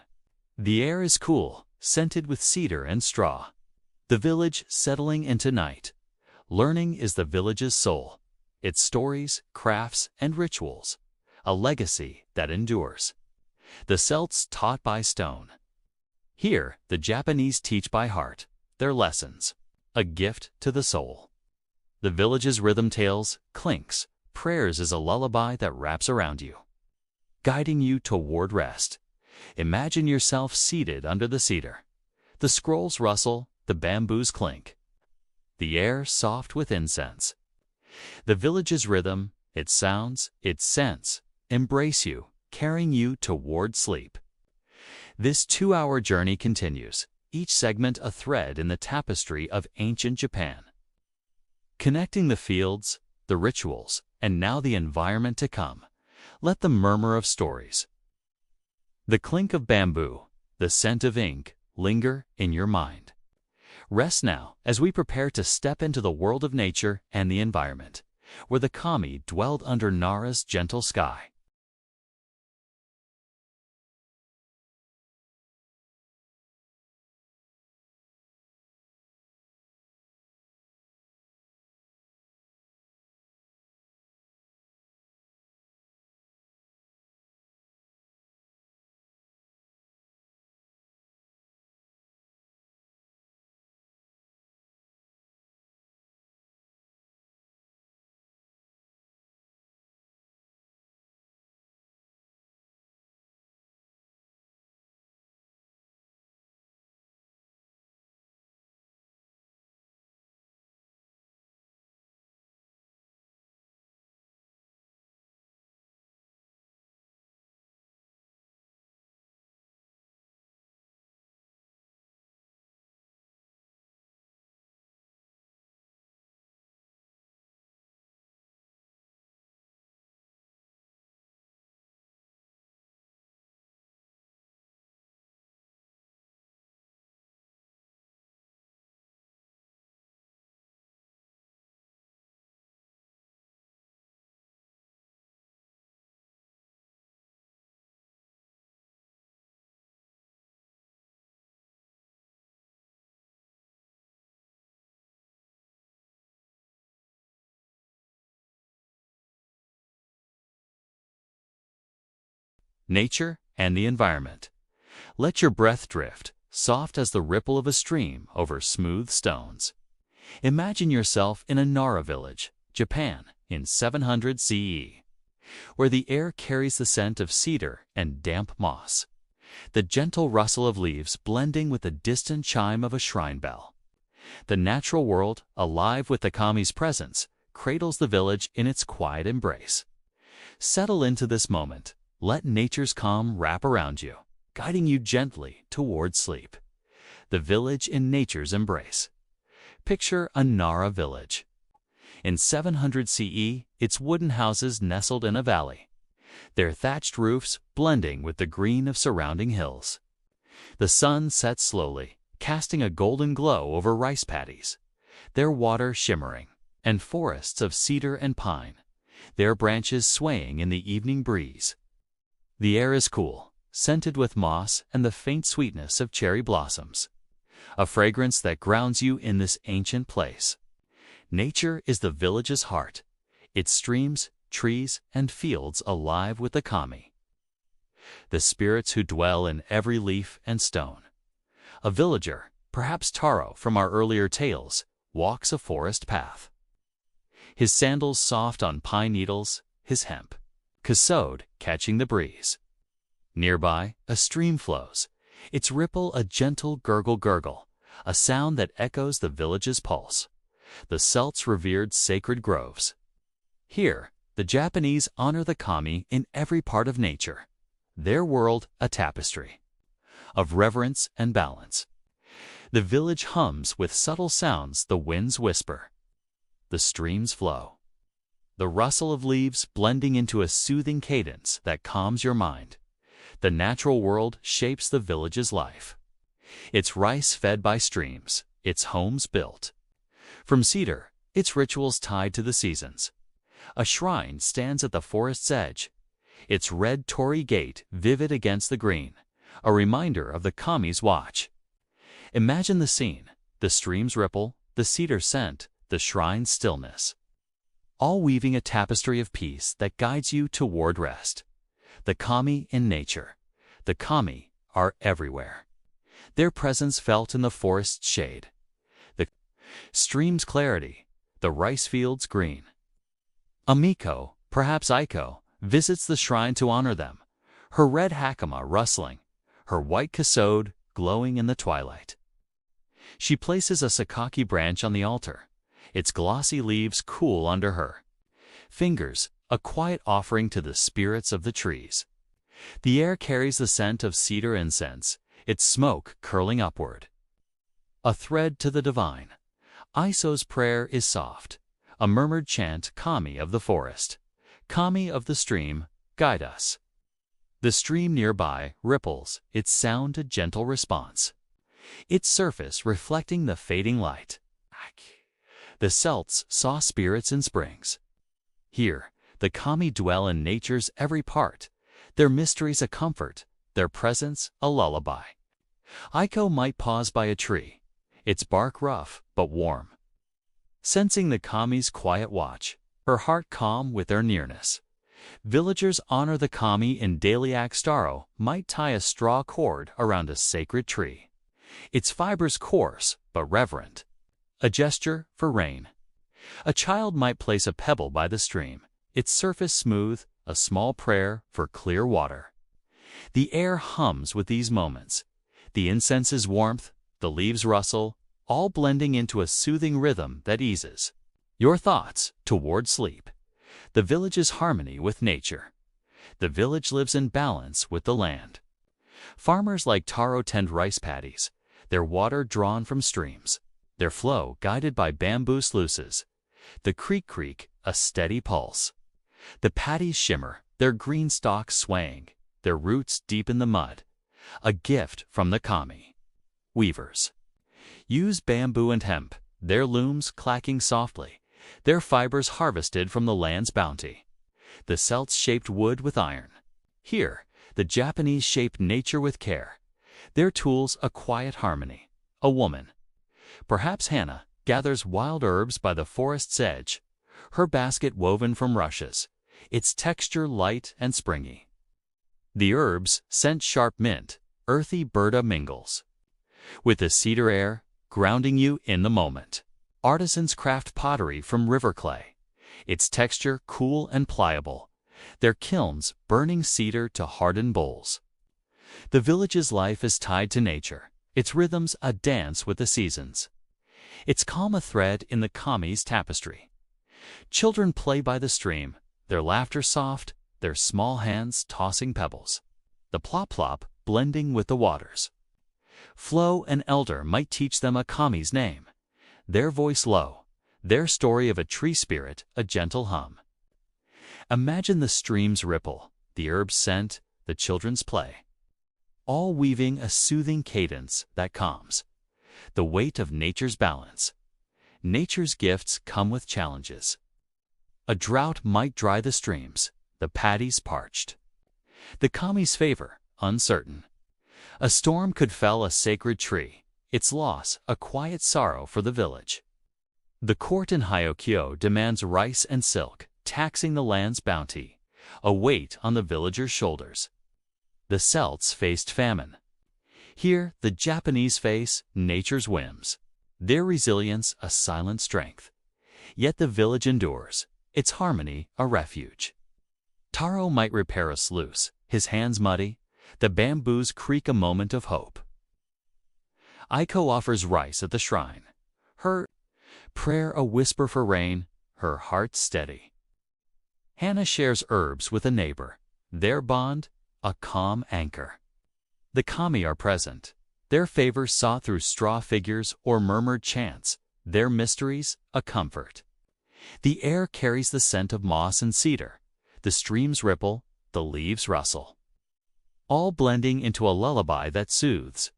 The air is cool, scented with cedar and straw. The village settling into night. Learning is the village's soul, its stories, crafts, and rituals, a legacy that endures. The Celts taught by stone. Here, the Japanese teach by heart, their lessons, a gift to the soul. The village's rhythm tales, clinks, prayers is a lullaby that wraps around you, guiding you toward rest. Imagine yourself seated under the cedar. The scrolls rustle, the bamboos clink, the air soft with incense. The village's rhythm, its sounds, its scents, embrace you, carrying you toward sleep. This 2-hour journey continues, each segment a thread in the tapestry of ancient Japan, connecting the fields, the rituals, and now the environment to come. Let the murmur of stories, the clink of bamboo, the scent of ink, linger in your mind. Rest now as we prepare to step into the world of nature and the environment, where the kami dwelled under Nara's gentle sky. nature, and the environment. Let your breath drift, soft as the ripple of a stream over smooth stones. Imagine yourself in a Nara village, Japan, in 700 CE, where the air carries the scent of cedar and damp moss, the gentle rustle of leaves blending with the distant chime of a shrine bell. The natural world, alive with the kami's presence, cradles the village in its quiet embrace. Settle into this moment. Let nature's calm wrap around you, guiding you gently towards sleep. The village in nature's embrace. Picture a Nara village. In 700 CE, its wooden houses nestled in a valley, their thatched roofs blending with the green of surrounding hills. The sun set slowly, casting a golden glow over rice paddies, their water shimmering, and forests of cedar and pine, their branches swaying in the evening breeze. The air is cool, scented with moss and the faint sweetness of cherry blossoms, a fragrance that grounds you in this ancient place. Nature is the village's heart, its streams, trees, and fields alive with the kami, the spirits who dwell in every leaf and stone. A villager, perhaps Taro from our earlier tales, walks a forest path, his sandals soft on pine needles, his hemp cassowed, catching the breeze. Nearby, a stream flows, its ripple a gentle gurgle-gurgle, a sound that echoes the village's pulse. The Celts revered sacred groves. Here, the Japanese honor the kami in every part of nature, their world a tapestry of reverence and balance. The village hums with subtle sounds the winds whisper, the streams flow, the rustle of leaves blending into a soothing cadence that calms your mind. The natural world shapes the village's life. Its rice fed by streams, its homes built from cedar, its rituals tied to the seasons. A shrine stands at the forest's edge, its red torii gate vivid against the green, a reminder of the kami's watch. Imagine the scene, the stream's ripple, the cedar scent, the shrine's stillness, all weaving a tapestry of peace that guides you toward rest. The kami in nature. The kami are everywhere, their presence felt in the forest's shade, the stream's clarity, the rice field's green. A miko, perhaps Aiko, visits the shrine to honor them, her red hakama rustling, her white cassowed glowing in the twilight. She places a sakaki branch on the altar, its glossy leaves cool under her fingers, a quiet offering to the spirits of the trees. The air carries the scent of cedar incense, its smoke curling upward. A thread to the divine. Aiso's prayer is soft, a murmured chant, kami of the forest, kami of the stream, guide us. The stream nearby ripples, its sound a gentle response, its surface reflecting the fading light. The Celts saw spirits in springs. Here, the kami dwell in nature's every part, their mysteries a comfort, their presence a lullaby. Aiko might pause by a tree, its bark rough but warm, sensing the kami's quiet watch, her heart calm with their nearness. Villagers honor the kami in daily acts. Taro might tie a straw cord around a sacred tree, its fibers coarse but reverent, a gesture for rain. A child might place a pebble by the stream, its surface smooth, a small prayer for clear water. The air hums with these moments, the incense's warmth, the leaves rustle, all blending into a soothing rhythm that eases your thoughts toward sleep. The village's harmony with nature. The village lives in balance with the land. Farmers like Taro tend rice paddies, their water drawn from streams, their flow guided by bamboo sluices. The creak, a steady pulse. The paddies shimmer, their green stalks swaying, their roots deep in the mud. A gift from the kami. Weavers use bamboo and hemp, their looms clacking softly, their fibers harvested from the land's bounty. The Celts shaped wood with iron. Here, the Japanese shaped nature with care, their tools a quiet harmony. A woman, perhaps Hannah, gathers wild herbs by the forest's edge, her basket woven from rushes, its texture light and springy. The herbs scent sharp mint, earthy berda mingles. With the cedar air, grounding you in the moment. Artisans craft pottery from river clay. Its texture cool and pliable. Their kilns burning cedar to harden bowls. The village's life is tied to nature, its rhythms a dance with the seasons. Its calm a thread in the kami's tapestry. Children play by the stream, their laughter soft, their small hands tossing pebbles. The plop-plop blending with the waters. Flow and elder might teach them a kami's name. Their voice low, their story of a tree spirit a gentle hum. Imagine the stream's ripple, the herb's scent, the children's play. All weaving a soothing cadence that calms. The weight of nature's balance. Nature's gifts come with challenges. A drought might dry the streams, the paddies parched. The kami's favor, uncertain. A storm could fell a sacred tree, its loss a quiet sorrow for the village. The court in Hyokyo demands rice and silk, taxing the land's bounty, a weight on the villagers' shoulders. The Celts faced famine. Here, the Japanese face nature's whims, their resilience a silent strength. Yet the village endures, its harmony a refuge. Taro might repair a sluice, his hands muddy, the bamboos creak a moment of hope. Aiko offers rice at the shrine, her prayer a whisper for rain, her heart steady. Hannah shares herbs with a neighbor, their bond a calm anchor. The kami are present, their favors sought through straw figures or murmured chants, their mysteries a comfort. The air carries the scent of moss and cedar, the streams ripple, the leaves rustle. All blending into a lullaby that soothes.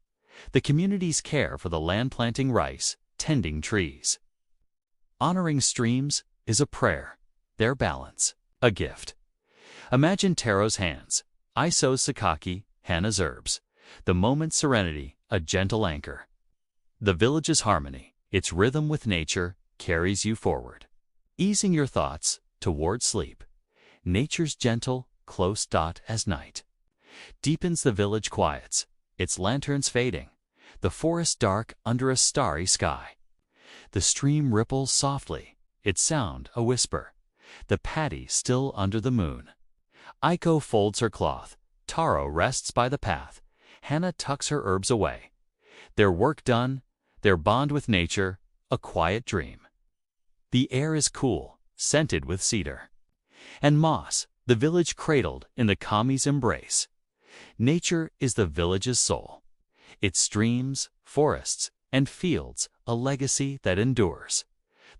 The community's care for the land planting rice, tending trees. Honoring streams is a prayer, their balance, a gift. Imagine Taro's hands, Iso's sakaki, Hannah's herbs, the moment's serenity, a gentle anchor. The village's harmony, its rhythm with nature, carries you forward, easing your thoughts toward sleep. Nature's gentle, close dot as night deepens the village quiets, its lanterns fading, the forest dark under a starry sky. The stream ripples softly, its sound a whisper, the paddy still under the moon. Aiko folds her cloth, Taro rests by the path, Hannah tucks her herbs away. Their work done, their bond with nature, a quiet dream. The air is cool, scented with cedar and moss, the village cradled in the kami's embrace. Nature is the village's soul. Its streams, forests, and fields a legacy that endures.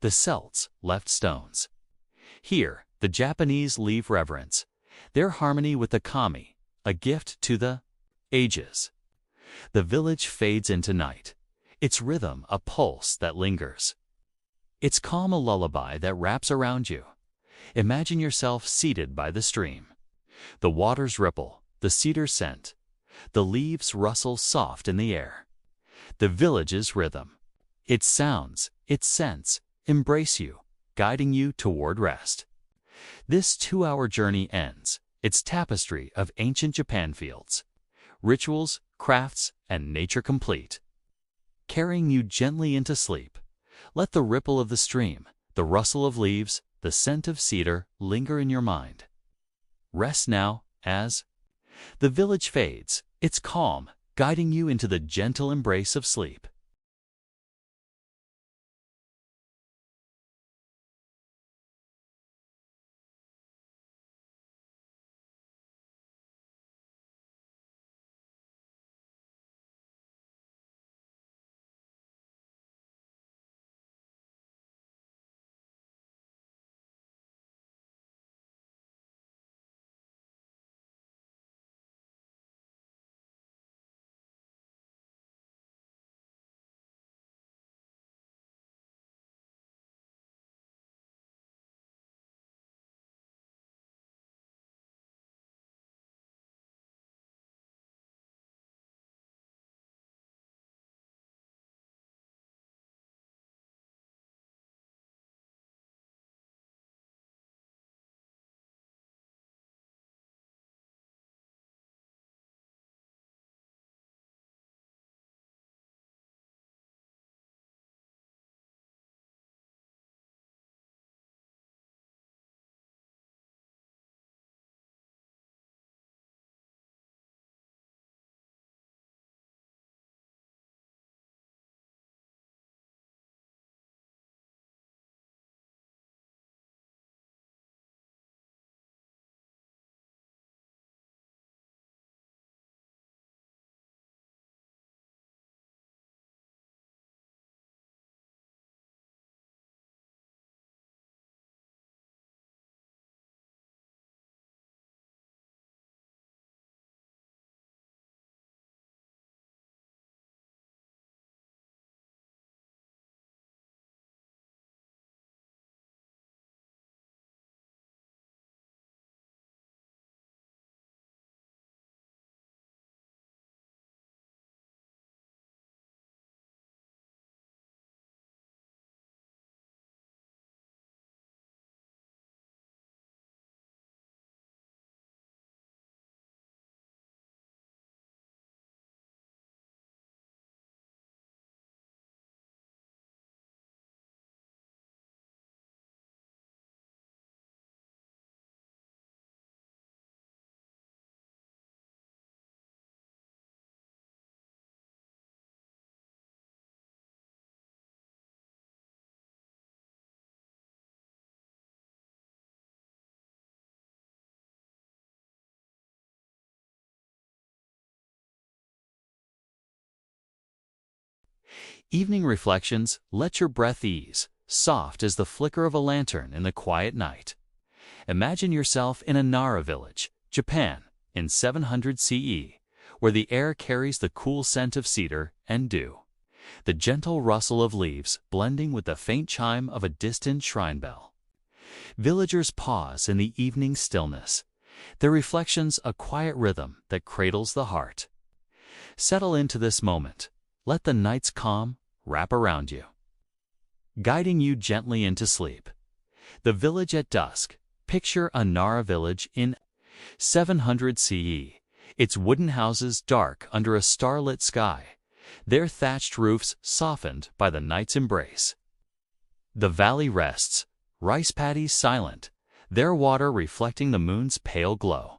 The Celts left stones. Here, the Japanese leave reverence, their harmony with the kami, a gift to the ages. The village fades into night, its rhythm a pulse that lingers. Its calm a lullaby that wraps around you. Imagine yourself seated by the stream. The waters ripple, the cedar scent. The leaves rustle soft in the air. The village's rhythm. Its sounds, its scents, embrace you, guiding you toward rest. This 2-hour journey ends, its tapestry of ancient Japan fields. Rituals, crafts, and nature complete. Carrying you gently into sleep. Let the ripple of the stream, the rustle of leaves, the scent of cedar linger in your mind. Rest now as the village fades, its calm guiding you into the gentle embrace of sleep. Evening reflections let your breath ease, soft as the flicker of a lantern in the quiet night. Imagine yourself in a Nara village, Japan, in 700 CE, where the air carries the cool scent of cedar and dew. The gentle rustle of leaves blending with the faint chime of a distant shrine bell. Villagers pause in the evening stillness, their reflections a quiet rhythm that cradles the heart. Settle into this moment. Let the night's calm wrap around you, guiding you gently into sleep. The village at dusk. Picture a Nara village in 700 CE, its wooden houses dark under a starlit sky, their thatched roofs softened by the night's embrace. The valley rests, rice paddies silent, their water reflecting the moon's pale glow.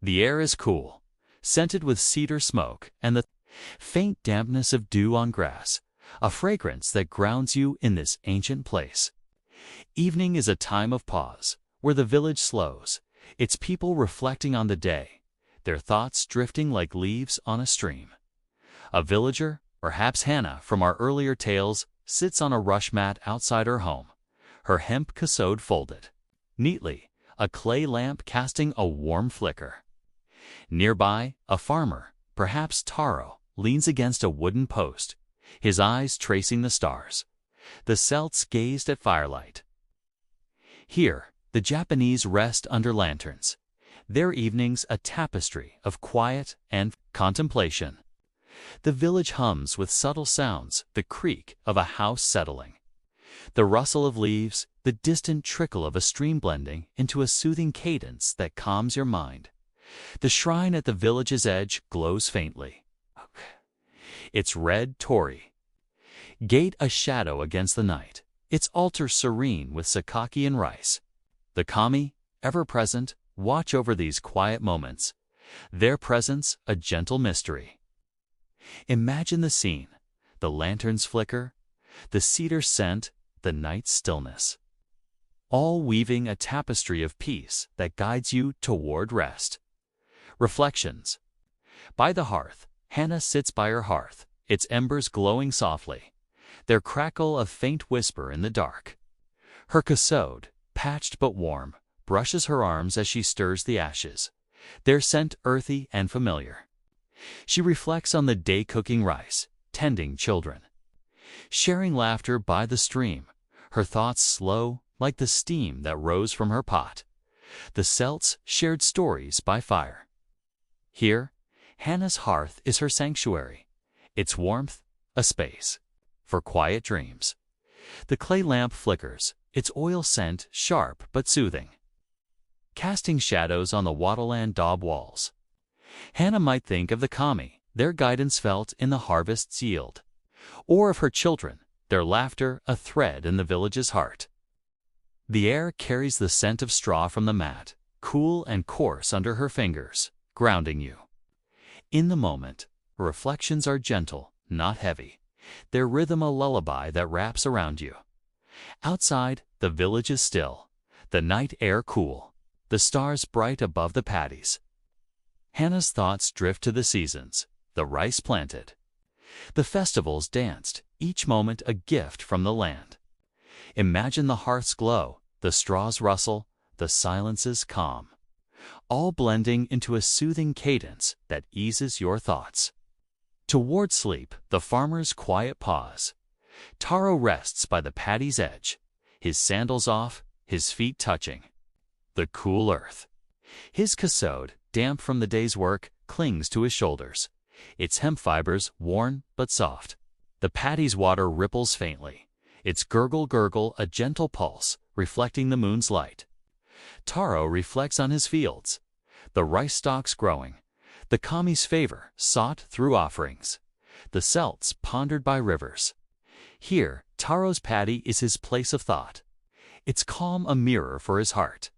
The air is cool, scented with cedar smoke and the faint dampness of dew on grass, a fragrance that grounds you in this ancient place. Evening is a time of pause, where the village slows, its people reflecting on the day, their thoughts drifting like leaves on a stream. A villager, perhaps Hannah from our earlier tales, sits on a rush mat outside her home, her hemp cassode folded neatly, a clay lamp casting a warm flicker. Nearby, a farmer, perhaps Taro, leans against a wooden post, his eyes tracing the stars. The Celts gazed at firelight. Here, the Japanese rest under lanterns, their evenings a tapestry of quiet and contemplation. The village hums with subtle sounds, the creak of a house settling, the rustle of leaves, the distant trickle of a stream blending into a soothing cadence that calms your mind. The shrine at the village's edge glows faintly, its red torii gate a shadow against the night, its altar serene with sakaki and rice. The kami, ever present, watch over these quiet moments, their presence a gentle mystery. Imagine the scene, the lantern's flicker, the cedar scent, the night's stillness, all weaving a tapestry of peace that guides you toward rest. Reflections. By the hearth, Hannah sits by her hearth, its embers glowing softly, their crackle a faint whisper in the dark. Her cassode, patched but warm, brushes her arms as she stirs the ashes, their scent earthy and familiar. She reflects on the day cooking rice, tending children, sharing laughter by the stream, her thoughts slow like the steam that rose from her pot. The Celts shared stories by fire. Here, Hannah's hearth is her sanctuary, its warmth a space for quiet dreams. The clay lamp flickers, its oil scent sharp but soothing, casting shadows on the wattleland daub walls. Hannah might think of the kami, their guidance felt in the harvest's yield, or of her children, their laughter a thread in the village's heart. The air carries the scent of straw from the mat, cool and coarse under her fingers, grounding you. In the moment, reflections are gentle, not heavy, their rhythm a lullaby that wraps around you. Outside, the village is still, the night air cool, the stars bright above the paddies. Hannah's thoughts drift to the seasons, the rice planted, the festivals danced, each moment a gift from the land. Imagine the hearth's glow, the straws rustle, the silences calm, all blending into a soothing cadence that eases your thoughts. Toward sleep, the farmer's quiet pause. Taro rests by the paddy's edge, his sandals off, his feet touching the cool earth. His cassode, damp from the day's work, clings to his shoulders, its hemp fibers worn but soft. The paddy's water ripples faintly, its gurgle a gentle pulse, reflecting the moon's light. Taro reflects on his fields, the rice stalks growing, the kami's favor sought through offerings, the Celts pondered by rivers. Here, Taro's paddy is his place of thought, its calm a mirror for his heart.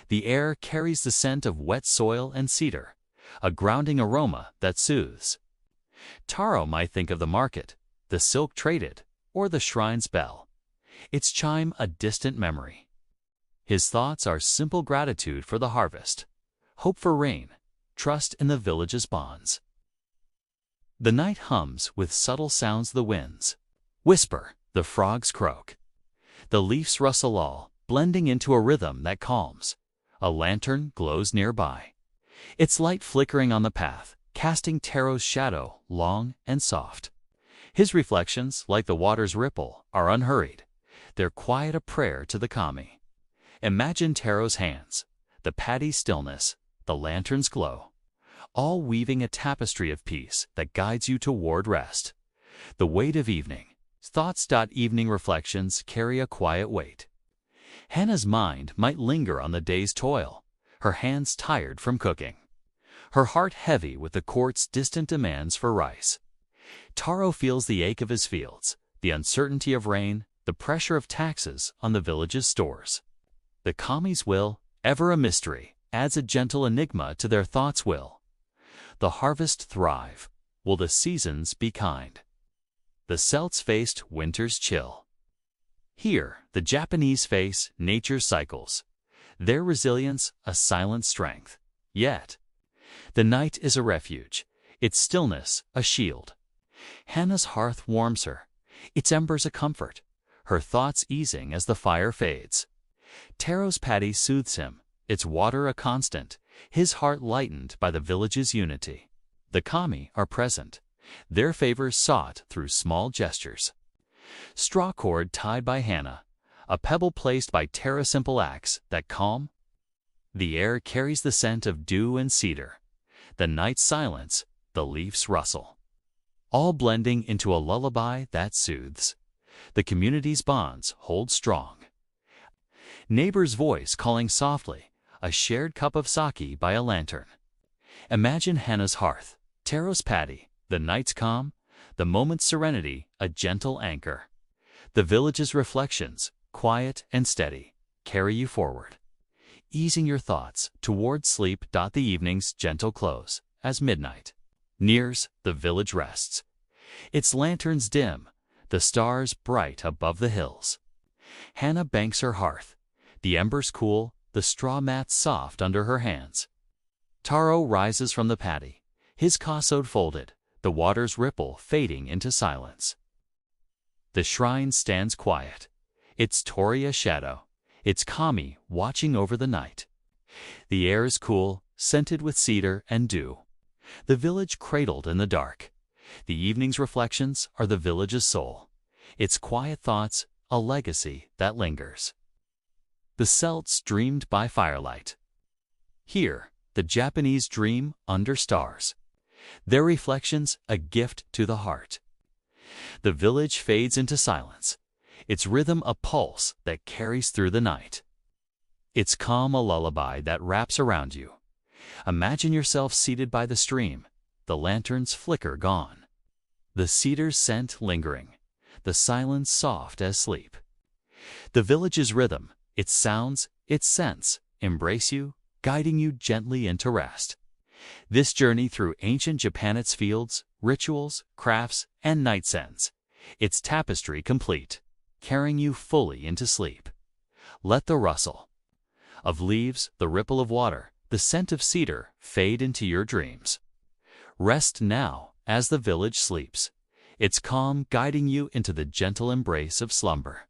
The air carries the scent of wet soil and cedar, a grounding aroma that soothes. Taro might think of the market, the silk traded, or the shrine's bell, its chime a distant memory. His thoughts are simple gratitude for the harvest, hope for rain, trust in the village's bonds. The night hums with subtle sounds. The winds whisper, the frogs croak. The leaves rustle, all blending into a rhythm that calms. A lantern glows nearby, its light flickering on the path, casting Taro's shadow long and soft. His reflections, like the water's ripple, are unhurried. They're quiet, a prayer to the kami. Imagine Taro's hands, the paddy's stillness, the lantern's glow, all weaving a tapestry of peace that guides you toward rest. The weight of evening. Thoughts. Evening reflections carry a quiet weight. Hannah's mind might linger on the day's toil, her hands tired from cooking, her heart heavy with the court's distant demands for rice. Taro feels the ache of his fields, the uncertainty of rain, the pressure of taxes on the village's stores. The kami's will, ever a mystery, adds a gentle enigma to their thoughts. Will the harvest thrive? Will the seasons be kind? The Celts faced winter's chill. Here, the Japanese face nature's cycles, their resilience a silent strength. Yet, the night is a refuge, its stillness a shield. Hannah's hearth warms her, its embers a comfort, her thoughts easing as the fire fades. Taro's paddy soothes him, its water a constant, his heart lightened by the village's unity. The kami are present, their favors sought through small gestures. Straw cord tied by Hannah, a pebble placed by Tara, simple acts that calm. The air carries the scent of dew and cedar, the night's silence, the leaves rustle, all blending into a lullaby that soothes. The community's bonds hold strong. Neighbor's voice calling softly, a shared cup of sake by a lantern. Imagine Hannah's hearth, Taro's paddy, the night's calm, the moment's serenity, a gentle anchor. The village's reflections, quiet and steady, carry you forward, easing your thoughts toward sleep. The evening's gentle close, as midnight nears, the village rests, its lanterns dim, the stars bright above the hills. Hannah banks her hearth, the embers cool, the straw mats soft under her hands. Taro rises from the paddy, his kasode folded, the water's ripple fading into silence. The shrine stands quiet, its torii a shadow, its kami watching over the night. The air is cool, scented with cedar and dew. The village cradled in the dark. The evening's reflections are the village's soul, its quiet thoughts a legacy that lingers. The Celts dreamed by firelight. Here, the Japanese dream under stars, their reflections a gift to the heart. The village fades into silence, its rhythm a pulse that carries through the night, its calm a lullaby that wraps around you. Imagine yourself seated by the stream, the lantern's flicker gone, the cedar's scent lingering, the silence soft as sleep. The village's rhythm, its sounds, its scents, embrace you, guiding you gently into rest. This journey through ancient Japan, its fields, rituals, crafts, and night scents, its tapestry complete, carrying you fully into sleep. Let the rustle of leaves, the ripple of water, the scent of cedar fade into your dreams. Rest now as the village sleeps, its calm guiding you into the gentle embrace of slumber.